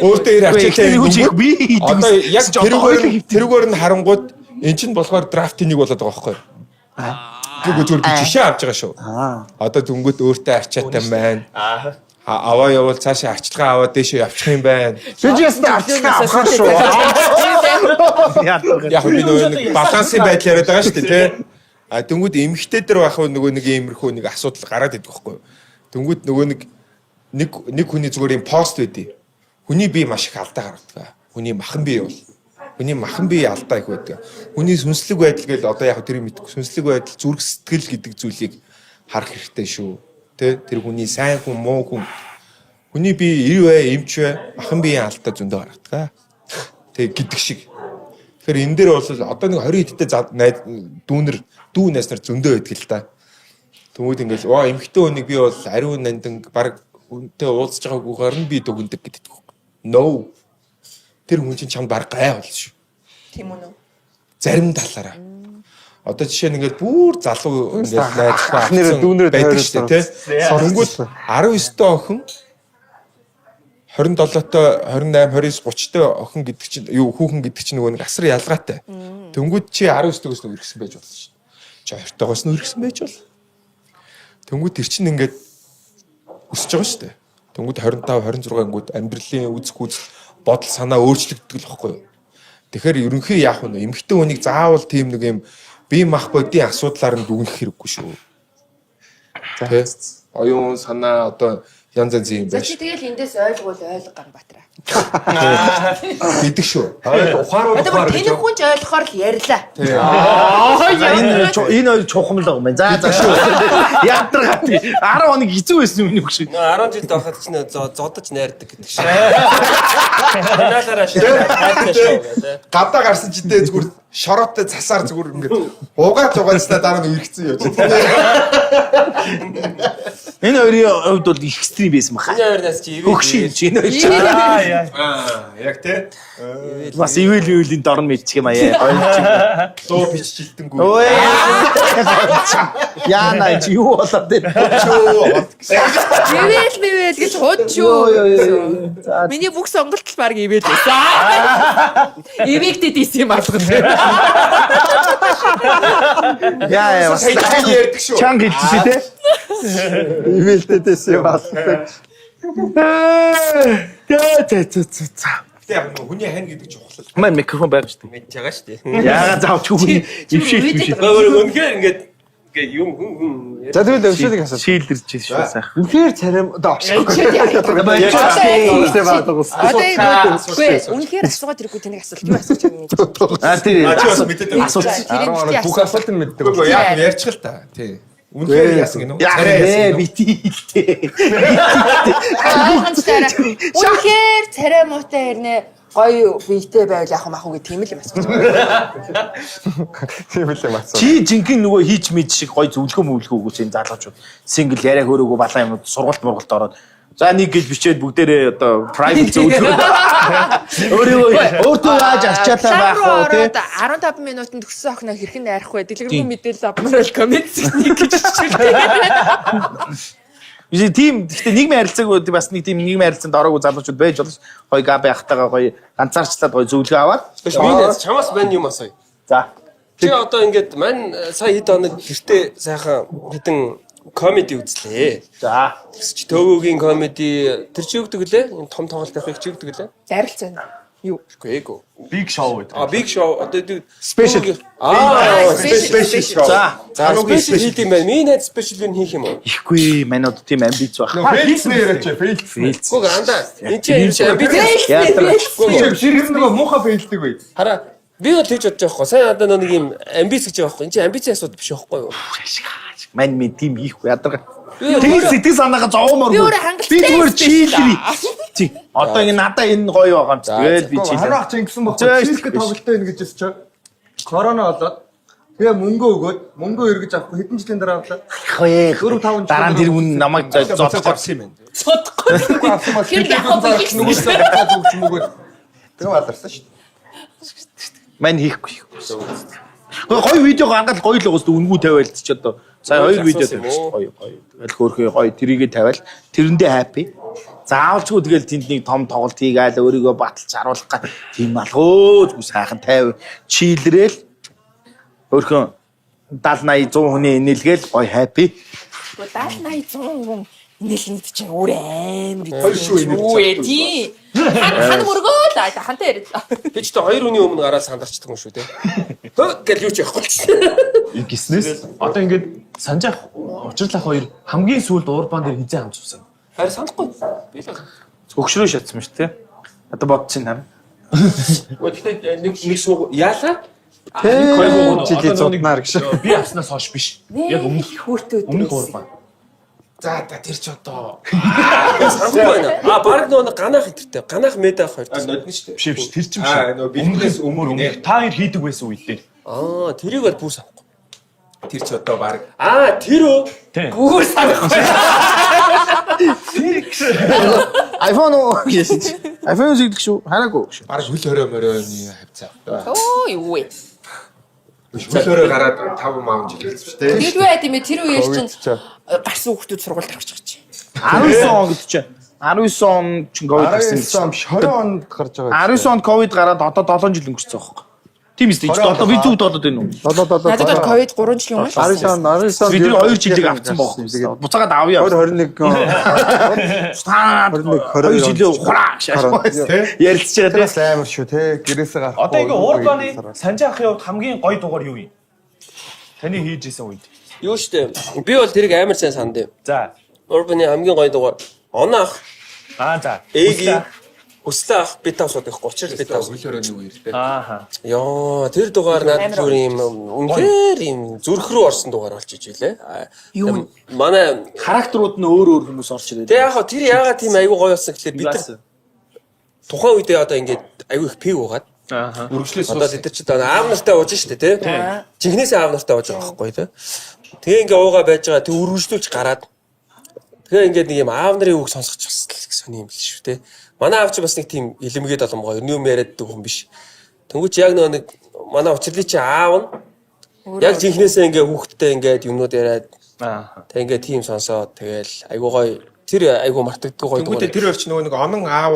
Speaker 3: Өөртөө хэрэг ачаатай.
Speaker 7: Би
Speaker 3: одоо яг тэрүүгээр нь харангууд эн чинь болохоор драфт нэг болоод байгаа байхгүй юу? Тэгвэл зүгээр би жишээ авч байгаа шүү. Одоо дүнгууд өөртөө арчаатай байна. Аваа явал цаашаа арчилгаа аваад дэшээ явчих юм байна.
Speaker 6: Би ч ястаа арчилгаа авах шүү.
Speaker 3: Яг би нэг балансын байдал яриад байгаа шүү дээ тий. А дүнгууд эмхтэй дээр байх нөгөө нэг иймэрхүү нэг асуудал гараад идэх байхгүй юу? Дүнгууд нөгөө нэг хүний зүгээр юм пост байдیں۔ Хүний бие маш их алдаа гаргадаг. Хүний махан бие бол. Хүний махан бие алдаа их байдаг. Хүний сүнслэг байдал гэл одоо яг тэр мэдгүй сүнслэг байдал зүрх сэтгэл гэдэг зүйлийг харах хэрэгтэй шүү. Тэ тэр хүний сайн хүн муу хүн. Хүний бие ир вэ, эмч вэ, махан биеийн алдаа зөндөө гаргадаг. Тэг гэдэг шиг. Тэгэхээр энэ дээр бол одоо нэг 20 хэдтэй дүү найснаар зөндөө байдаг л та. Тэмүүд ингээл эмхтэй хүнийг би бол ариун нандин баг үнтэй уулзж байгаагүйгээр нь би дүгндэг гэдэг. No. Тэр хүн чинь чамд баг гай болно шүү.
Speaker 5: Тийм үү?
Speaker 3: Зарим талаараа. Одоо жишээ нь ингээд бүр залуу ингээд найзлаа
Speaker 6: ахнэрээ дүүнэрээ
Speaker 3: байдаг шүү дээ тий. Сонгол 19-т охин 27-той 28 29 30-той охин гэдэг чинь юу хүүхэн гэдэг чинь нөгөө нэг асар ялгаатай. Тэнгүүд чи 19-тойгоос нь үргэсэн байж болно шүү. Чи 20-тоогоос нь үргэсэн байж бол. Тэнгүүд тэр чинь ингээд өсөж байгаа шүү дээ. Тэнгүүд 25 26 ангууд амьдралын үзэх үзэл бодол санаа өөрчлөгддөг л байхгүй юу. Тэгэхээр ерөнхий яах вэ? Эмэгтэй хүнийг заавал тийм нэг юм бие мах бодийн асуудлаар нь дүгнэх хэрэггүй шүү. Тэ? Оюун санаа одоо янз янзын юм
Speaker 5: За
Speaker 3: байна.
Speaker 5: чи тэгэл эндээс ойлгуул ойлго Ганбаатараа.
Speaker 3: Гэдэг шүү.
Speaker 1: Ухаарууд
Speaker 5: Одоо бүр тэнэг хүн ч ойлгохоор л ярьлаа.
Speaker 7: Энэ хоёр чухам л байгаа юм байна. За шүү. Яатрагат 10 хоног хэцүү байсан юм нэг шиг.
Speaker 4: 10 жилд байхад ч нэ зодож найрдаг гэдэг шиг. Танаалаараа шийдэж шүү гэдэг.
Speaker 3: Гадаа гарсан ч дээ зүгээр шороотой цасаар зүгээр ингээд угааж угаажснаа дараа нь үргэцэн явж байна.
Speaker 7: Энэ хоёрын хувьд бол их экстрим байсан баха.
Speaker 4: Энэ хоёрнаас чи ивэ.
Speaker 7: Өгшин чи энэ хоёр.
Speaker 3: Яг тий.
Speaker 7: Бас ивэл дорн мэдчих юм аа.
Speaker 3: Дуу биччихэлтэнгүү.
Speaker 7: Ой. Яна чи юу болоод байна?
Speaker 5: Ивэл гэж хууд шүү. Миний бүх сонголт л баг ивэл байсан. Ивэгдэд исэн юм алгал.
Speaker 7: Яа бас
Speaker 3: ярьдаг шүү.
Speaker 7: чанга хэлчихсэн тий.
Speaker 6: Ивэлтэйс юм асуудаг.
Speaker 3: Тэ яг нөгөө хүний хань гэдэг чухал.
Speaker 7: Мань микрофон байгаа шүү дээ.
Speaker 4: Мэдж байгаа шүү дээ.
Speaker 7: Яагаад заавч хүний ившил ившил.
Speaker 4: Үнэхээр ингээд юм хүн.
Speaker 6: За тэгвэл өвшөлийг асуу.
Speaker 7: Шийлдэрч шүү сайхан.
Speaker 6: Үнэхээр царим одоо
Speaker 5: Үнэхээр асуугаад ирэхгүй тэнийг асуулт юу асууж байгаа юм.
Speaker 7: Тэр
Speaker 3: бас мэдээд байна.
Speaker 7: асуулт.
Speaker 1: Бүх асуулт нь мэддэг.
Speaker 3: Үгүй яг ярьчих л та. Тий. Үнэхээр яасан гинөө.
Speaker 7: Яа битээ.
Speaker 5: Үнэхээр царай муутай ирнэ. Гоё биетэй байвал яах мах уу гэх тийм л юм асууж байгаа.
Speaker 6: тийм л юм асуу.
Speaker 7: Чи жинхэнэ нөгөө хийч мэд шиг гоё зөвлөгөө мөвлөгөө өгөөч энэ залуучууд. Сингл яриа хөөрөөгөө балан юмуд сургалт мургалт ороод. За нэг гэж бичээд бүгдээрээ одоо private зөвлөгөө. Өөртөө яаж арчаалаа байх уу тий?
Speaker 5: 15 минутанд төгссөн охиноо хэрхэн найрах вэ? Дэлгэрэнгүй мэдээлэл авмаар коммент нэг гэж биччихлээ.
Speaker 7: Тийм гэхдээ нийгмийн харилцааг бас нэг тийм нийгмийн харилцаанд ороогүй залуучууд байж болно. Гоё габи ахтайгаа гоё ганцаарчлаад гоё зөвлөгөө аваад.
Speaker 4: Би чамаас мань юм асууя.
Speaker 7: За.
Speaker 4: Чи одоо ингээд мань сая хэд хоног гэртээ сайхан хэдэн комеди үзлээ.
Speaker 7: За.
Speaker 4: Чи төвөгийн комеди тэр чи өгдөг лээ? Юм том тоглолт авахыг чи өгдөг лээ?
Speaker 5: Зарлцсан. Юу?
Speaker 4: Эго.
Speaker 7: Big show гэдэг.
Speaker 4: Big show одоо
Speaker 6: Special.
Speaker 5: Special show.
Speaker 7: За.
Speaker 4: Special хийх юм байна. Миний найз special юм хийх юм уу?
Speaker 7: Ихгүй манайд тийм амбиц байх.
Speaker 3: Фейлс нэрэж фейлс.
Speaker 4: Гүг андаа. Энд чи амбиц.
Speaker 3: Ширхэг нөгөө муухай фейлдэг бай.
Speaker 4: Хараа. Би бол тэгж бодож байгаа хгүй. Сайн одоо нэг юм амбиц гэж байгаа хгүй. Энд чи амбицийн асуудал биш байхгүй юу?
Speaker 7: Мань ми тийм хийхгүй ядарга. Тэгээд сэтгэл санаагаа зовоомор.
Speaker 5: Би өөрөө хангалттай.
Speaker 7: Би зүгээр чийлэрий. Тий. Одоо ингэ надаа энэ гоё байгаа юм чи. Тэгэл би чийлээ.
Speaker 1: Хараа ч ингэсэн баггүй. Чилгээ тоглолттой байна гэж чи. Корона болоод тэгээ мөнгө өгөөд мөнгө эргэж авахгүй хэдэн жилийн дараа авлаа.
Speaker 7: Хөөе. 4-5 дараа нь тэр хүн намайг зодох авсан юм байна.
Speaker 5: Тэр яг хөө
Speaker 1: Нөгөөсөө өгч мөгөөд Тэгээ алдарсан шүү дээ.
Speaker 7: Мань хийхгүй. Гоё видео гаргаад гоё л уус үнгүү тавиал ч одоо сая 2 видео тавьчихсан. Гоё. Тэгэл хөөрхөө гоё тэрийгэ тавиал тэрэндээ happy. Заавалчгүй тэгэл тэнд нэг том тоглолт хийгээл өөрийгөө баталж харуулах гэх тийм алгөөгүй сайхан 50 чийлрээл өөрхөн 70 80 100 хүний инээлгээл гоё happy.
Speaker 5: 70 80 100 хүн нэлэнд чинь өөр амар
Speaker 3: Хоёр шүү инээлж
Speaker 5: үү тий. Хан мөргөө л хантай яриад.
Speaker 4: Би ч тэ 2 өдрийн өмнө гараад сандарчдаг юм шүү те. Хөө гэл юу ч яахгүй ч.
Speaker 2: Гиснээс одоо ингээд санжаах учирлах хоёр хамгийн сүүлд уурбан дээр хизээ хамж авсан.
Speaker 4: Харин санахгүй. Би л
Speaker 7: Өгшрөө шатсан шүү дээ. Одоо бодчих юм.
Speaker 4: Гэхдээ нэг суу яалаа?
Speaker 6: жилийн зоднаар гэж.
Speaker 2: Би авснаас хойш биш. Яг өмнөх
Speaker 5: Хөөртөө
Speaker 2: өмнөх уурбан.
Speaker 3: За тэр ч одоо
Speaker 4: Санахгүй байна. Баг нөгөө ганах интертэй. Ганах медах хоёр.
Speaker 3: нодно шүү дээ.
Speaker 2: Биш тэр чинь биш.
Speaker 3: Нөгөө биднээс өмнө нэ.
Speaker 2: Та хоёр хийдэг байсан үед дээр.
Speaker 4: Тэрийг бол бүр санахгүй.
Speaker 3: Тэр ч одоо баг
Speaker 4: Тэр үү?
Speaker 2: Тийм.
Speaker 4: Бүр санахгүй.
Speaker 7: iPhone гэсэн. iPhone зэглэх шүү. Хараагүй шүү.
Speaker 3: баг хөл хорой моройны хавцаа.
Speaker 5: Оо юу вэ?
Speaker 3: Хөл хорой гараад 5 маун жил хэлсэн шүү дээ.
Speaker 5: Тэргүй тийм ээ тэр үеэр чинь гарсан хүүхдүүд сургуульд авчих гэж.
Speaker 7: 19 он гэдэг чинь 19 он чинь ковид гарсан.
Speaker 1: 19 он 20 онд гарч байгаа.
Speaker 7: 19 онд ковид гараад одоо 7 жил өнгөрсөн байхгүй. Тийм ээ. Одоо би зүгт болоод байна уу?
Speaker 5: Надад бол ковид 3 жил юм шүү.
Speaker 6: 19 он
Speaker 7: Би тэр 2 жилиг авцсан байхгүй. Буцаагаад авъя.
Speaker 6: 2021
Speaker 7: Стаа 2 жилээ ухраа ярилцж байгаа
Speaker 1: Тэрс амар шүү те. Гэрээсээ гарах.
Speaker 2: Одоо ингээ уурбаны санжаахын хувьд хамгийн гоё дугаар юу юм? Таны хийж исэн үед.
Speaker 4: Юу штэ. Би бол тэрийг амар сайн санд юм.
Speaker 2: За.
Speaker 4: Урбаны хамгийн гоё дугаар. Оноох,
Speaker 2: За.
Speaker 4: Эги, Хүслээ ах бит тавсууд их 30 бит тавс.
Speaker 3: Хөл хоройны үеэр дээ.
Speaker 2: Ааха.
Speaker 4: Йоо, тэр дугаар надад бүр юм үнээр юм зүрх рүү орсон дугаар болж иж үлээ.
Speaker 5: Юу?
Speaker 4: Манай
Speaker 7: характерууд нь өөр хүмүүс орч ирээд.
Speaker 4: тэг яг хаа тэр яагаад тийм аюу гоё болсон гэхлээр бид нар тухайн үедээ одоо ингээд аюу их пиг угаад
Speaker 2: Ааха.
Speaker 3: Үргэлжлээс
Speaker 4: одоо бид нар ч одоо аав нартай ууж штэ тий. Жинхнээсээ аав нартай ууж байгаа байхгүй тий. Тэгээ ингээ уугаа байж байгаа тэг үргэлжлүүлж гараад тэгээ ингээд нэг юм аав нарын үг сонсгоч бас сони юм л шүү тий. Манай аав чи бас нэг тийм илэмгээд оломгоо юм яриад дүү хүн биш. Тэнгүүч яг нэг манай учрлын чи аав нь яг жинхнээсээ ингээ хүүхдтэй ингээд юмнууд яриад тэг ингээ тийм сонсоод тэгэл айгуу гоё тэр айгуу мартагддаг гоё
Speaker 3: Тэнгүүтээ
Speaker 4: дугаар.
Speaker 3: тэр орч нөгөө нэг онон аав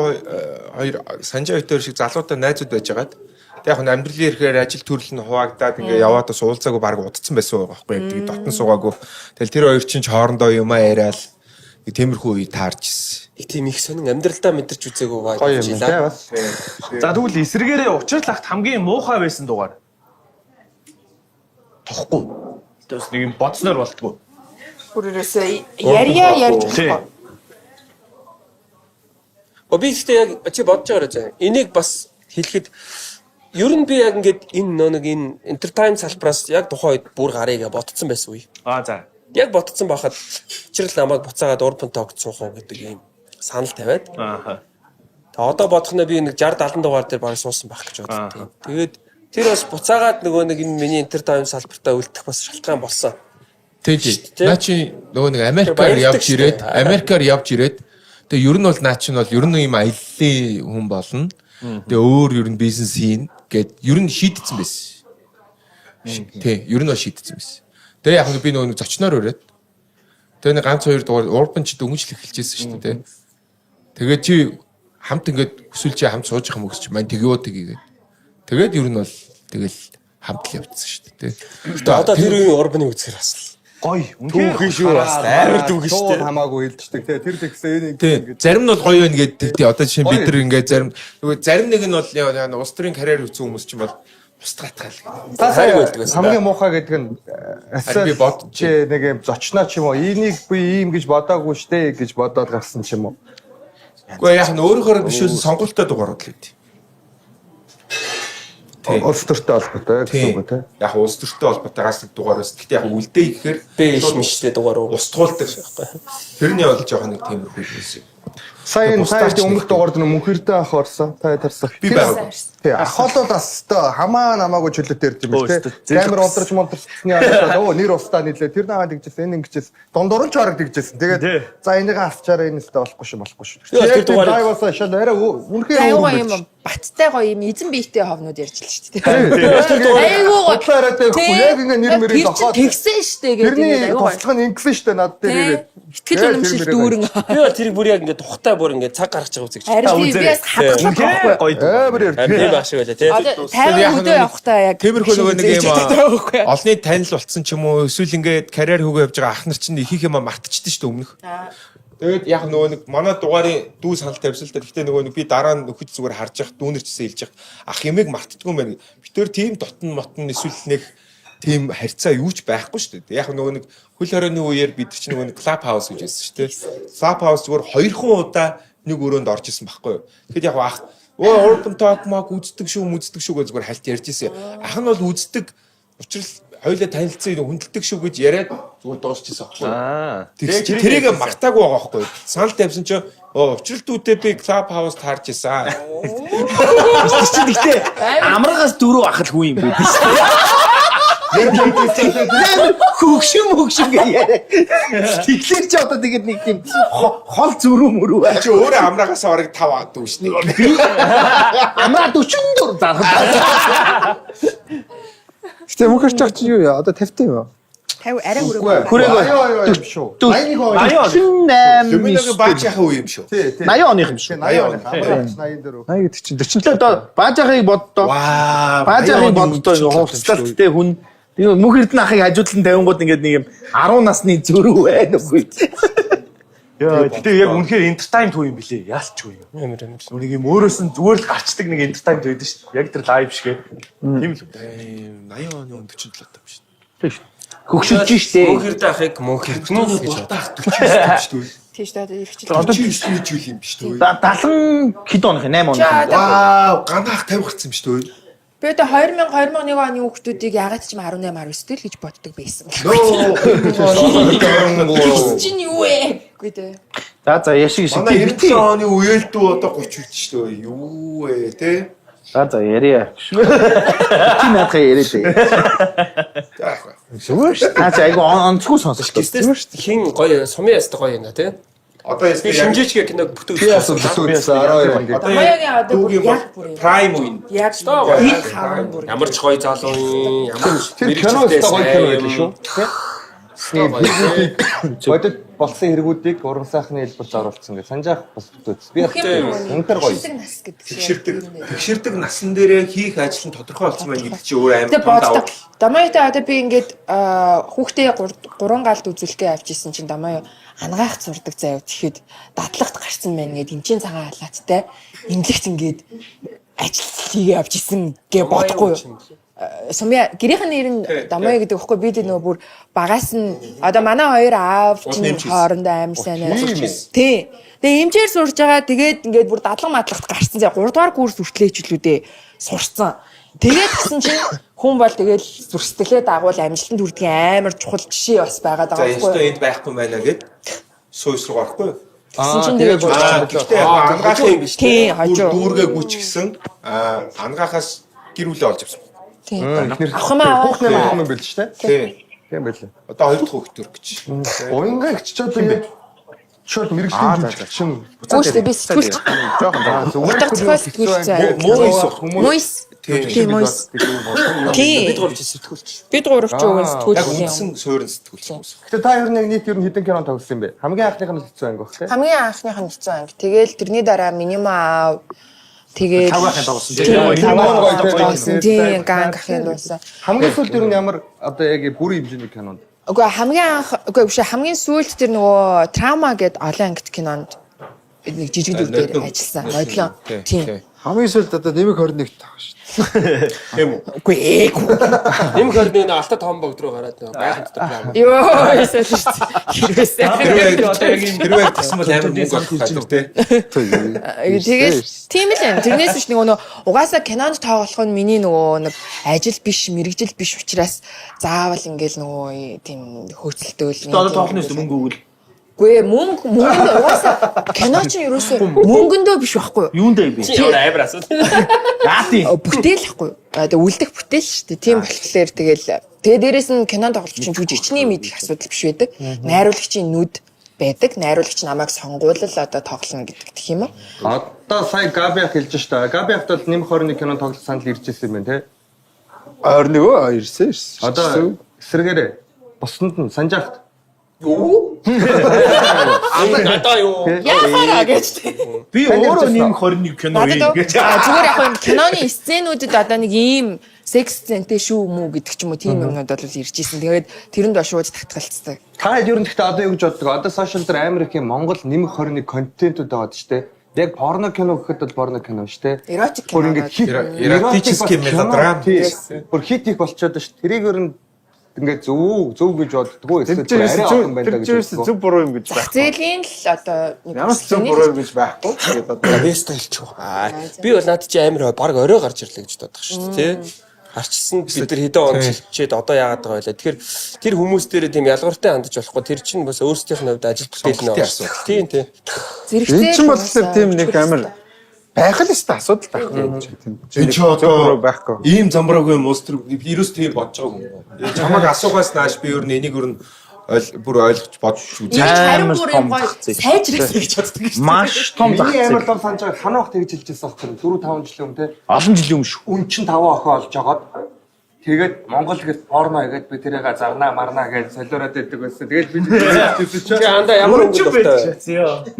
Speaker 3: хоёр санжаа өтөр шиг залуутай найзууд байжгаад тэг яг амьдралын ихээр ажил төрөл нь хуваагдаад ингээ яваад бас уулзаагүй баг удцсан байсан байгаа байхгүй яг тийм дотн суугаагүй. Тэгэл тэр хоёр чинь ч хоорондоо юмаа яриад нэг тиймэрхүү үе таарч ирсэн.
Speaker 4: Их тийм их сонин амьдралдаа мэдэрч үзээгүй баа.
Speaker 1: Гоё юм те бас.
Speaker 2: За тэгвэл эсрэгээрээ учирлагт хамгийн муухай байсан дугаар. Тохгүй. Тэс нэг юм бодсноор болтгоо.
Speaker 5: Бүрээсээ ярьж
Speaker 2: Тийм.
Speaker 5: байгаа.
Speaker 4: Би ихтэй яг чи бодож байгаарай заа. Энийг бас хэлэхэд ер нь би яг ингээд энэ нэг энэ entertainment салбараас яг тухайн үед бүр гарыг ботцсон байсан үе.
Speaker 2: За.
Speaker 4: Яг ботцсон байхад учрал намайг буцаагаад урбан тогт суух уу гэдэг ийм санал тавиад.
Speaker 2: Ааха.
Speaker 4: Тэгээ одоо бодохноо би нэг 60 70 дугаар дээр бараг суусан байх гэж бодсон. Тэгээд тэр бас буцаагаад нөгөө нэг энэ миний entertainment салбартаа үлдэх бас шалтгаан болсон.
Speaker 3: Тэгж. Наа чи нөгөө нэг Америкаар явж ирээд тэгээ ер нь бол наа чи нь бол ер нь юм аяллаа хүн болно. Тэгээ өөр ер нь бизнес хийн гэд ер нь шийдсэн байсан. Тий, ер нь бол шийдсэн байсан. Тэгээ яг би нөгөө нэг зочноор өрөөд тэгээ нэг ганц хоёр дугаар урбан ч дөнгөжл эхэлжсэн шүү дээ. Тэгээд чи хамт ингээд хүсвэл чи хамт сууж их юм өгсч маань тэгөө тгийгээд. Тэгээд ер нь бол тэгэл хамт л явцсан шүү дээ.
Speaker 4: Одоо тэр үеийн урбаны үзэхэр бас
Speaker 2: Гоё.
Speaker 1: Түүхэн шүү бас амар түүхэн шүү дээ. Хамаагүй хэлждэг те. Тэр тэгсэн энийг
Speaker 3: тий. Зарим нь бол гоё байна гэдэг тий. Одоо жишээ бид нар ингээд зарим нэг нь бол улс төрийн карьер хийсэн хүмүүс чинь бол устгаатгаал.
Speaker 1: хайг байдаг байсан. Хамгийн муухай гэдэг нь
Speaker 3: би бодож
Speaker 1: нэг юм зочноо ч юм уу энийг би ийм гэж бодоагүй штэ гэж бодоод гарсан ч юм уу.
Speaker 3: Гэхдээ яг нь өөрөөр биш үсэн сонголттой дугаарууд л үү.
Speaker 1: Улс төртэй холбоотой гэсэн үг те.
Speaker 3: Яг улс төртэй холбоотойгаас нэг дугаараас гэхдээ яг үлдээ гэхээр
Speaker 4: биш миштэй дугаар уу.
Speaker 3: устгуулдаг байхгүй. Тэрний бол жоохон нэг тиймэрхүү байсан.
Speaker 1: Сайн
Speaker 3: Бусдаар ч
Speaker 1: өмнөх дугаард мөнхөртэй ах орсон. Та тарсан.
Speaker 3: Би байгааг.
Speaker 1: Тий, ах бол бас та хамаа намаагүй чөлөөтэй ирд юм биш
Speaker 7: Өө,
Speaker 1: тий. Камер ундарч монторсны хараад өө нэр устаа нийлээ. Тэр нагаад тэгжсэн, энэ ингэжсэн. Дондор нь ч хараг тэгжсэн. Тэгээд за энийг авчаараа энэ өстө болохгүй шүү.
Speaker 4: Тэр дугаарыг-
Speaker 1: Дайвасаа шал арай үнэхээр
Speaker 5: Аюугаа юм баттай гоё юм эзэн биетэй ховнууд ярьж л шүү дээ. Аюугаа
Speaker 1: Бодлоороо тэгэхгүй яг ингэ нэр мэрийг
Speaker 5: авахад тэгсэн шүү дээ гэдэг
Speaker 1: тэрний
Speaker 5: аюугаа.
Speaker 1: тослох нь ингэсэн шүү дээ над дээр ирээд.
Speaker 5: Итгэл үнэмшил дүүрэн.
Speaker 4: Би бол тэрийг бүр яг ингээд тухтай бүр ингээд цаг гаргаж байгаа үзэж.
Speaker 5: Харин би бас хадгалах байхгүй.
Speaker 7: Гоё.
Speaker 1: Амар ярь.
Speaker 4: Тийм байх шиг байлаа тий.
Speaker 5: Одоо 50 өдөө явахдаа яг
Speaker 3: Тиймэрхүү нөгөө нэг юм
Speaker 5: байхгүй.
Speaker 3: олны танил болцсон ч юм уу эсвэл ингээд карьер хөөгөө явж байгаа ах нар чинь их юм мартчихдаг шүү дээ өмнөх. Тэгээд яг нөгөө нэг манай дугаарын дүү санал тавьсан л да. Гэхдээ нөгөө нэг би дараа нь нөхөд зүгээр харж явах дүүнер чсэн хэлж явах ах ямиг мартдаггүй юм байна. Битээр тийм дотн мотн эсвэл нэг тийм харьцаа юу ч байхгүй шүү дээ. Яг нөгөө нэг хөл хорионы үеэр бид чинь нөгөө нэг клаб хаус гэж байсан шүү дээ. Клаб хаус зүгээр 2хан удаа нэг өрөөнд орж исэн байхгүй юу. Тэгэхэд яг ах urban talk маг үздэг шүү гэж зүгээр хальт ярьж исэн. Ах нь бол үздэг учрал хоёулаа танилцсан хүндэлдэг шүү гэж яриад зүгээр дуусчихсан байхгүй юу. Тэрийг мартаагүй байгаа байхгүй юу. Санал тавьсан чинь учрал дүүтэй би клаб хаус таарч исэн.
Speaker 7: Чи гэхдээ амрагаас дөрөв ахал хүн юм байдаг шүү дээ. Хөгшим яриа. Тэгэхээр ч одоо тэгээд нэг тийм хол зүрүү мөрөө байна.
Speaker 3: Чи өөрөө амраагаас орыг 5 авдаг шүү дээ.
Speaker 7: Амраа 44 заах.
Speaker 6: Гэтэ мөнхөр ч чи юу яа? Одоо 50 юм.
Speaker 5: 50 арай хүрээ.
Speaker 1: Аяа юм шүү.
Speaker 7: 88
Speaker 3: Өмнөгийн бааж яхаа үе юм шүү.
Speaker 7: 80 оных юм шүү.
Speaker 1: 80 дээр.
Speaker 6: 80 40
Speaker 7: Тэгвэл одоо баажахыг боддоо. Баажахыг боддоо хувцлалт те хүн мөнх эрдэнэ ахыг хажуудлан тавингууд ингээд нэг юм 10 насны зөрүү байна үгүй. Яа, тэгээ яг үнэхээр entertainment хүү юм билээ. Яалч юу юм.
Speaker 4: Амар.
Speaker 7: Нүг юм өөрөөс нь зүгээр л гарчдаг нэг entertainment байдаг шүү дээ. Яг тэр лайв шигээ. Тийм л үү.
Speaker 3: 80 оны 47 таа биш.
Speaker 7: Тийм шүү. Хөгшөлж штэ.
Speaker 4: Мөнхөртэй ахыг мөнхөр гэж
Speaker 3: Булдаах 49 шүү дээ.
Speaker 5: Тийм шүү дээ ирэх
Speaker 3: Одоо 49 жил юм биш үү?
Speaker 7: 70 хэд оных 8 оных.
Speaker 3: Вау, ганах 50 гарсан юм шүү дээ.
Speaker 5: Би одоо 2001 оны хүүхдүүдийг ягаад ч юм 18 19 тэл гэж боддог байсан. Чинь юу вэ? Үгүй дээ.
Speaker 7: За яшиг шиг.
Speaker 3: Манай 90 оны үеэлдүү одоо 30 үлдсэн шүү дээ. Юу вэ те?
Speaker 7: За яриа. Чи наадах яриа дээ. Зүгээр шүү. Та айгу онцгүй сонсож
Speaker 4: Гэвч хин гоё сумын яст гоё юм да тий.
Speaker 3: Одоо
Speaker 4: Би шинжээчгээ киног бүтэн
Speaker 1: Би бас бүтүүлсэн 12 он гэдэг.
Speaker 5: Маягийн одоо бүр яг бүр юм.
Speaker 3: прайм үе.
Speaker 5: Яг
Speaker 4: гоё.
Speaker 5: их харан бүр.
Speaker 4: Ямар ч гоё залуу юм, ямар ч
Speaker 1: Тэр кино өстой гоё кино байлаа шүү. Бодит болсон хэрэгүүдийг уран сайхны хэлбэрт оруулсан гэж санджаах бас бүтээсэн. Би үнэхээр гоё.
Speaker 5: Нас гэдэг шиг.
Speaker 3: Тэгшэрдэг насан дээрээ хийх ажил нь тодорхой болсон байна гэдэг чи өөр амар
Speaker 5: Тэгээ боддог. Дамаятай одоо би ингээд хүүхдээ 3 галд үзүүлэхгээ авч исэн чинь дамаа ангаах зурдаг заяа. Тэгэхэд дадлагт гарсан байна гэд эмчийн цагаан халааттай имлэгт ингээд ажил хийгээ авч исэн гэ бодохгүй юу? Сумья гэрийнхэн нэр нь Дамая гэдэг байхгүй бид нөгөө бүр багаас нь одоо манай хоёр аав чинь хоорондоо амар сайн найз. Тий. Тэгээ эмчээр сурж байгаа тэгээд ингээд бүр дадлан матлагт гарсан зэ 3 дугаар курс хүртлээч л үдээ сурцсан. Тэгээд гисэн чинь хүн бол тэгэл зүрстгэлээ дагуул амжилтанд хүрдэг амар чухал жишээ бас байгаад байгаа
Speaker 3: байхгүй. За энд байхгүй байна гэд сууйс руу гарахгүй.
Speaker 5: Гисэн чинь тэгээд
Speaker 3: гэхдээ ангаах юм биш
Speaker 5: тий хажуу
Speaker 3: дүүргээ гүйчихсэн ангаахаас гэрүүлээ олж авсан.
Speaker 5: тий авах
Speaker 1: юм бэл ч тий. Тийм байлаа.
Speaker 3: Одоо 2 дахь хүүхдүр гэж.
Speaker 1: Уянгаа ч одоо ингэ шууд мэрэгжлийн жүжигчин
Speaker 5: Үгүй би сэтгүүлч. Утга зохиол сэтгүүлч. Мойс. Тийм мойс. Тийм.
Speaker 4: Бид гурав сэтгүүлч.
Speaker 5: Бид гурав ч үгүй сэтгүүлч юм.
Speaker 3: Үндсэн суурин сэтгүүлч.
Speaker 1: Гэтэ та хоёр нэг нийт ер нь хэдэн кино тоглосон юм бэ? Хамгийн анхных нь хэцүү анги баг тий.
Speaker 5: Хамгийн анхных нь хэцүү анги. Тэгэл тэрний дараа минимум аав. Тэгээд
Speaker 7: тавгахын тоглосон.
Speaker 5: Тийм ганг ахын дуусан.
Speaker 1: Хамгийн сүүлд ер нь ямар одоо яг бүрийн хэмжээний кинонд
Speaker 5: Үгүй биш хамгийн сүүлд тэр нөгөө траума гэдэг олон ангит кинонд нэг жижиг дүр дээр ажилласан. Нодлон. Тийм.
Speaker 6: Хамгийн сүүлд одоо нэмэг 21 таах шүү дээ.
Speaker 3: Тийм үү?
Speaker 5: Үгүй ээгүй.
Speaker 4: Нэм хөрний алта том богд руу гараад гайхамт план.
Speaker 5: Йоо эсвэл шүү дээ.
Speaker 3: Хэрвээ тасан бол амар мөнгө олох гэдэг тий.
Speaker 5: Тэгээд тийм л юм. Тэрнээс биш нөгөө угаасаа кинонд тоглох нь миний нөгөө нэг ажил биш, мэрэгжил биш учраас заавал ингээл нөгөө тийм хөөцөлтөөл.
Speaker 7: Одоо тоглохноос мөнгө өгөл.
Speaker 5: Гүй мөнгө угаасаа кино чинь ерөөсөө мөнгөндөө биш байхгүй юу?
Speaker 7: Юундаа би?
Speaker 4: Ямар амар асуу.
Speaker 7: Наати.
Speaker 5: Бүтээл байхгүй юу? Тэгээ үлдэх бүтээл шүү дээ. Тийм болохоор тэгээ дээрэс нь кинон тоглогч чинь жүжигчний мэдих асуудал биш байдаг. Найруулагчийн нүд байдаг. Найруулагч намайг сонгуулал одоо тоглоно гэдэг гэх юм уу?
Speaker 1: Одоо сая Габи ах хэлж штэ. Габи ахт бол нэмэх хорны кино тоглох санал ирж ирсэн юм байна те.
Speaker 6: Ойрногоо ирсэн.
Speaker 1: Одоо эсрэгээрээ бусдад нь санжаахт.
Speaker 4: Надаа юу?
Speaker 5: Яахаа гэж.
Speaker 7: Би өөрөө нэмэх 21 кино гэж.
Speaker 5: Зүгээр яг юм киноны сценүүдэд одоо нэг ийм секс сцентэй шүү мүү гэдэг ч юм уу тийм юмнууд бол ирж исэн. Тэгээд тэрэнд ба шууд татгалцдаг.
Speaker 1: Та ер нь гэхдээ одоо юу гэж боддог? Одоо сошиал дээр амар их юм Монгол нэмэх хорны контентууд байгаа шүү дээ. Яг порно кино гэхэд бол порно кино шүү дээ.
Speaker 5: Эротик
Speaker 1: Бүр
Speaker 5: кино.
Speaker 1: ингээд хит
Speaker 3: эротический мелодрам.
Speaker 1: Бүр хит их болчиход шүү дээ. Тэрийг ер нь ингээд зөв гэж боддгоо эсвэл арай авах юм байна гэж
Speaker 6: боддог. Зөв буруу юм гэж
Speaker 5: Зах
Speaker 6: байхгүй.
Speaker 5: зээлийн л одоо нэг
Speaker 6: Ямар ч зөв буруу юм гэж байхгүй. Тэгээд одоо
Speaker 4: Бест хэлчих. Би бол наад чи амар баг орой гарч ирлээ гэж боддог шүү дээ. Харчсан бид нар хэдэн он жилчээд одоо яагаад байгаа вэ? Тэгэхээр тэр хүмүүс дээр тийм ялгартай хандаж болохгүй. Тэр чинь бас өөрсдийнх нь хувьд ажил бүтээл нөө. Тийм.
Speaker 5: зэрэгцээ.
Speaker 6: энэ ч болохоор тийм нэг амар байх л өстой асуудал байхгүй.
Speaker 3: Энэ ч одоо
Speaker 6: байхгүй.
Speaker 3: ийм замбраагүй юм уус тэр ерөөс тийм бодож байгаа юм. Чамайг асуугаас нааш би ер нь энийг ер нь бүр ойлгож бодож үзье.
Speaker 5: Харин бүр юм гоё сайжрахсан гэж боддог шүү дээ.
Speaker 7: Маш том зах
Speaker 1: Миний амар
Speaker 7: зээл.
Speaker 1: том санаж байгаа санаах тэгж хэлжсэн аахгүй 4-5 жилийн өмнө те.
Speaker 7: Олон жилийн өмнө шүү.
Speaker 1: Үн чин 5 охин олж жагаад тэгээд Монгол гэд порно гэд би тэрийг зарнаа марнаа гэж солиороод байдаг байсан. Тэгээд би тэгсэн чинь
Speaker 4: Чи андаа ямар өнгө дуртай.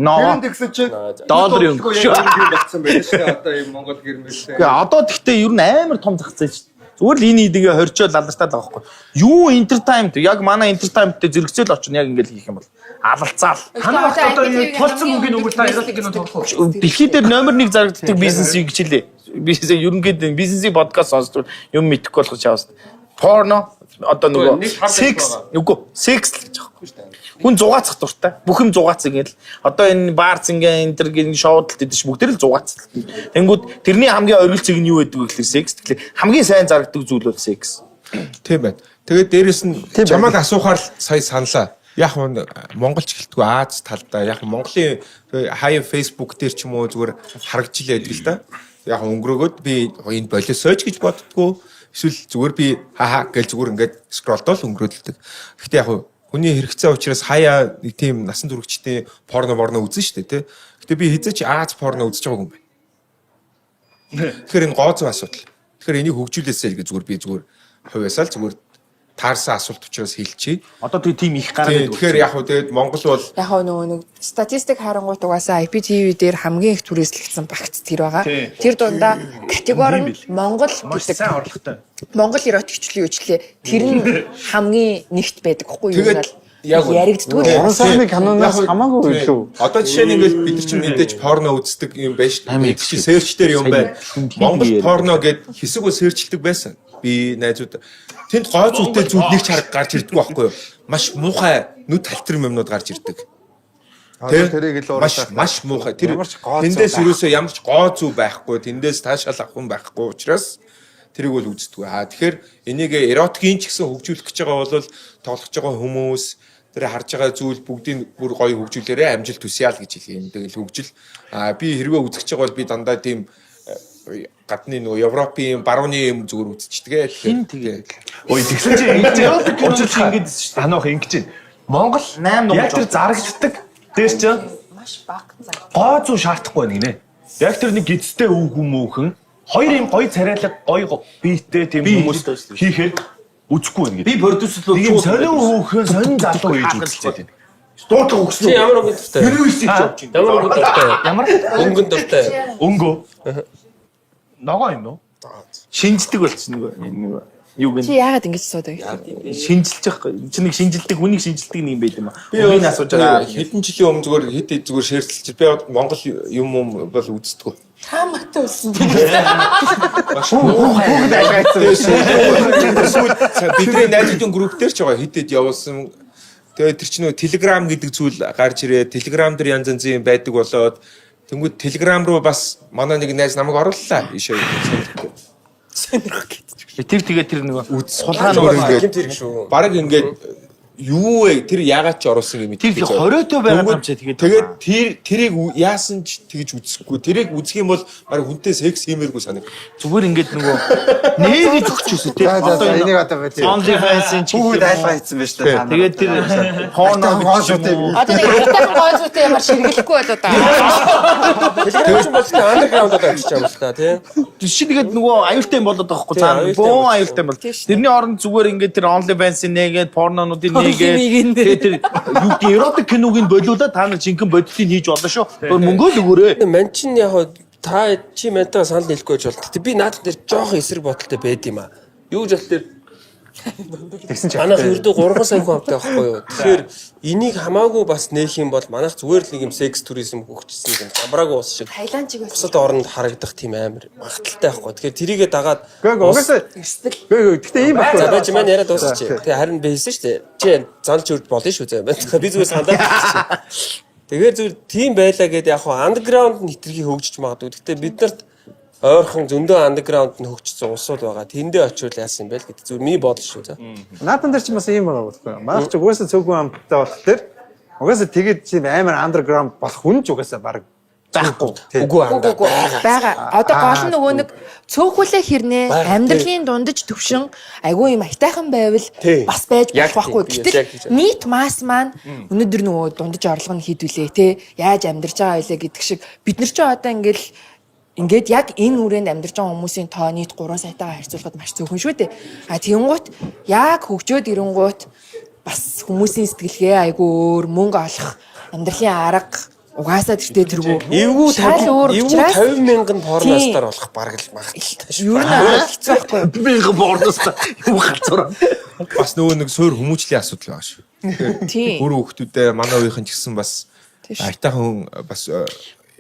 Speaker 7: Ноо.
Speaker 1: тэгсэн чинь
Speaker 7: Долларын өнгө шүү.
Speaker 1: юм болсон байх шүү дээ. Одоо юм Монгол гэрмэлтэй.
Speaker 7: Гэхдээ одоо тэгтээ ер нь амар том зах зээл шүү. Зүгээр л энэ идэгээ хорчоод алдартай л байгаа байхгүй. Юу entertainment яг манай entertainment-тэй зэрэгцээл очно яг ингэж хийх юм бол алалцаал.
Speaker 5: Танаас одоо
Speaker 2: Тулцсан мөнгөний өнгөтэй эротик кино тоглох.
Speaker 7: Дэлхийд дээр номер 1 зарагддаг бизнесийг хичээлээ. Бизнес ерөнхийдөө бизнесийн подкаст сонсдог юм мэдэхгүй болох чаавс. Порно одоо нөгөө секс үгүй секс л гэж аахгүй шүү дээ. Хүн зугаацах дуртай. Бүх юм зугаацсан гэл. Одоо энэ баар зингээ энэ төр гин шоудлт гэдэг чинь бүгд л зугаацсан. Тэнгүүд тэрний хамгийн оргил цэг нь юу байдаг вэ гэхэл секс. Тэгэхээр хамгийн сайн зарагддаг зүйл бол секс.
Speaker 3: Тийм байна. Тэгээд дээрэс нь чамайг асуухаар л сая саналаа. Яг нь монголч гэлтгүй Аз талдаа яг Монголын хаяа Facebook дээр ч юм уу зүгээр харагдж илээ байдаг л да. Яг өнгөрөөгөөд би энэ болиосооч гэж боддгоо. Эсвэл зүгээр би хаа гэл зүгээр ингээд скролдол өнгөрөөдөлдөг. Гэхдээ яг хүний хэрэгцээ учраас хаяа нэг тийм насан туршидтэй порно үзэн штэ тий. Гэхдээ би хизээч Аз порно үзэж байгаагүй юм байна. Тэгэхээр энэ гооцоо асуудал. Тэгэхээр энийг хөгжүүлээсэй гэж зүгээр би зүгээр хувьяасаа л зүгээр таарсан асуулт учраас хэлчихье.
Speaker 7: Одоо тийм их гараад
Speaker 3: Тэгэхээр яг хөө тэгээд Монгол бол
Speaker 5: Яг нөгөө нэг статистик харангуут угаасаа IPTV дээр хамгийн их түрээслэгдсэн багц тэр байгаа. Тэр дундаа категори нь Монгол гэдэг.
Speaker 7: сайн орлоготой.
Speaker 5: Монгол эротикчлын үйлчлээ. Тэр нь хамгийн нэгт байдаг хгүй юу?
Speaker 3: Тэгээд
Speaker 5: Яг яригддаг.
Speaker 6: Уран сайхны канонаас хамаагүй илүү.
Speaker 3: одоо жишээ нь ингээл бид нар чинь мэдээж порно үздэг юм байна шүү дээ. Чи серч дээр юм байна. Монгол порно гэд хэсэг үл серчилдэг байсан. Би найзууд тэнд гой зүйтэй зүйл нэг ч гарч ирдэггүй байхгүй юу? Маш муухай нүд талтар юмнууд гарч ирдэг.
Speaker 1: тэрийг л
Speaker 3: Маш муухай. Тэр тэндээс юусоо ямар ч гоо зүй байхгүй, тэндээс таашаал авах юм байхгүй учраас тэрийг бол үздэг. Тэгэхээр энийг эротикийн ч гэсэн хөгжүүлэх гэж байгаа бол тоглож байгаа хүмүүс тэр харж байгаа зүйл бүгдийг бүр гоё хөгжүүлээрэ амжилт хүсье л гэж хэлээ. Тэгэл хөгжил. Би хэрвээ үзэж байгаа бол би дандаа тийм гадны нөгөө Европын барууны юм зүгээр үзчихдэг.
Speaker 7: Хин тэгээ.
Speaker 2: Ой тэгсэн чинь ингэж уучлаарай ингэж шүү дээ. Танах ингэж байна. Монгол
Speaker 7: 8
Speaker 2: яг тэр зарагддаг. Дээр чинь
Speaker 5: Маш багтан зар.
Speaker 2: гоо зүү шаардахгүй нэг нэ. Яг тэр нэг гидстэй үг хүмүүхэн хоёр юм гоё царайлаг гоё биеттэй тийм хүмүүс хийхээр үзэхгүй байна гэдэг.
Speaker 7: Би продюсерлөө
Speaker 2: нэг юм сонин хөөхөн сонин залуу хийж үзчихээд байна. Дуудлага өгсөн
Speaker 4: Чи
Speaker 2: үү?
Speaker 4: ямар өнгө дуртай? Ямар өнгө дуртай?
Speaker 2: Ямар
Speaker 4: Өнгө дуртай.
Speaker 2: өнгөө ногоо юм уу?
Speaker 7: шинждэг болчихно нөгөө юу гэнэ.
Speaker 5: Чи яагаад ингэж суудаг?
Speaker 7: Шинжилж явах. Чи нэг шинжилдэг хүнийг шинжилдэг нэг юм байд юм аа. Би энэ асууж байгаа.
Speaker 3: хэдэн жилийн өмнө зүгээр шеэрлж би Монгол юм бол үздэг.
Speaker 5: Таамагтай үлсэн.
Speaker 7: Бүгд айлгайцсан.
Speaker 3: Бидний найзуудын групп дээр ч байгаа хитэд явуулсан. Тэгээд тэр чинь нөгөө Telegram гэдэг зүйл гарч ирээ. Telegram дээр янз янзын байдаг болоод тэнгууд Telegram руу бас манай нэг найз намайг орууллаа. Ишээ.
Speaker 7: Тэр тэгээ тэр нөгөө
Speaker 3: Сулгаан өөр ингээд
Speaker 4: Хин тэр шүү.
Speaker 3: баг ингээд юу вэ? Тэр яагаад ч оруулсан юм
Speaker 7: Тэр хориотой байгаа юм чи тэгээд
Speaker 3: тэрийг яасан ч тэгж үзэхгүй. Тэрийг үзэх юм бол баг хүнтэй секс хиймээргүй санаг.
Speaker 7: зүгээр ингээд нөгөө нээж өгчихсэн тий.
Speaker 6: Одоо энийг одоо бай.
Speaker 7: Only fans-ийн чи
Speaker 6: Бүгд айлгаа хийсэн байж таа.
Speaker 7: тэгээд тэр хооноо
Speaker 6: гоошуутай.
Speaker 5: Одоо нэг хайтайхан гойцоотой ямар ширгэлэхгүй болоо да.
Speaker 4: Тэгэж бол андерграундд очиж байгаа юм л та тий.
Speaker 7: чи тэгээд нөгөө аюултай юм болоод байгаа хгүй цаана бөөн аюултай бол. Тэрний оронд зүгээр ингээд тэр Only Fans-ийн нэгээд порнонуудын нэгээд тэгээд тэр юу гэх эротик киногийн болиулаад та нар жинхэнэ бодитыг хийж болно шүү. Өөр мөнгөө л өгөөрэй.
Speaker 4: Ман чин яг та чи мантайгаа санал нийлэхгүй байж болт. Би наад дээр жоох эсрэг бодолтой байд юм аа. Юу ч бол тэр
Speaker 6: Тэгсэн чи
Speaker 4: манайх ердөө 3 сая хүн автай байхгүй юу. Тэгэхээр энийг хамаагүй бас нээх юм бол манайх зүгээр л нэг юм секс туризм хөгжсөн юм. Амраагүй ус шиг.
Speaker 5: Тайланд чиг
Speaker 4: Бусад оронд харагдах тийм амар магадaltaй байхгүй. Тэгэхээр тэрийгээ дагаад
Speaker 6: Гэхдээ ийм
Speaker 4: за
Speaker 6: байхгүй.
Speaker 4: байж маань яриад дуусчих. Тэгээ харин би хэлсэн шүү дээ. Чи занж үрд болно шүү зэ. Би зүгээр сандаа. Тэгэхээр зүгээр тийм байлаа гэдээ яг хаа андерграунд нэтрхий хөгжиж магадгүй. Гэхдээ бид нарт ойрхон зөндөө андерграунд нь хөгжсөн улсууд байгаа. Тэндээ очивол яасан юм бэ гэдэг зүгээр миний бодол шүү за.
Speaker 6: Наатан дээр ч бас ийм байгаа байхгүй. Манайх ч угаасаа цөөхөн амттай болох тэр угаасаа тэгээд чи амар андерграунд болох хүн ч угаасаа баг
Speaker 5: байхгүй. Үгүй байгаа. Одоо гол нь нөгөө нэг цөөхөлөө хэрнээ амьдралын дундаж төвшин айгүй юм айтайхан байвал бас байж болох байхгүй. Гэтэл нийт масс маань өнөөдөр нөгөө дундаж орлого нь хийдвүлээ те яаж амьдарч байгаа вэ гэдэг шиг бид нар ч одоо ингээд яг энэ үрээнд амьдарч байгаа хүмүүсийн тоо нийт 3 саятайгаар харьцуулахад маш цөөхөн шүү дээ. А тэгэнгუთ яг хөгжөөд ирэнгуут бас хүмүүсийн сэтгэлгээ айгүй өөр мөнгө олох амьдралын арга угаасаа тэртээ тэргүй.
Speaker 4: Эвгүй 50 мянган порностаар болох бараг л магадaltaй шүү.
Speaker 5: Юу нэг хэцүү байхгүй.
Speaker 7: Мянган порностаар юу галзуураа.
Speaker 3: Бас нөгөө нэг суур хүмүүжлийн асуудал байгаа шүү.
Speaker 5: Тийм.
Speaker 3: Бүр хүүхдүүдээ манай уухийн ч гэсэн бас айтайхан бас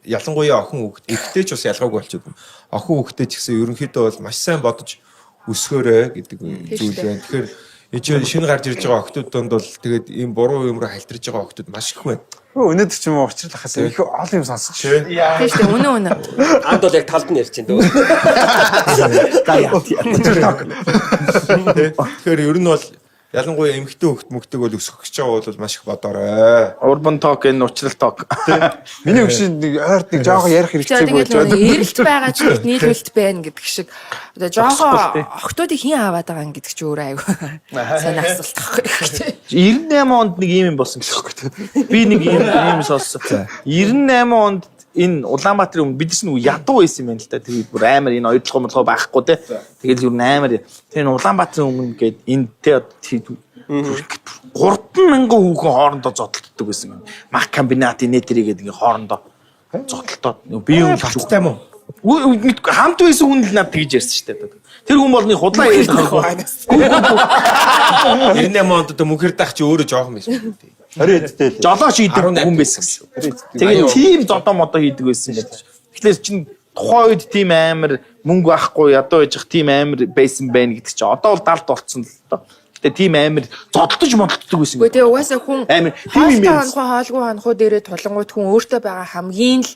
Speaker 3: ялангуяа охин хүүхд эвтэй ч бас ялгаагүй болчиход байна. Охин хүүхдэд ч гэсэн ерөнхийдөө бол маш сайн бодож өсгөөрэй гэдэг зүйл байна. Тэгэхээр энэ шинэ гарч ирж байгаа охтууд донд бол тэгээд ийм буруу юмроо халтарж байгаа охтууд маш их байна.
Speaker 6: Өнөөдөр ч юм уу учруулахаас их олон юм сонсож байна.
Speaker 5: Тийм шүү дээ. Үнэн.
Speaker 4: Анд бол яг талд нь ярьж байна дөө.
Speaker 3: Тэгэхээр ер нь бол ялангуяа эмэгтэй хөлт мөгтөг бол өсгөх гэж байгаа бол маш их бодоорой.
Speaker 7: Urban Talk энэ уучрал talk.
Speaker 6: Миний өгшин нэг ойрт нэг жоохон ярих хэрэгцээгүй
Speaker 5: байж байгаа. Эрэлт байгаа ч нийлүүлэлт байна гэдэг шиг. Одоо жоохон охтуудыг хэн аваад байгаа юм гэдэг ч өөр айгүй. Сайн асуулт байхгүй.
Speaker 7: 98 онд нэг юм болсон гэх юм. Би нэг юм сонссон. 98 онд энэ Улаанбаатарын өмнө бид чинь ядуу байсан юм байна л да. Тэгээд бүр амар энэ ойдлого молгоо байхгүй те. Тэгээд юу амар. Тэр Улаанбаатарын өмнө гээд энэ те 3,000 хүүхэн хоорондоо зодтолдог байсан юм. Мах комбинатын нэтэрий гэдэг ингээ хоорондоо зодтолтоод би юм халттай юм уу? Хамт байсан хүн л над тэгж ярьсан шүү дээ. Тэр хүн бол нэг худлаа ярьж байгаа.
Speaker 3: 98 онд мөнхөр дах чи өөрөө жоохон байсан.
Speaker 6: Орой эдтэй л.
Speaker 7: Жолоо шийдэх хүн байсан гэсэн. Тэгээд тийм зодоо модоо хийдэг байсан гэдэг. Тэгэхээр чинь тухайн үед тийм амар мөнгө авахгүй ядуу байж тийм амар байсан байх гэдэг чинь одоо бол далд болцсон л доо. Гэтэ тийм амар зодтолж модтдаг байсан.
Speaker 5: Гэхдээ тэгээ угаасаа хүн
Speaker 7: амар тийм юм юм.
Speaker 5: хоолгүй ханхуу дээрээ тулангууд хүн өөртөө байгаа хамгийн л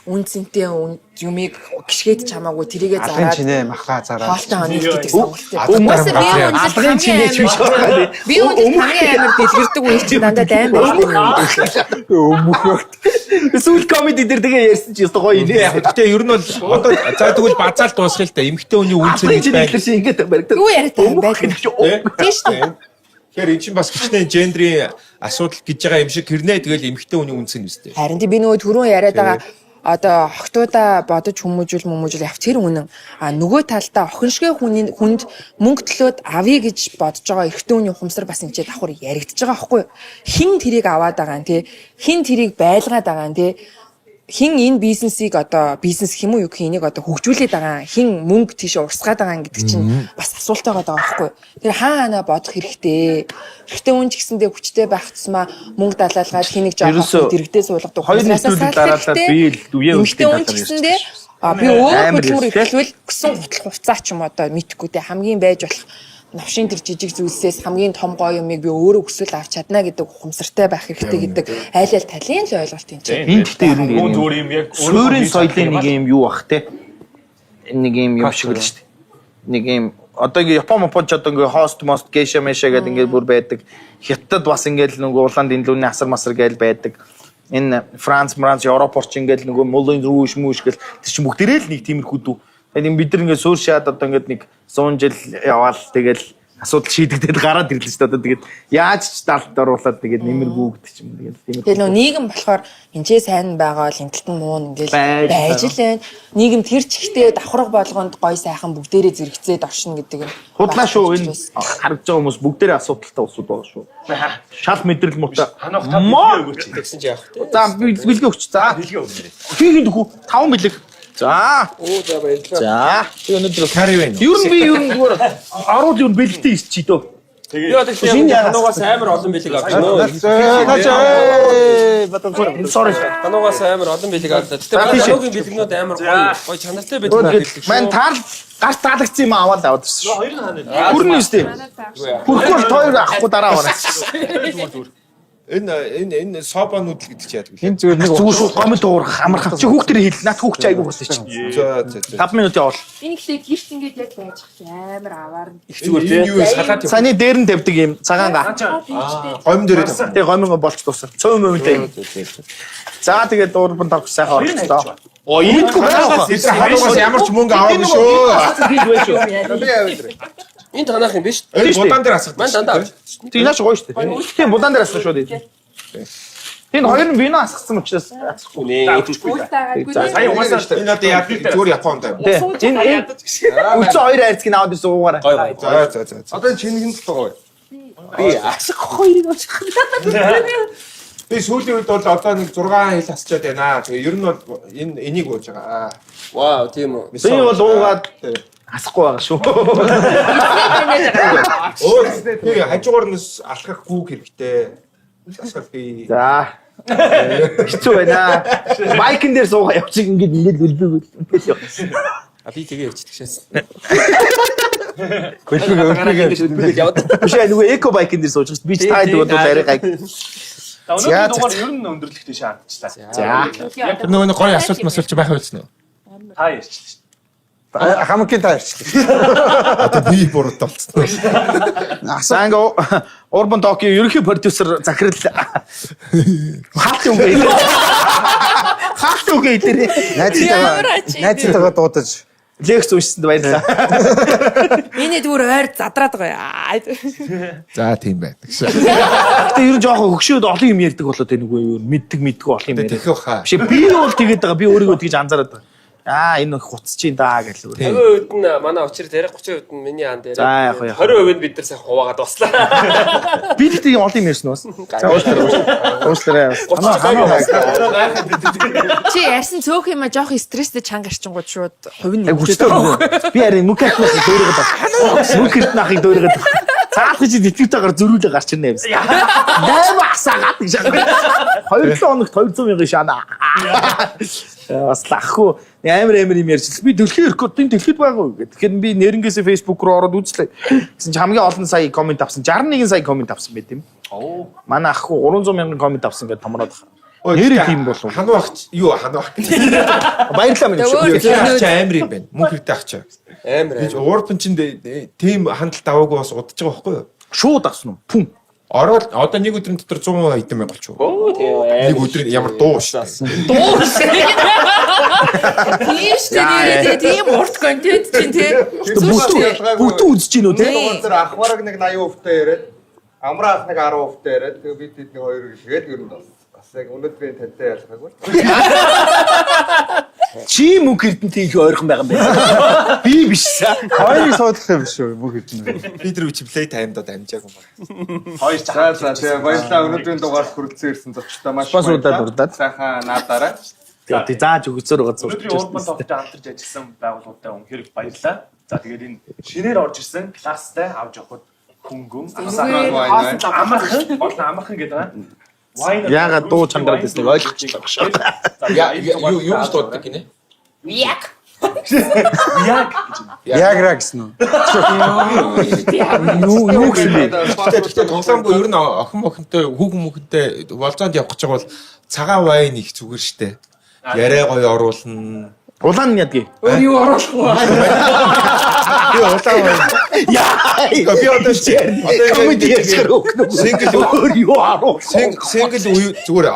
Speaker 5: үнцэнтэй юмыг гიშгээд чамаагүй тэрийгэ зараад
Speaker 6: чинээ махлаа зараад
Speaker 5: хоолтой хоног гэдэг сонголттой. Би үнэхээр хамгийн амар дэлгэрдэг үе чинь дандаа дайм байдаг.
Speaker 7: Эсвэл комеди дээр тэгээ ярьсан чи ёстой гоё юм.
Speaker 3: Гэтэ ер нь бол одоо за тэгвэл базаал дуусгая л да. Эмэгтэй хүний үнцэн
Speaker 7: байх шиг ингэж баригдав.
Speaker 5: Юу яриад байгаа юм бэ? Тийм шүү дээ.
Speaker 3: Тэгэхээр энэ чинь бас хичнээн гендрийн асуудал гэж байгаа юм шиг хэрнээ тэгэл эмэгтэй хүний үнцэн үстэй.
Speaker 5: Харин би нөгөө түрүүн яриад байгаа одоо охтуудаа бодож хүмүүжүүл явц тэр үнэн. А нөгөө талдаа охиншгүй хүнд мөнгө төлөөд авъя гэж бодож байгаа эрэгтэй хүний ухамсар бас энэ ч давхар яригдчихэж байгаа байхгүй юу? Хин тэрийг аваад байгаа юм те. Хин тэрийг байлгаад байгаа юм те. Хин энэ бизнесийг одоо бизнес хэм үү юу гэх энийг одоо хөгжүүлээд байгаа хин мөнгө тийш урсгаад байгаа гэдэг чинь бас асуултаа байгаа байхгүй юу? Тэр хаана бодох хэрэгтэй. Эрэгтэй хүн ч гэсэндээ хүчтэй байх тусмаа мөнгө далаалгаад хэнийг жоохон дэрэгдээ суулгадаг.
Speaker 7: Хоёр нийтүүд дараалаад би л үе
Speaker 5: үнэтэй хүн ч гэсэндээ би өөрөө хөдөлмөр ихлэвэл гэсэн хуцаа ч юм одоо мэдхгүй те хамгийн байж болох навшин тэр жижиг зүйлсээс хамгийн том гоё юмыг би өөрөө өсвөл авч чадна гэдэг ухамсартай байх хэрэгтэй гэдэг айл аль талын л ойлголт юм чинь.
Speaker 7: Энд гэхдээ ер нь зүгээр юм яг суурийн соёлын нэг юм юу бах те. Нэг юм шиг л шүү дээ. Нэг юм одоо ингээ Япон ч одоо ингээ хост мост гейша мэша гэдэг ингээ бүр байдаг. Хятад бас ингээл нөгөө улаан дэнлүүний асар масар гээл байдаг. Энэ Франц, Европ орч ингээл нөгөө Moulin Rouge гэл тэр чинь бүгдээрээ л нэг тиймэрхүү дүү. Тэгээд бид нар ингээ сууршаад одоо ингээ нэг 100 жил яваал тэгэл асуудал шийдэгдээд гараад ирлээ шүү дээ. Одоо тэгээд яаж ч далд оруулаад тэгээд нэмэргүй гэдэг юм.
Speaker 5: Тэгээ нөө нийгэм болохоор энэчээ сайн байгаа л энэ талд нь муу ингээл байж л байна. Нийгэм тэр чигтээ давхарга болгонд гой сайхан бүгдээрээ зэрэгцээд оршин гэдэг нь.
Speaker 7: Худлаа шүү энэ харагдж байгаа хүмүүс бүгдээрээ асуудалтай усуд байгаа шүү. Шал мэдрэл муутай.
Speaker 2: Ханах та бэлгээ өгөөч
Speaker 4: Тэгсэн чи яах вэ?
Speaker 7: За бэлгээ өгч. За
Speaker 2: бэлгээ өгнө.
Speaker 7: хийхэд өгөө 5 бэлэг. За.
Speaker 4: Оо за баярлалаа.
Speaker 7: За. Чи өнөөдөр
Speaker 3: Кари байна.
Speaker 7: ер нь зүгээр аруул юу бэлгтэй ирч дөө.
Speaker 4: Би одоо хануугаас амар олон бэлэг авч байна.
Speaker 7: Sorry.
Speaker 4: Хануугаас амар олон бэлэг авлаа. Гэтэ хануугийн бэлгнүүд амар гоё чанартай байдаг гэдэг.
Speaker 7: Мань таар гарт таалагдсан юм аваад аваад ирсэн шүү.
Speaker 2: Хоёр нь ханаа.
Speaker 7: Хүрнэ үстэй. Хүрхгүй бол хоёр авахгүй дараа аваа.
Speaker 3: Энэ соба нүүдэл гэдэг чи яадаг вэ?
Speaker 6: Энэ зүгээр нэг
Speaker 7: Зүгээр шүү гомд уурах амархан. Чи хүүхдэр хэл. Наад хүүхч айгуу болсон чинь.
Speaker 3: За
Speaker 7: 5 минут явал.
Speaker 5: Энэ ихлэ гэрт ингээд яг байж амар аваар.
Speaker 4: Их зүгээр тий.
Speaker 3: юу салаад
Speaker 7: Саяны дээр нь тавьдаг юм цагаанга.
Speaker 3: гомн дээрээ тавь.
Speaker 7: Тэгээ гоминго болч дуусаа. Цөм мөвтэй. За тэгээд дуурбан тавч сайхан орчихлоо. Оо ийдгүй байгаа.
Speaker 3: Хануугаас ямар ч мөнгө аваагүй шүү.
Speaker 4: Энэ танах юм биш.
Speaker 3: Энэ будаан дээр асах.
Speaker 4: Мань дандаа авч.
Speaker 7: Тийм наач гоё шүү дээ. Тийм будаан дээр асах шүү дээ. Энэ хоёр нь вино асгасан учраас асахгүй.
Speaker 5: За
Speaker 2: Сая угаасаа
Speaker 3: Энэ одоо яг зүгээр Японд байна.
Speaker 7: Энэ үгүй хоёр айрцгийг аваад ирсэн уугаарай.
Speaker 3: За.
Speaker 1: Одоо энэ чиний хинт байгаа.
Speaker 7: Би асах хоёрыг авчих.
Speaker 3: Би сүүлийн үед бол одоо нэг 6 хил асчаад байна. Тэгээ ер нь бол энийг ууж байгаа.
Speaker 4: Вау тийм үү.
Speaker 7: Би бол уугаад асахгүй байгаа шүү.
Speaker 3: Тэгээ хажуугаар нь алхах гүүг хэрэгтэй. Асах би.
Speaker 7: За. Хэцүү байна. Майкн дээр суугаа явчих ингээд үлбэг.
Speaker 4: Би тэгээ явчих шээс.
Speaker 7: Биш нөгөө эко байкн дээр сууж байгаа. Би ч таад нөгөө арай гайг.
Speaker 2: Өнөөдөр дугаар ер нь өндөрлөхтэй шаардчихлаа.
Speaker 7: За.
Speaker 3: Нөгөө гоё асуулт масуулч байх байсан уу?
Speaker 2: Та ярьчихлаа.
Speaker 6: Хамаагийн таарчлаа.
Speaker 3: Одоо би буруу толцсон.
Speaker 7: Санго Урбан Токио ерөнхий продюсер Захирал хаалт юм гээ. Хаалт үг гээ.
Speaker 6: Найзтайгаа дуудаж
Speaker 7: Лекц уншсанд баярлалаа.
Speaker 5: Миний зүгээр ойр задраад байгаа.
Speaker 3: За тийм байна.
Speaker 7: Гэтэ ер нь жоохон хөгшөөд олон юм ярьдаг болоод байна үгүй юу? Мэддэг олон юм ярьдаг.
Speaker 3: Тэхэх хаа.
Speaker 7: Биш би бол тэгээд байгаа. Би өөрийгөө тэгж анзаараад байгаа. Энэ хуцчих даа гэл.
Speaker 4: 50% нь манай очир дээр 30% нь миний ан дээр.
Speaker 7: За яг
Speaker 4: 20% нь бид нар сайхан хуваагаад дуслаа.
Speaker 7: Би тэгтээ юм олон юм ярьсан уу? За уушлаарай.
Speaker 5: Чи ярьсан цөөх юм а жоох стресстэй чанга арчингууд шууд хувь нь
Speaker 7: Би харин мукатнаас дөөрөд байна. Мукерт нахыг дөөрөд байна. Цаалах чи тэтгэвтэйгээр зөрүүлээ гарч ирнэ юмсан. 8 асаагаад гэж. 2-7 хоногт 200,000 шана. Бас лахгүй амар юм ярьж би дэлхийн рекордын дэлхийд байгаа уу гэдэг. Тэгэхээр би нэрнгээсээ Facebook руу ороод үзлээ. Гэсэн чи хамгийн олон сая комент авсан. 61 сая комент авсан байт юм. Оо. Манай ах 300,000 комент авсан гэдэг томроод байгаа. Нэр тийм болов.
Speaker 3: Хануу ах юу хануу ах.
Speaker 7: Баярлалаа минь шүү.
Speaker 3: Ах амар юм байна. Мөн хэрэгтэй ах чаа.
Speaker 4: Амар.
Speaker 3: Уурпан чин тийм хандлт аваагүй бас удаж байгаа байхгүй юу?
Speaker 7: Шууд авсан уу? Пүн.
Speaker 3: Ороод одоо нэг өдрийн дотор 100 хэдэн мянга болчих.
Speaker 4: Оо тийм.
Speaker 3: Нэг өдрийн ямар дуу шүү.
Speaker 5: Тийм урт контент чинь тий.
Speaker 7: Бүтэн үзэж гин үү те?
Speaker 1: Тэр ахвараг нэг 80% яриад амраах нэг 10% яриад тэгээ бид тэдний хоёр гэлгээд ер нь бас яг өнөөдрийн тантай ялгаагүй.
Speaker 7: Чи мөнх эрдэнтэй их ойрхон байгаа юм байна. Би биш саа.
Speaker 6: хоёрыг суудлах юм биш үү мөнх эрдэнэ.
Speaker 3: Би тэр үчи плей таймдаа дамжаагүй байна.
Speaker 1: Хоёр цаа тэгээ баярлалаа өнөөдрийн дугаар хүрэлцэн ирсэн зочтой маш
Speaker 7: урдаад.
Speaker 1: сайхан наадаарай.
Speaker 7: Тэгээд зааж өгцөр байгаа зүр.
Speaker 2: Өнөөдрийн Урбан Токиод хамтарч ажилласан байгууллагуудаа үнэхээр баярлалаа. За тэгээд энэ шинээр орж ирсэн класстай авч явахд хөнгөн амархан гэдэг байна.
Speaker 7: Яагаад дуу чангараад байсныг ойлгочихлоо багш.
Speaker 3: Юу гэж дууддаг гинэ?
Speaker 5: Яг.
Speaker 6: Ягра гэсэн үү?
Speaker 7: Юу гэсэн бэ?
Speaker 3: Гэхдээ тоглоомгүй ер нь охин мохинтой хүүхэн мөхөнтэй болзоонд явах гэж байгаа бол цагаан вайн их зүгээр штэ. Яриа гоё оруулна.
Speaker 7: Улаан нь ядгийг.
Speaker 5: Юу оруулахгүй байна.
Speaker 3: Би улаан.
Speaker 7: Яа.
Speaker 3: Би одоо чи
Speaker 7: Комеди хийхээр өгнө.
Speaker 3: Single
Speaker 7: юу аруу.
Speaker 3: single үе зүгээр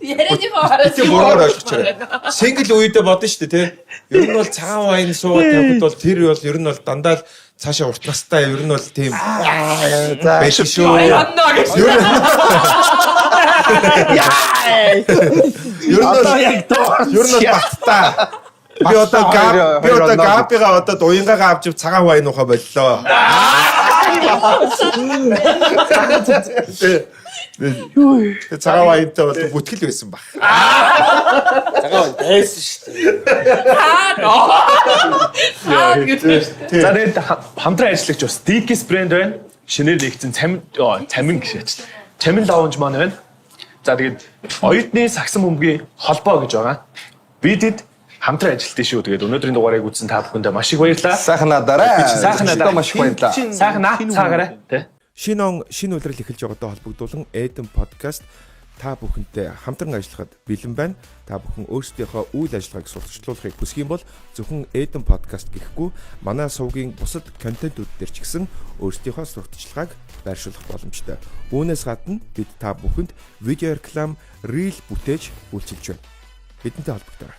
Speaker 5: Ярианы баараа.
Speaker 3: тийм буруугаар ойлгочихорой. Single үедээ бодно шүү дээ, тий. Ер нь бол цагаан вайн суугаад тавихад бол тэр бол ер нь бол дандаа л цаашаа урт настай ер нь бол тийм байх шүү.
Speaker 5: Янна гэж.
Speaker 3: Ер нь бол баттай. Би одоо гапига одоо дуянгаа авч цагаан вайн ууха боллоо. Цагаан вайнтай бол бүтгэл байсан баг.
Speaker 4: Цагаан байсан шүү дээ.
Speaker 2: За тэгээд хамтран ажиллагч бас Dickies брэнд байна. Шинээр нэгдсэн цамин гişэч. Цамин лаунж маань байна. За тэгээд оюутны сагсан бөмбөгийн холбоо гэж байгаа. Бидэд хамтран ажилтсан шүү. Тэгээд өнөөдрийн дугаарыг үзсэн та бүхэндээ маш их баярлалаа.
Speaker 1: Сайхнаа дараа.
Speaker 2: Сайхнаа дараа.
Speaker 1: Маш их баярлалаа.
Speaker 2: Сайхнаа цаагаарай. Тэ.
Speaker 3: Шинэ он шинэ улирал эхэлж байгаатай холбогдуулан Eden podcast та бүхэнтэй хамтран ажиллахад бэлэн байна. Та бүхэн өөрсдийнхөө үйл ажиллагааг сурталчлуулахыг хүсэх юм бол зөвхөн Eden podcast гэхгүй манай сувгийн бусад контентууд дээр ч гэсэн өөрсдийнхөө сурталчилгааг байршуулах боломжтой. Үүнээс гадна бид та бүхэнд видео реклам, рeel бүтээж үйлчилж байна. Бидэнтэй холбогдорой.